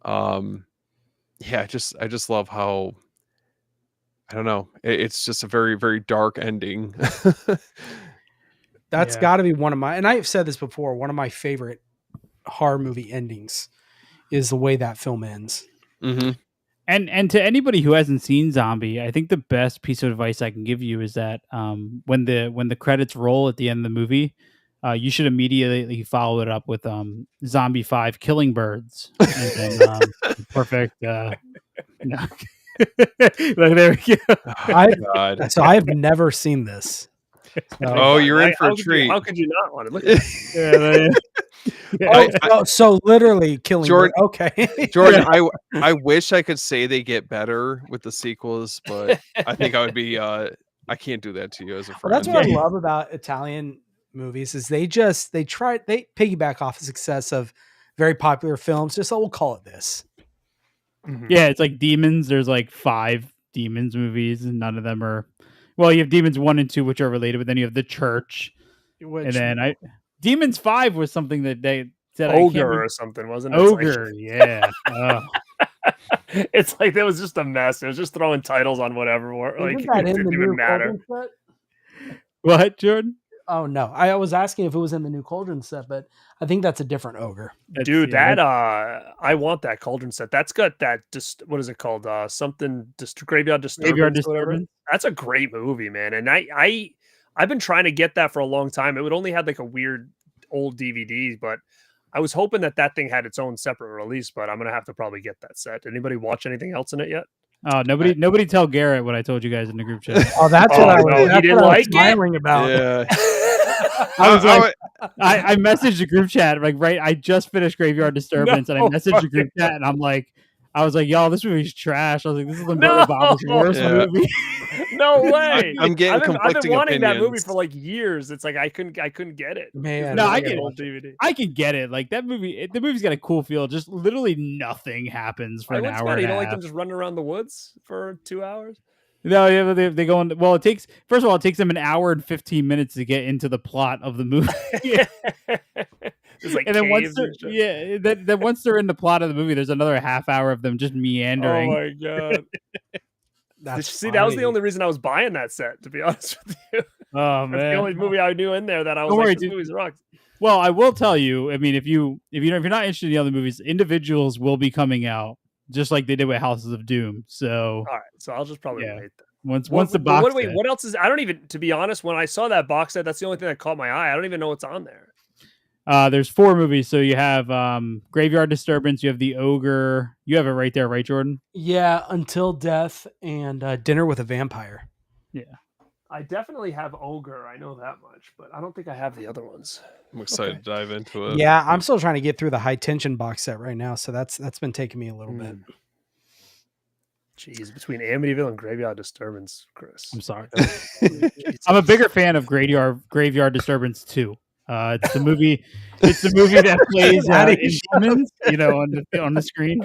I just love how, I don't know, it's just a very, very dark ending. That's got to be one of my, and I've said this before, one of my favorite horror movie endings is the way that film ends. And to anybody who hasn't seen Zombie, I think the best piece of advice I can give you is that when the credits roll at the end of the movie, you should immediately follow it up with Zombie 5 Killing Birds. And then, perfect. No. There we go. So I've never seen this. So, you're in for a treat. How could you not want to look at it? So literally killing Jordan. Okay, Jordan, I wish I could say they get better with the sequels, but I think I would be. I can't do that to you as a friend. Well, that's what I love about Italian movies is they piggyback off the success of very popular films. Just we'll call it this. Yeah, it's like Demons. There's like 5 Demons movies, and none of them are. Well, you have Demons 1 and 2, which are related, but then you have The Church, And then Demons 5 was something that they said Ogre or something, wasn't it? Ogre, yeah. It's like that was just a mess. It was just throwing titles on whatever. Like it didn't even matter. What, Jordan? Oh no, I was asking if it was in the new Cauldron set, but I think that's a different ogre. Dude, I want that Cauldron set. That's got that what is it called? Graveyard Disturbance. Whatever. That's a great movie, man. And I've been trying to get that for a long time. It would only had like a weird old DVD, but I was hoping that thing had its own separate release. But I'm gonna have to probably get that set. Anybody watch anything else in it yet? Oh, nobody tell Garrett what I told you guys in the group chat. Oh, that's what I was. He didn't like smiling about. Yeah. I was like, I messaged the group chat like I just finished Graveyard Disturbance, and I messaged the group chat, and I was like, y'all, this movie's trash. I was like, this is the Bob's worst movie. No way. I'm getting conflicting I've been wanting opinions. that movie for like years. It's like I couldn't get it. Man, no, I can get it. Like that movie, the movie's got a cool feel. Just literally nothing happens for an hour. You don't like them just running around the woods for 2 hours? No, yeah, they go on. Well, it takes them an hour and 15 minutes to get into the plot of the movie. Like and then once they're in the plot of the movie, there's another half hour of them just meandering. Oh my god! That was the only reason I was buying that set. To be honest with you, oh man, that's the only movie I knew in there that I was like, "This movie's rocks." Well, I will tell you. I mean, if you're not interested in the other movies, Individuals will be coming out just like they did with Houses of Doom. So, all right, so I'll just probably wait. Once the box. What else is? I don't even. To be honest, when I saw that box set, that's the only thing that caught my eye. I don't even know what's on there. There's 4 movies. So you have Graveyard Disturbance, you have The Ogre. You have it right there, right, Jordan? Yeah, Until Death and Dinner with a Vampire. Yeah. I definitely have Ogre. I know that much, but I don't think I have the other ones. I'm excited to dive into it. Yeah, I'm still trying to get through the High Tension box set right now, so that's been taking me a little bit. Jeez, between Amityville and Graveyard Disturbance, Chris. I'm sorry. I'm a bigger fan of Graveyard Disturbance 2. It's the movie. It's the movie that plays demons, on the screen.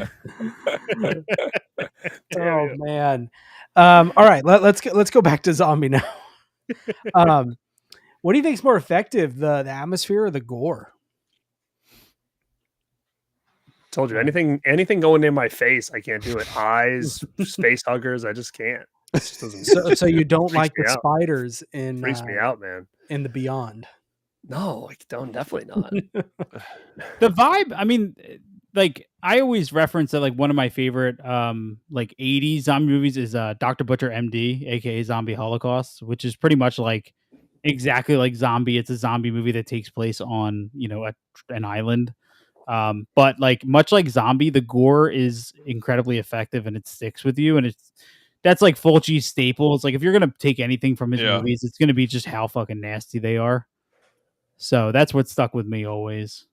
Oh man! All right, let's go back to Zombie now. What do you think is more effective, the atmosphere or the gore? Told you anything going in my face, I can't do it. Eyes, space huggers, I just can't. It just doesn't. So you don't like the spiders in? Freaks me out, man. In the Beyond. No, I don't. Definitely not. The vibe. I mean, like I always reference that like one of my favorite 80s zombie movies is Dr. Butcher MD, aka Zombie Holocaust, which is pretty much like exactly like Zombie. It's a zombie movie that takes place on an island. But like much like Zombie, the gore is incredibly effective and it sticks with you, and that's like Fulci's staple. It's like if you're gonna take anything from his movies, it's gonna be just how fucking nasty they are. So that's what stuck with me always.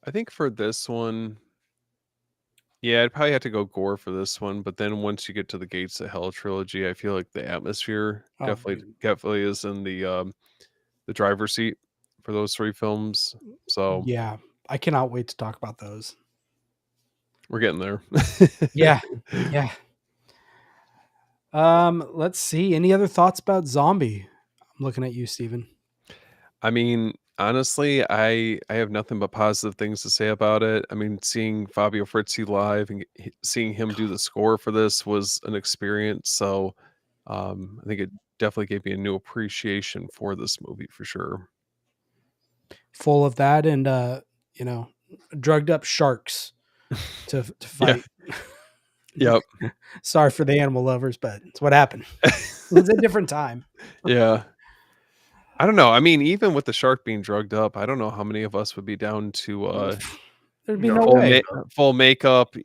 I think for this one, I'd probably have to go gore for this one. But then once you get to the Gates of Hell trilogy, I feel like the atmosphere definitely is in the driver's seat for those 3 films. So yeah, I cannot wait to talk about those. We're getting there. Yeah. Let's see. Any other thoughts about Zombie? I'm looking at you, Steven. I mean, honestly, I have nothing but positive things to say about it. I mean, seeing Fabio Frizzi live and seeing him do the score for this was an experience. So I think it definitely gave me a new appreciation for this movie for sure. Full of that and drugged up sharks to fight. Yep. Sorry for the animal lovers, but it's what happened. It was a different time. Yeah. I don't know. I mean, even with the shark being drugged up, I don't know how many of us would be down to there'd be no way. Full makeup,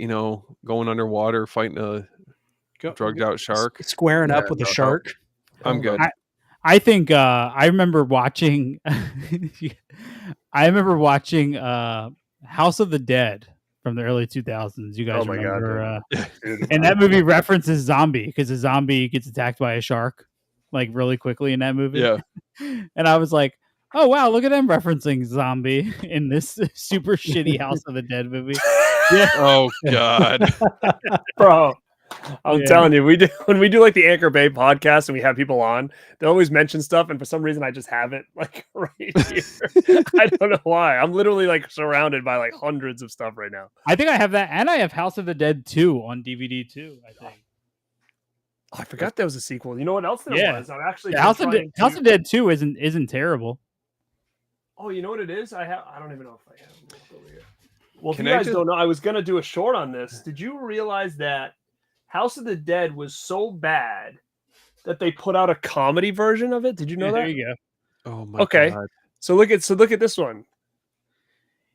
going underwater, fighting a drugged out shark. Squaring up with a shark. I'm good. I think I remember watching House of the Dead from the early 2000s. You guys remember? God, and that movie references Zombie because a zombie gets attacked by a shark like really quickly in that movie. Yeah. And I was like, oh wow, look at them referencing Zombie in this super shitty House of the Dead movie. Yeah. Oh God. Bro. I'm Yeah. telling you, when we do like the Anchor Bay podcast and we have people on, they always mention stuff, and for some reason I just have it like right here. I don't know why. I'm literally like surrounded by like hundreds of stuff right now. I think I have that, and I have House of the Dead 2 on DVD too. I think. Oh, I forgot there was a sequel. You know what else there Yeah. was? I'm actually Yeah, been House of trying House to- of Dead 2 isn't terrible. Oh, you know what it is? I don't even know if I have it over here. Well, if Can you I guys just- don't know, I was gonna do a short on this. Did you realize that House of the Dead was so bad that they put out a comedy version of it? Did you know There that? you go. Oh my Okay. god. So look at this one.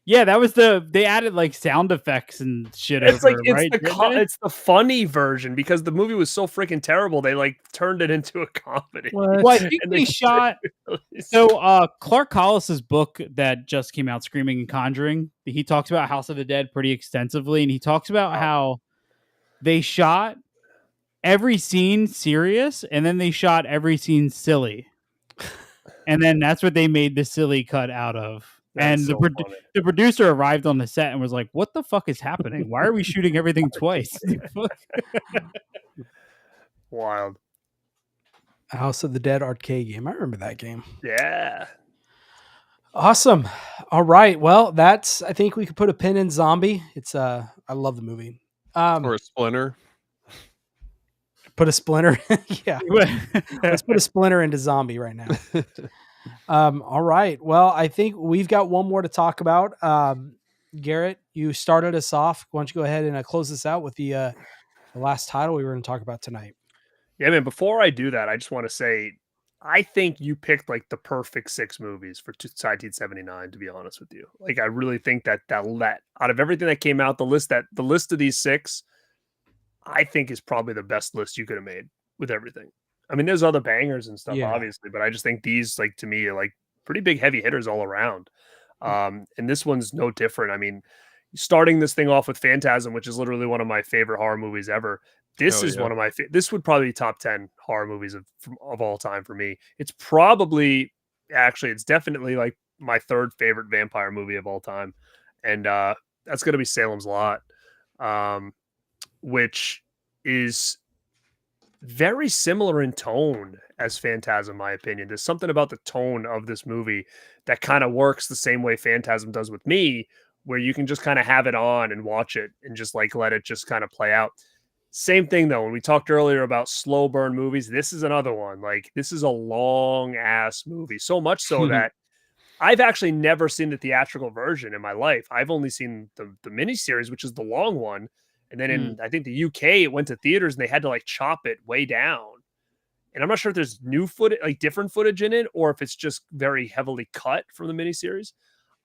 Yeah, that was they added like sound effects and shit It's over like it, right? it's the funny version because the movie was so freaking terrible. They like turned it into a comedy. What? Well, I think And they shot. So Clark Collis's book that just came out, Screaming and Conjuring, he talks about House of the Dead pretty extensively, and he talks about how they shot every scene serious and then they shot every scene silly. And then that's what they made the silly cut out of. That's and so funny. the producer arrived on the set and was like, "What the fuck is happening? Why are we shooting everything twice?" Wild. House of the Dead arcade game. I remember that game. Yeah. Awesome. All right. Well, I think we could put a pin in Zombie. It's I love the movie. Or a Splinter. Put a splinter. Yeah. Let's put a splinter into Zombie right now. All right. Well, I think we've got one more to talk about. Garrett, you started us off. Why don't you go ahead and close this out with the last title we were going to talk about tonight? Yeah, man. Before I do that, I just want to say, I think you picked like the perfect 6 movies for 1979. To be honest with you, like I really think that out of everything that came out, the list of these 6, I think is probably the best list you could have made with everything. I mean, there's other bangers and stuff, Yeah. obviously, but I just think these, like to me, are like pretty big heavy hitters all around. And this one's no different. I mean, starting this thing off with Phantasm, which is literally one of my favorite horror movies ever. This Oh, is yeah. one of my this would probably be top 10 horror movies of all time for me. It's probably it's definitely like my 3rd favorite vampire movie of all time. And that's going to be Salem's Lot, which is very similar in tone as Phantasm, in my opinion. There's something about the tone of this movie that kind of works the same way Phantasm does with me, where you can just kind of have it on and watch it and just like let it just kind of play out. Same thing though, when we talked earlier about slow burn movies, this is another one. Like this is a long ass movie, so much so that I've actually never seen the theatrical version in my life. I've only seen the miniseries, which is the long one. And then in I think the UK, it went to theaters and they had to like chop it way down. And I'm not sure if there's new footage, like different footage in it, or if it's just very heavily cut from the miniseries.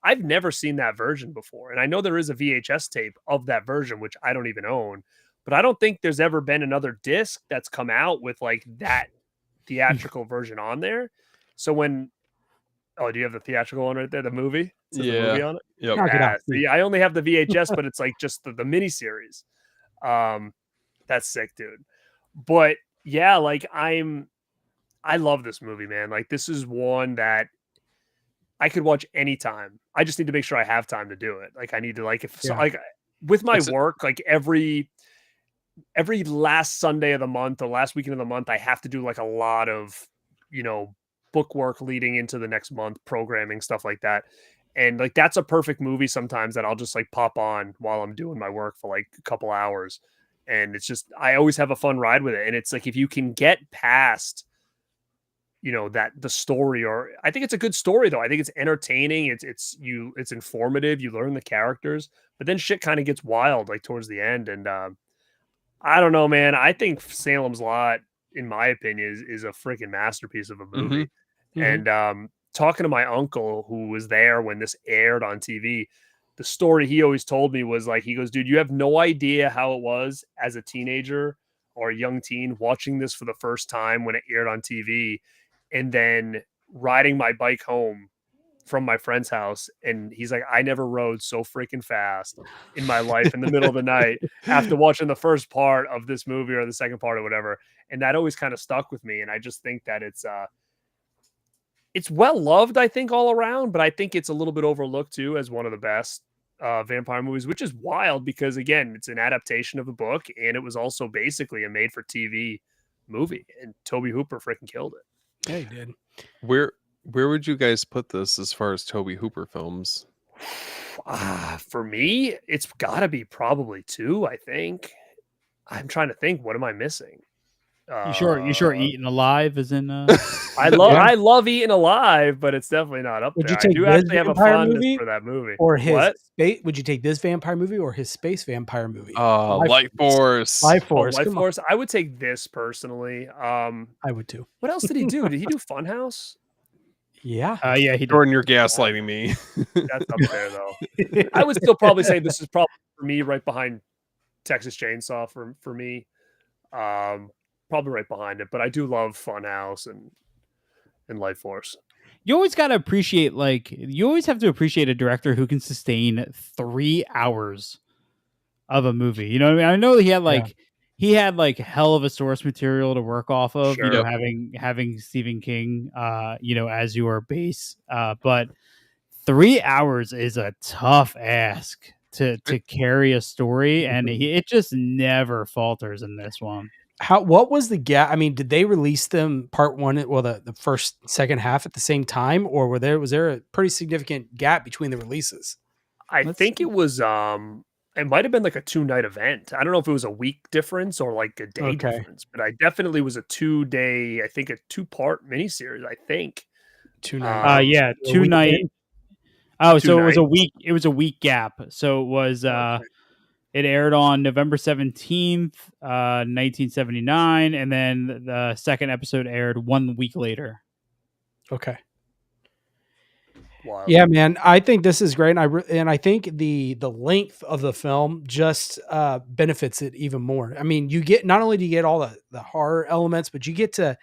I've never seen that version before. And I know there is a VHS tape of that version, which I don't even own, but I don't think there's ever been another disc that's come out with like that theatrical version on there. So when, oh, do you have the theatrical one right there? The movie? It says the movie on it? Yep. Knock it out. Yeah, I only have the VHS, but it's like just the miniseries. That's sick, dude. But yeah, like I love this movie, man. Like this is one that I could watch anytime. I just need to make sure I have time to do it. Like I need to like with my work, like every last Sunday of the month or last weekend of the month, I have to do like a lot of, book work leading into the next month, programming, stuff like that. And like that's a perfect movie sometimes that I'll just like pop on while I'm doing my work for like a couple hours. And it's just I always have a fun ride with it. And it's like if you can get past that the story, or I think it's a good story though. I think it's entertaining. It's informative. You learn the characters, but then shit kind of gets wild like towards the end. And I don't know, man. I think Salem's Lot, in my opinion, is a freaking masterpiece of a movie. Mhm. And talking to my uncle who was there when this aired on TV, the story he always told me was like, he goes, dude, you have no idea how it was as a teenager or a young teen watching this for the first time when it aired on TV, and then riding my bike home from my friend's house. And he's like, I never rode so freaking fast in my life in the middle of the night after watching the first part of this movie or the second part or whatever. And that always kind of stuck with me. And I just think that it's well loved, I think, all around, but I think it's a little bit overlooked too as one of the best vampire movies, which is wild because again, it's an adaptation of the book, and it was also basically a made-for-TV movie, and Toby Hooper freaking killed it. Yeah, he did. Where would you guys put this as far as Toby Hooper films? For me, it's got to be probably 2. I think. I'm trying to think. What am I missing? You sure Eaten Alive is in? I love Eaten Alive, but it's definitely not up Would there. you take I do this actually have a vampire fondness movie for that movie. or his What? space? Would you take this vampire movie or his space vampire movie? Light Force. Life Oh, Force. Life Come on. Force. I would take this personally. I would too. What else did he do? Did he do Funhouse? Yeah. Yeah, he did. Jordan, you're gaslighting me. That's up there though. I would still probably say this is probably for me right behind Texas Chainsaw for me. Probably right behind it, but I do love Funhouse and Life Force. You always got to appreciate, you always have to appreciate a director who can sustain 3 hours of a movie. You know what I mean? I know he had hell of a source material to work off of, Sure. having Stephen King, as your base. But 3 hours is a tough ask to carry a story, and it just never falters in this one. What was the gap? I mean, did they release them part one, the first, second half at the same time, or was there a pretty significant gap between the releases? I think it was it might have been like a 2-night event. I don't know if it was a week difference or like a day difference, but I definitely was a 2-day, I think a 2-part miniseries, I think. 2 nights. 2 night. Oh, so 2 it was nights. it was a week gap. So it was it aired on November 17th, 1979, and then the second episode aired 1 week later. Okay. Wild. Yeah, man, I think this is great, and I think the length of the film just benefits it even more. I mean, you get not only do you get all the horror elements, but you get to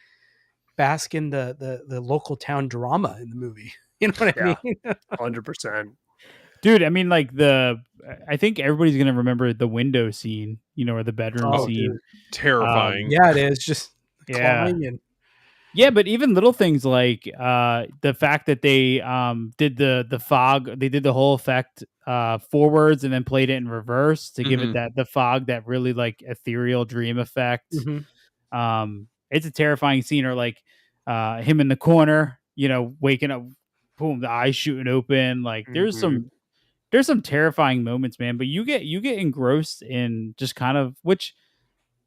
bask in the local town drama in the movie. You know what I mean? 100%. Dude, I mean, I think everybody's gonna remember the window scene, or the bedroom scene. Dude, terrifying. Yeah, it is just clawing and. Yeah, but even little things like the fact that they did the fog, they did the whole effect forwards and then played it in reverse to give it the fog, that really ethereal dream effect. It's a terrifying scene, or him in the corner, waking up, boom, the eyes shooting open. There's some terrifying moments, man. But you get engrossed in just kind of, which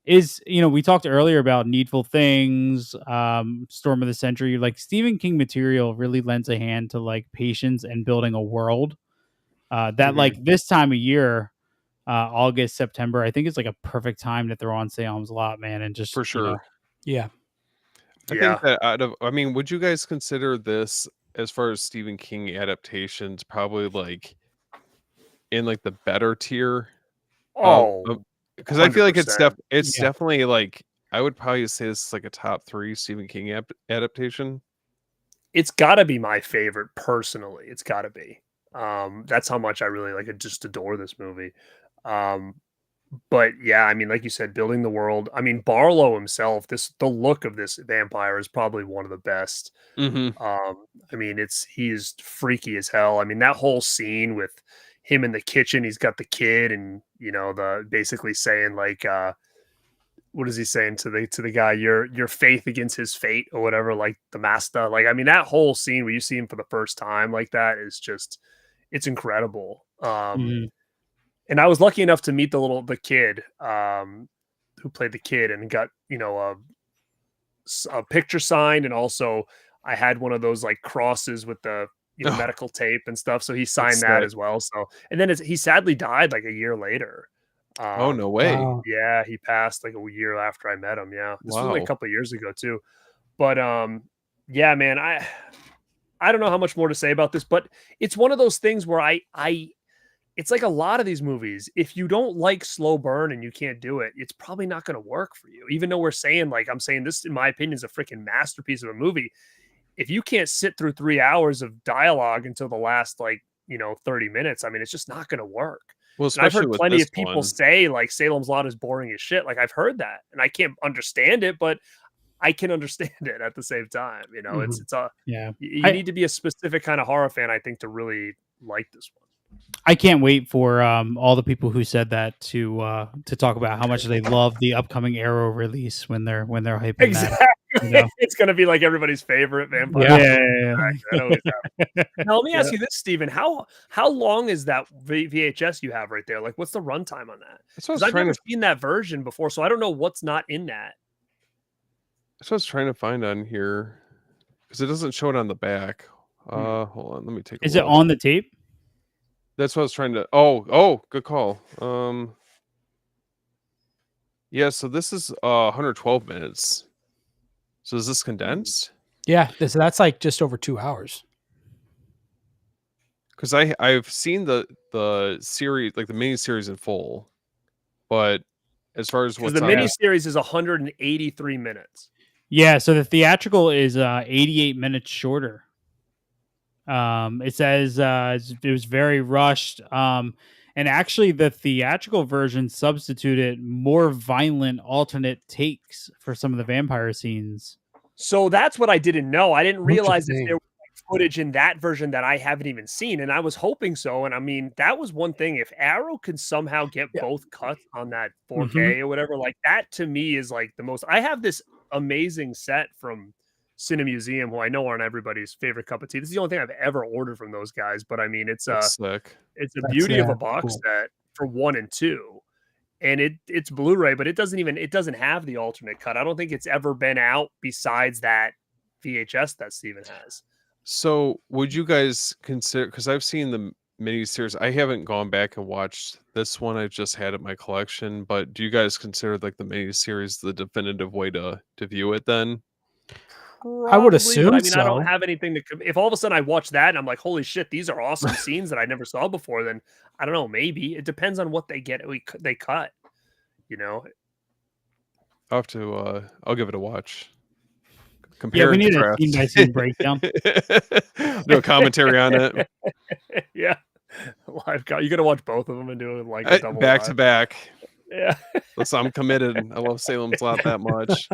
is, we talked earlier about Needful Things, Storm of the Century. Stephen King material really lends a hand to patience and building a world that this time of year, August, September, I think it's a perfect time to throw on Salem's Lot, man. And just for sure. Yeah. I think that would you guys consider this, as far as Stephen King adaptations, probably in the better tier? Because I feel like it's definitely I would probably say this is a top 3 Stephen King adaptation. It's got to be my favorite personally. It's got to be. That's how much I really just adore this movie. But yeah, I mean, like you said, building the world. I mean, Barlow himself, the look of this vampire is probably one of the best. I mean, he's freaky as hell. I mean, that whole scene with him in the kitchen, he's got the kid, and the basically saying what is he saying to the guy? Your faith against his fate, or whatever, the master. I mean, that whole scene where you see him for the first time that is just, it's incredible. And I was lucky enough to meet the kid who played the kid, and got a picture signed, and also I had one of those crosses with the medical tape and stuff, so he signed that as well. So, and then he sadly died a year later. Oh, no way. Wow. Yeah, he passed a year after I met him. Yeah, this was a couple of years ago too. But yeah, man, I don't know how much more to say about this, but it's one of those things where it's a lot of these movies, if you don't like slow burn and you can't do it, it's probably not going to work for you. Even though we're saying, I'm saying this, in my opinion, is a freaking masterpiece of a movie. If you can't sit through 3 hours of dialogue until the last 30 minutes, I mean, it's just not going to work. Well, and I've heard plenty of people say Salem's Lot is boring as shit. I've heard that, and I can't understand it, but I can understand it at the same time. You need to be a specific kind of horror fan, I think, to really like this one. I can't wait for all the people who said that to talk about how much they love the upcoming Arrow release when they're hyping Exactly. that. You know? It's going to be like everybody's favorite vampire. Yeah. That always happens. Now, let me ask Yeah. you this, Steven. How long is that VHS you have right there? Like, what's the runtime on that? That's what I was Because I've trying never to. seen that version before, so I don't know what's not in that. That's what I was trying to find on here because it doesn't show it on the back. Hold on, let me take. Is it on the tape? That's what I was trying to. Oh, good call. Yeah. So this is 112 minutes. So is this condensed? Yeah, that's like just over 2 hours. Because I've seen the series, like the mini series in full, but as far as Because what's the on miniseries is 183 minutes. Yeah, so the theatrical is 88 minutes shorter. It says it was very rushed. And actually, the theatrical version substituted more violent alternate takes for some of the vampire scenes. So that's what I didn't know. I didn't realize if Interesting. there was footage in that version that I haven't even seen, and I was hoping so. And I mean, that was one thing. If Arrow can somehow get both cuts on that 4K or whatever, like that to me is like the most. I have this amazing set from Cinemuseum, who I know aren't everybody's favorite cup of tea. This is the only thing I've ever ordered from those guys, but I mean, it's that's sick. a That's, beauty of yeah, a box cool. set for 1 and 2. And it's Blu-ray, but it doesn't have the alternate cut. I don't think it's ever been out besides that VHS that Steven has. So would you guys consider? Because I've seen the miniseries. I haven't gone back and watched this one. I've just had it in my collection. But do you guys consider like the miniseries the definitive way to view it? Then I would Probably, assume but I mean, I so. don't have anything to. If all of a sudden I watch that and I'm like, "Holy shit, these are awesome scenes that I never saw before," then I don't know. Maybe it depends on what they get. They cut, you know. I'll have to. I'll give it a watch. Yeah, Compare we and need a contrast. scene-by-scene breakdown. No commentary on it. Yeah, live cut. You got to watch both of them and do it like a double Back to live. back. Yeah. Listen, I'm committed. I love Salem's Lot that much.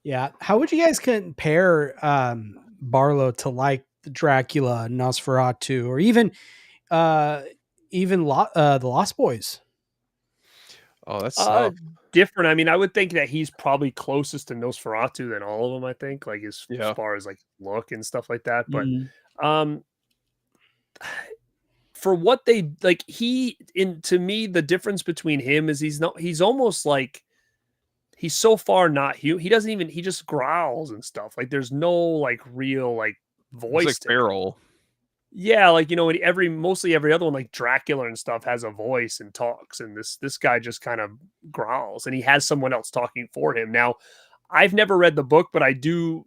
Yeah. How would you guys compare Barlow to like Dracula, Nosferatu, or even the Lost Boys? Oh, that's tough. Different. I mean, I would think that he's probably closest to Nosferatu than all of them. I think, like as far as like look and stuff like that. But for what they like, to me, the difference between him is he's almost like he's so far not he doesn't even he just growls and stuff. Like there's no like real like voice. It's like feral. Yeah, like mostly every other one, like Dracula and stuff, has a voice and talks, and this guy just kind of growls, and he has someone else talking for him. Now, I've never read the book, but I do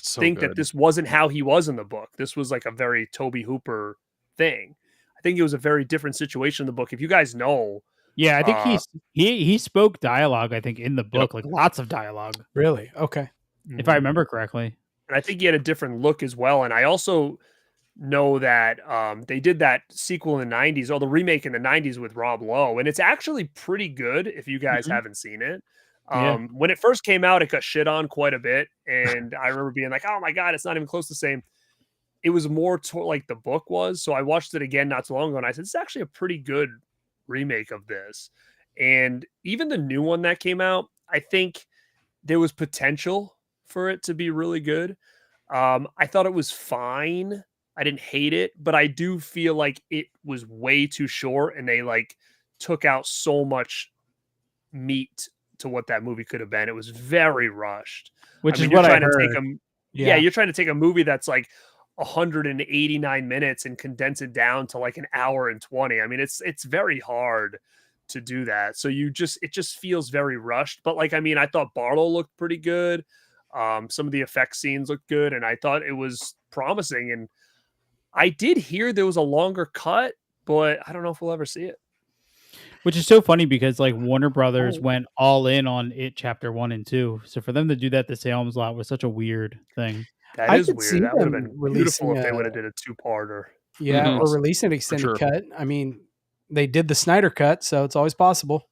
think that this wasn't how he was in the book. This was like a very Toby Hooper thing. I think it was a very different situation in the book. If you guys know, yeah, I think he spoke dialogue. I think in the book, like lots of dialogue. Really? Okay, if I remember correctly, and I think he had a different look as well. And I also know that they did that sequel in the 90s, or the remake in the 90s with Rob Lowe, and it's actually pretty good if you guys haven't seen it. When it first came out, it got shit on quite a bit, and I remember being like, oh my god, it's not even close to the same. It was more like the book was, so I watched it again not too long ago, and I said, it's actually a pretty good remake of this. And even the new one that came out, I think there was potential for it to be really good. I thought it was fine. I didn't hate it, but I do feel like it was way too short, and they like took out so much meat to what that movie could have been. It was very rushed. Which is what I heard. You're trying to take a movie that's like 189 minutes and condense it down to like an hour and 20. I mean, it's very hard to do that. So it just feels very rushed. But like, I mean, I thought Barlow looked pretty good. Some of the effect scenes looked good, and I thought it was promising. And I did hear there was a longer cut, but I don't know if we'll ever see it. Which is so funny because like Warner Brothers went all in on it chapter 1 and 2. So for them to do that to Salem's Lot was such a weird thing. That is weird. That would have been beautiful if they would have did a 2-parter. Yeah, or release an extended cut. I mean, they did the Snyder cut, so it's always possible.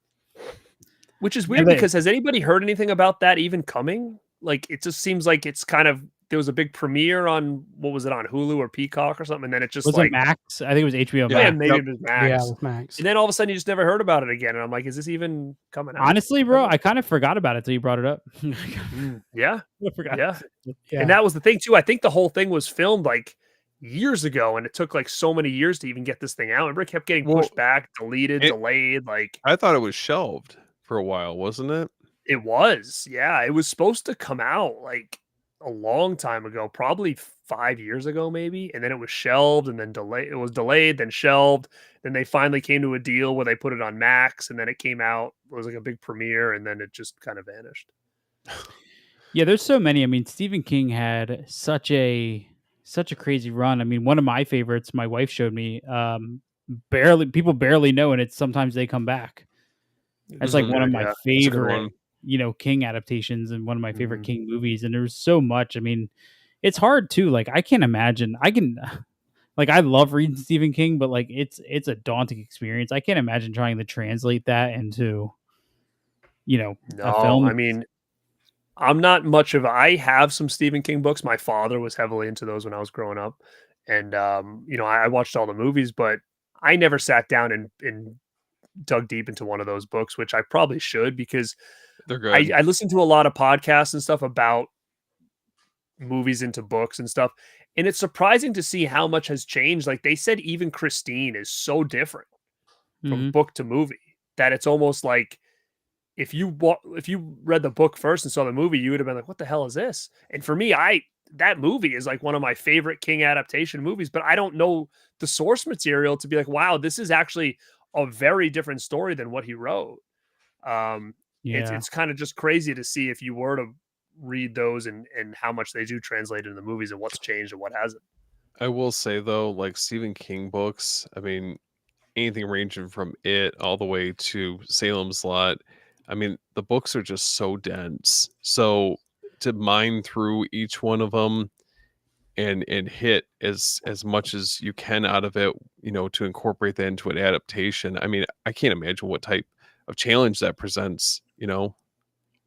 Which is weird because has anybody heard anything about that even coming? Like, it just seems like it's kind of there was a big premiere on, what was it, on Hulu or Peacock or something, and then it just Was like it Max? I think it was HBO Yeah. yeah, Max. maybe Yep. it was Max. Yeah, with Max. And then all of a sudden you just never heard about it again, and I'm like, is this even coming out? Honestly, bro, I kind of forgot about it till you brought it up. Yeah, I forgot. yeah. Yeah. And that was the thing too. I think the whole thing was filmed like years ago, and it took like so many years to even get this thing out. Remember, it kept getting pushed back, deleted, delayed. Like I thought it was shelved for a while, wasn't it? it was, yeah, it was supposed to come out like a long time ago, probably 5 years ago, maybe, and then it was shelved, and then delayed. It was delayed, then shelved. Then they finally came to a deal where they put it on Max, and then it came out. It was like a big premiere, and then it just kind of vanished. Yeah, there's so many. I mean, Stephen King had such a crazy run. I mean, one of my favorites, my wife showed me, people barely know, and it's Sometimes They Come Back. That's like one of my favorite, King adaptations and one of my favorite King movies. And there's so much. I mean, it's hard too. Like, I can't imagine. I love reading Stephen King, but like it's a daunting experience. I can't imagine trying to translate that into, a film. I mean, I'm not much of. I have some Stephen King books. My father was heavily into those when I was growing up, and I watched all the movies, but I never sat down and dug deep into one of those books, which I probably should, because They're good. I listen to a lot of podcasts and stuff about movies into books and stuff, and it's surprising to see how much has changed. Like they said, even Christine is so different from book to movie that it's almost like if you read the book first and saw the movie, you would have been like, "What the hell is this?" And for me, that movie is like one of my favorite King adaptation movies, but I don't know the source material to be like, "Wow, this is actually a very different story than what he wrote." It's kind of just crazy to see if you were to read those and how much they do translate into the movies and what's changed and what hasn't. I will say though, like Stephen King books, I mean, anything ranging from It all the way to Salem's Lot. I mean, the books are just so dense. So to mine through each one of them and hit as much as you can out of it, to incorporate that into an adaptation. I mean, I can't imagine what type of challenge that presents, Yeah,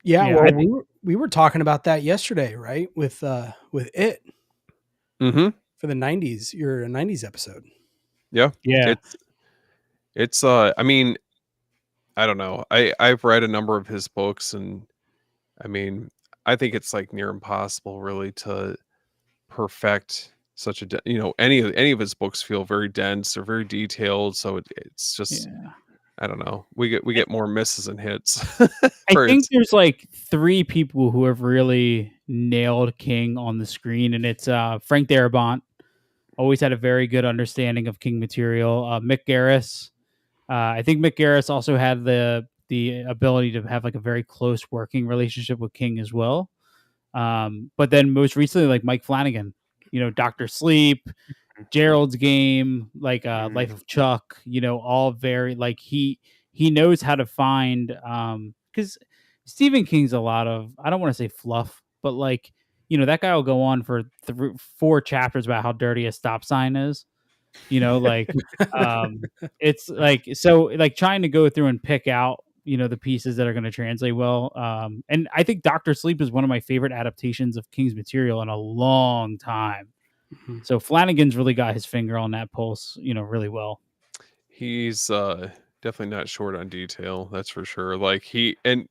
Yeah, well, we were talking about that yesterday, right? With It Mm-hmm. for the 90s, your 90s episode. Yeah. Yeah. It's I mean, I don't know. I've read a number of his books, and I mean, I think it's like near impossible really to perfect such a any of his books feel very dense or very detailed, so it's just I don't know. We get more misses and hits. I think there's like 3 people who have really nailed King on the screen, and it's Frank Darabont. Always had a very good understanding of King material. Mick Garris. I think Mick Garris also had the ability to have like a very close working relationship with King as well. But then most recently, like Mike Flanagan, Dr. Sleep, Gerald's Game, like Life of Chuck, all very like he knows how to find because Stephen King's a lot of, I don't want to say fluff, but like that guy will go on for 4 chapters about how dirty a stop sign is. Like it's like, so like trying to go through and pick out the pieces that are going to translate well. And I think Dr. Sleep is one of my favorite adaptations of King's material in a long time. So Flanagan's really got his finger on that pulse, really well. He's definitely not short on detail, that's for sure. Like and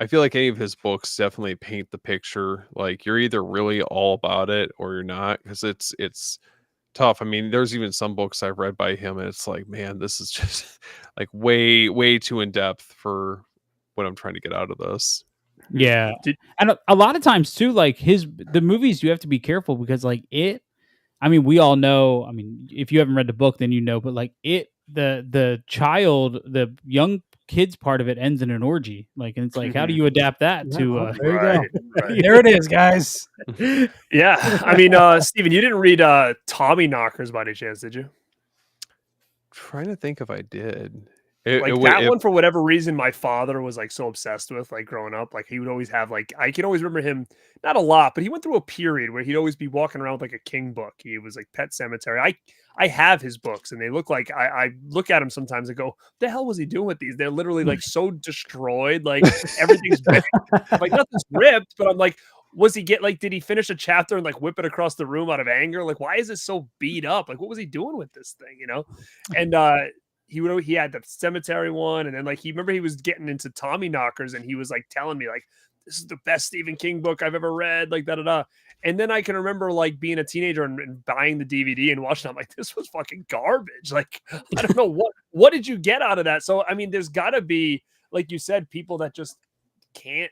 I feel like any of his books definitely paint the picture. Like you're either really all about it or you're not, because it's tough. I mean, there's even some books I've read by him, and it's like, man, this is just like way too in depth for what I'm trying to get out of this. Yeah, and a lot of times too, like the movies, you have to be careful because like It. I mean, we all know. I mean, if you haven't read the book, then but like It, the young kids part of it ends in an orgy. Like, and it's like, how do you adapt that to? There you go. Right. There it is, guys. Yeah, I mean, Steven, you didn't read Tommy Knockers by any chance, did you? Trying to think if I did. One, for whatever reason, my father was like so obsessed with, like growing up. Like he would always have like, I can always remember him, not a lot, but he went through a period where he'd always be walking around with like a King book. He was like Pet Cemetery. I have his books, and they look like, I look at them sometimes and go, what the hell was he doing with these? They're literally like so destroyed. Like everything's ripped. Like nothing's ripped, but I'm like, was he did he finish a chapter and like whip it across the room out of anger? Like, why is it so beat up? Like, what was he doing with this thing? And he had the cemetery one, and then like he was getting into Tommy Knockers, and he was like telling me like, this is the best Stephen King book I've ever read, like da da da. And then I can remember like being a teenager and buying the DVD and watching it. I'm like, this was fucking garbage. Like, I don't know what did you get out of that? So I mean, there's gotta be, like you said, people that just can't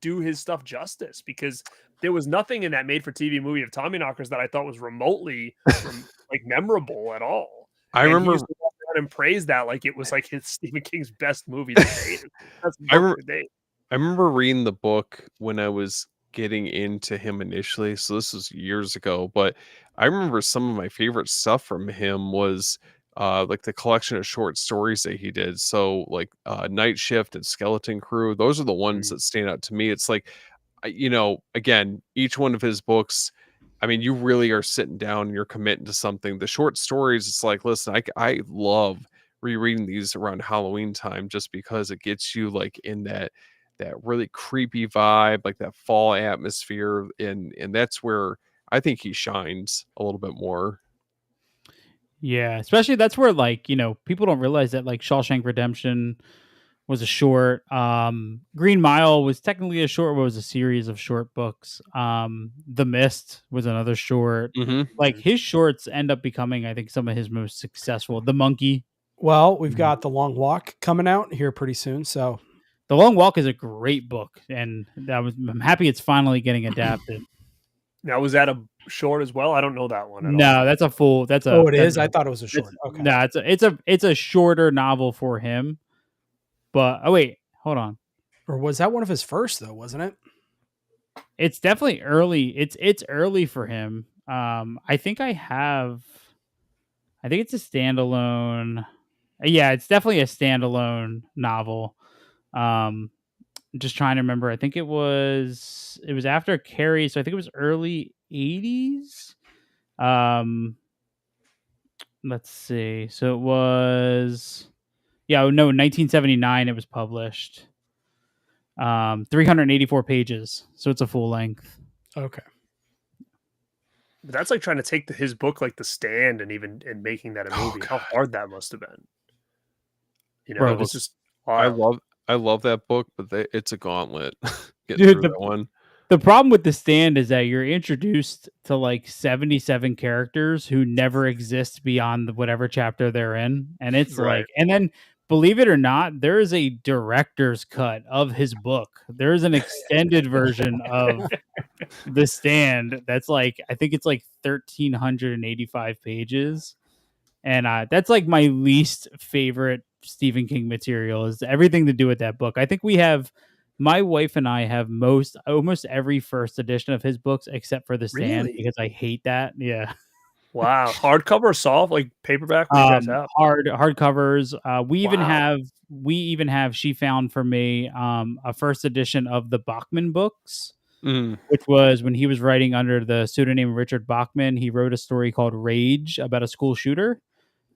do his stuff justice, because there was nothing in that made for TV movie of Tommy Knockers that I thought was remotely like memorable at all. I And he remember used to walk around and praise that like it was like his Stephen King's best movie to date. Best I book remember to date. I remember reading the book when I was getting into him initially. So this was years ago, but I remember some of my favorite stuff from him was like the collection of short stories that he did. So like Night Shift and Skeleton Crew, those are the ones that stand out to me. It's like, again, each one of his books, I mean, you really are sitting down and you're committing to something. The short stories, it's like, listen, I love rereading these around Halloween time just because it gets you like in that really creepy vibe, like that fall atmosphere, and that's where I think he shines a little bit more. Yeah, especially that's where like, people don't realize that like Shawshank Redemption was a short. Green Mile was technically a short, but it was a series of short books. The Mist was another short. Like his shorts end up becoming, I think, some of his most successful. The Monkey. Well, we've got The Long Walk coming out here pretty soon, so The Long Walk is a great book, and I'm happy it's finally getting adapted. Now, was that a short as well? I don't know that one at all. No, that's a full. That's a. Oh, it that's is. I thought it was a short. Okay. No, it's a shorter novel for him. But wait, hold on. Or was that one of his first though? Wasn't it? It's definitely early. It's early for him. I think I think it's a standalone. Yeah, it's definitely a standalone novel. Just trying to remember. I think it was after Carrie, so I think it was early 80s. Let's see. So it was 1979 it was published. 384 pages. So it's a full length. Okay. But that's like trying to take his book like The Stand and making that a movie. How hard that must have been. Bro, it was just wild. I love that book, but it's a gauntlet. Through that one. The problem with The Stand is that you're introduced to like 77 characters who never exist beyond whatever chapter they're in. And it's Right. like, and then believe it or not, there is a director's cut of his book. There's an extended version of The Stand that's like, I think it's like 1,385 pages. And that's like my least favorite Stephen King material, is everything to do with that book. I think my wife and I have almost every first edition of his books except for The Stand, Really? because I hate that. Yeah. Wow. Hardcover or soft, like paperback? What do you guys have? Hardcovers. We Wow. even have she found for me a first edition of the Bachman books, which was when he was writing under the pseudonym Richard Bachman. He wrote a story called Rage about a school shooter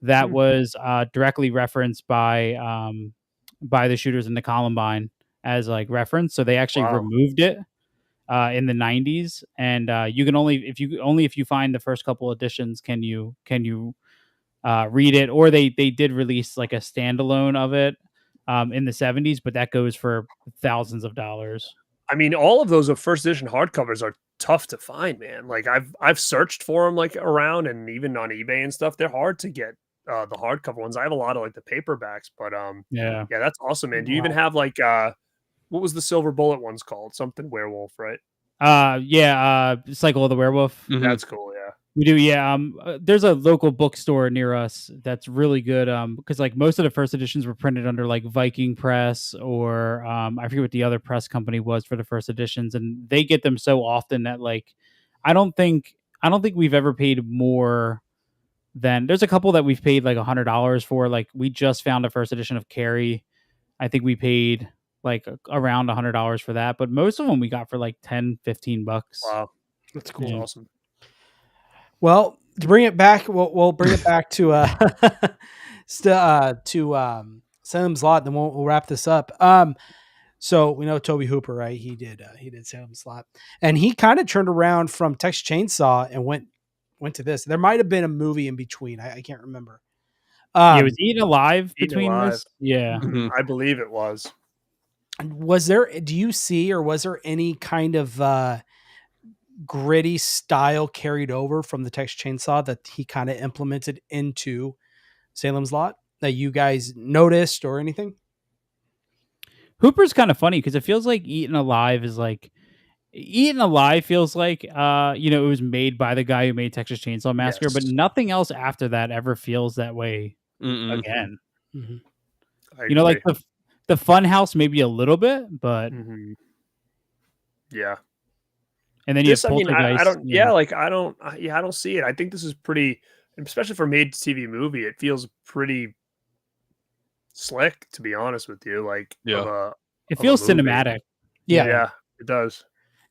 that was directly referenced by the shooters in the Columbine as like reference. So they actually removed it in the 90s, and you can only if you find the first couple editions can you read it, or they did release like a standalone of it in the 70s, but that goes for thousands of dollars. I mean, all of those first edition hardcovers are tough to find, man. Like I've searched for them like around and even on eBay and stuff. They're hard to get, the hardcover ones. I have a lot of like the paperbacks, but yeah, that's awesome, man. Do you even have like what was the Silver Bullet ones called? Something werewolf, right? Cycle of the Werewolf. That's cool. Yeah, we do. Yeah. There's a local bookstore near us that's really good. Because like most of the first editions were printed under like Viking Press, or I forget what the other press company was for the first editions, and they get them so often that like I don't think we've ever paid more than, there's a couple that we've paid like $100 for. Like we just found a first edition of Carrie. I think we paid like around $100 for that, but most of them we got for like 10-15 bucks. Wow, that's cool. Yeah. Awesome. Well, to bring it back, we'll bring it back to Salem's Lot, and then we'll wrap this up. So we know Toby Hooper, right? He did Salem Slot, and he kind of turned around from Texas Chainsaw and went to this. There might have been a movie in between. I can't remember. Yeah, it was Eaten Alive Eaten between Alive. this. Yeah. Mhm. I believe it was. Was there? Do you see, or was there any kind of gritty style carried over from the Texas Chainsaw that he kind of implemented into Salem's Lot that you guys noticed or anything? Hooper's kind of funny because it feels like Eaten Alive is like Eaten Alive feels like it was made by the guy who made Texas Chainsaw Massacre, but Yes. nothing else after that ever feels that way Mm-mm. again. Mm-hmm. I You know, like agree. the Fun House maybe a little bit, but Mhm. Yeah. and then you have This, I mean, I Poltergeist. don't. Yeah, like I don't. Yeah, I don't see it. I think this is pretty, especially for made to TV movie. It feels pretty slick, to be honest with you. Like Yeah. it of a feels movie. cinematic. Yeah. Yeah, it does.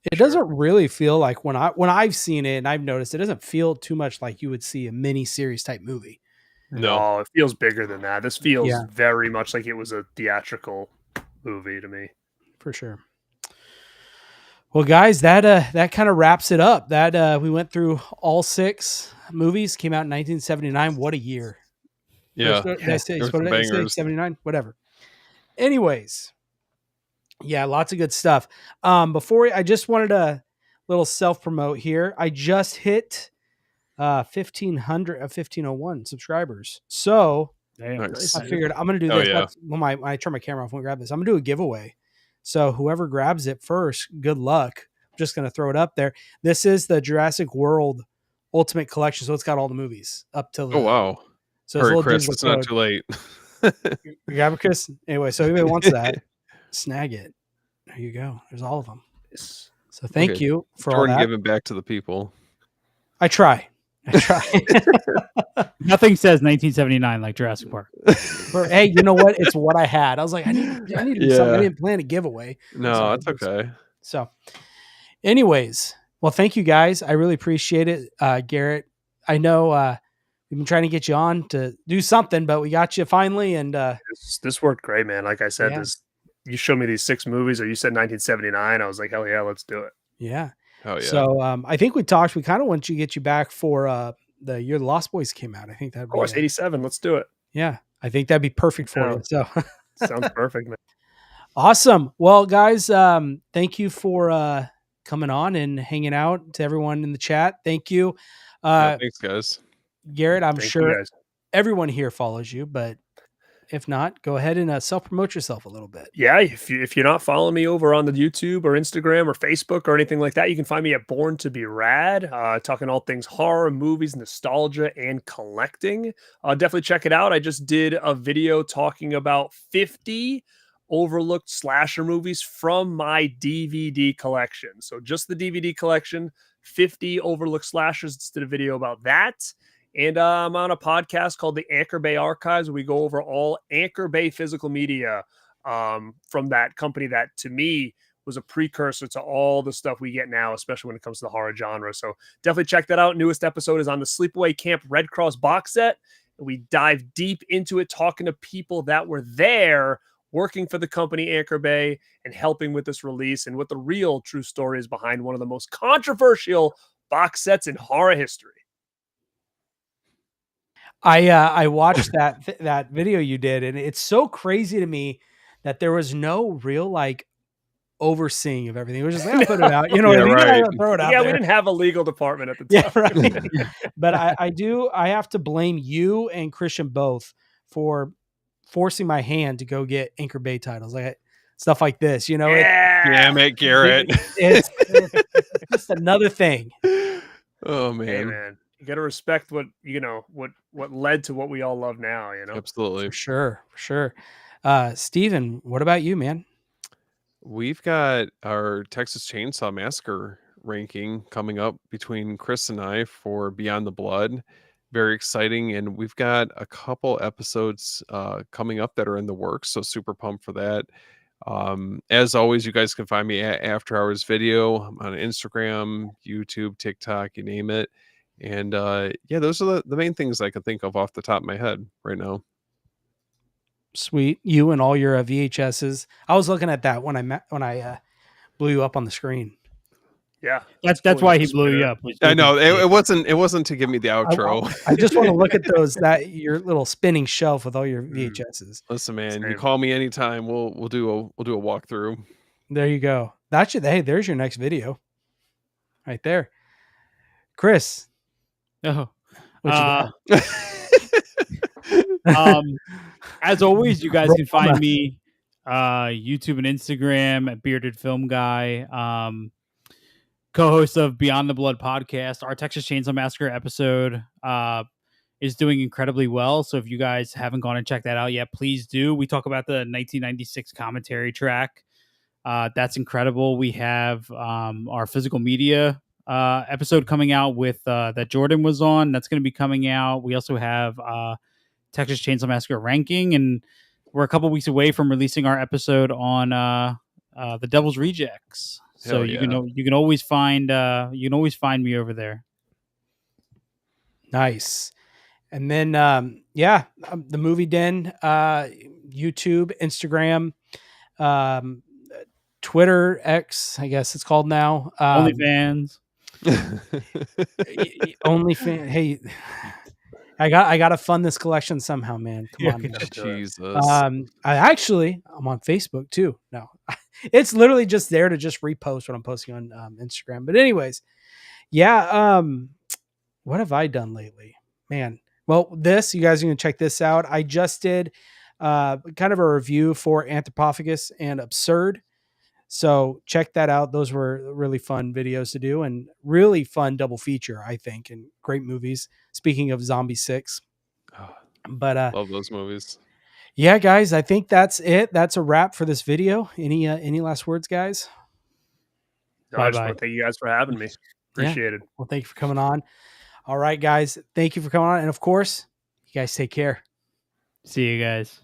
It Sure. doesn't really feel like when I've seen it and I've noticed it doesn't feel too much like you would see a mini series type movie. No, it feels bigger than that. This feels Yeah. very much like it was a theatrical movie to me. For sure. Well, guys, that kind of wraps it up. That we went through all 6 movies. Came out in 1979. What a year! Yeah. Did I say, There were what some did I say? bangers. 79. Whatever. Anyways, yeah, lots of good stuff. I just wanted a little self promote here. I just hit 1501 subscribers. So Nice. I figured I'm gonna do Oh, this. yeah. That's when I turn my camera off when we grab this. I'm gonna do a giveaway. So whoever grabs it first, good luck. I'm just gonna throw it up there. This is the Jurassic World Ultimate Collection, so it's got all the movies up till the. Oh, wow. So it's a Hurry, little Chris. digital It's not code. too late. You grab it, Chris. Anyway, so if anybody wants that, snag it. There you go. There's all of them. Yes. So thank Okay. you for Jordan all that. giving back to the people. I try. Nothing says 1979 like Jurassic Park. Hey, you know what? It's what I had. I was like, I need to do something. I Yeah. didn't plan a giveaway. No, that's okay. So, anyways, well, thank you guys. I really appreciate it. Garrett, I know we've been trying to get you on to do something, but we got you finally. And This worked great, man. Like I said, Yeah. you showed me these 6 movies, or you said 1979. I was like, hell yeah, let's do it. yeah. Oh, yeah. So I think we talked. We kind of want you to get you back for the year the Lost Boys came out. I think that'd Of course, be 87. Let's do it. yeah. I think that'd be perfect for Yeah. you. So Sounds perfect, man. awesome. Well, guys, thank you for coming on and hanging out. To everyone in the chat, thank you. Yeah, thanks, guys. Garrett, I'm Thank you, sure guys. everyone here follows you, but if not, go ahead and self-promote yourself a little bit. Yeah, if you're not following me over on the YouTube or Instagram or Facebook or anything like that, you can find me at Born2BeRad, talking all things horror, movies, nostalgia, and collecting. Definitely check it out. I just did a video talking about 50 overlooked slasher movies from my DVD collection. So just the DVD collection, 50 overlooked slashers. Just did a video about that. And I'm on a podcast called the Anchor Bay Archives, where we go over all Anchor Bay physical media from that company that, to me, was a precursor to all the stuff we get now, especially when it comes to the horror genre. So definitely check that out. Newest episode is on the Sleepaway Camp Red Cross box set. We dive deep into it, talking to people that were there working for the company Anchor Bay and helping with this release, and what the real true story is behind one of the most controversial box sets in horror history. I watched that video you did, and it's so crazy to me that there was no real like overseeing of everything. It was just like, put it out, you know what I mean? right. Throw it out Yeah, there. we didn't have a legal department at the Yeah, time. right. But I have to blame you and Christian both for forcing my hand to go get Anchor Bay titles, like stuff like this. You know, Damn it, Garrett. it's just another thing. Oh, Hey, man. man, you got to respect what led to what we all love now. You know, Absolutely. For sure. Steven, what about you, man? We've got our Texas Chainsaw Massacre ranking coming up between Chris and I for Beyond the Blood. Very exciting. And we've got a couple episodes coming up that are in the works. So super pumped for that. As always, you guys can find me at After Hours Video. I'm on Instagram, YouTube, TikTok, you name it. And yeah, those are the main things I can think of off the top of my head right now. Sweet. You and all your VHSs. I was looking at that when I blew you up on the screen. Yeah, That's why he blew you up. I know it wasn't to give me the outro. I just want to look at your little spinning shelf with all your VHSs. Listen, man, Same. you call me anytime. We'll do a walkthrough. There you go. There's your next video. Right there. Chris. Oh. What you got? As always, you guys can find me YouTube and Instagram at Bearded Film Guy, co-host of Beyond the Blood podcast. Our Texas Chainsaw Massacre episode is doing incredibly well, so if you guys haven't gone and checked that out yet, please do. We talk about the 1996 commentary track. That's incredible. We have our physical media episode coming out with that Jordan was on. That's going to be coming out. We also have Texas Chainsaw Massacre ranking, and we're a couple weeks away from releasing our episode on the Devil's Rejects. So Hell you yeah. can always find me over there. Nice. And then the Movie Den, YouTube, Instagram, Twitter, X, I guess it's called now. OnlyFans. OnlyFans. Hey, I got to fund this collection somehow, man. Come on. Man. Jesus. I'm on Facebook too. No, it's literally just there to just repost what I'm posting on Instagram. But anyways, yeah. What have I done lately, man? Well, you guys are going to check this out. I just did kind of a review for Anthropophagus and Absurd. So check that out. Those were really fun videos to do and really fun double feature, I think, and great movies. Speaking of Zombie 6. But love those movies. Yeah, guys, I think that's it. That's a wrap for this video. Any last words, guys? No, I just want to thank you guys for having me. Appreciate it. Well, thank you for coming on. All right, guys. Thank you for coming on. And of course, you guys take care. See you guys.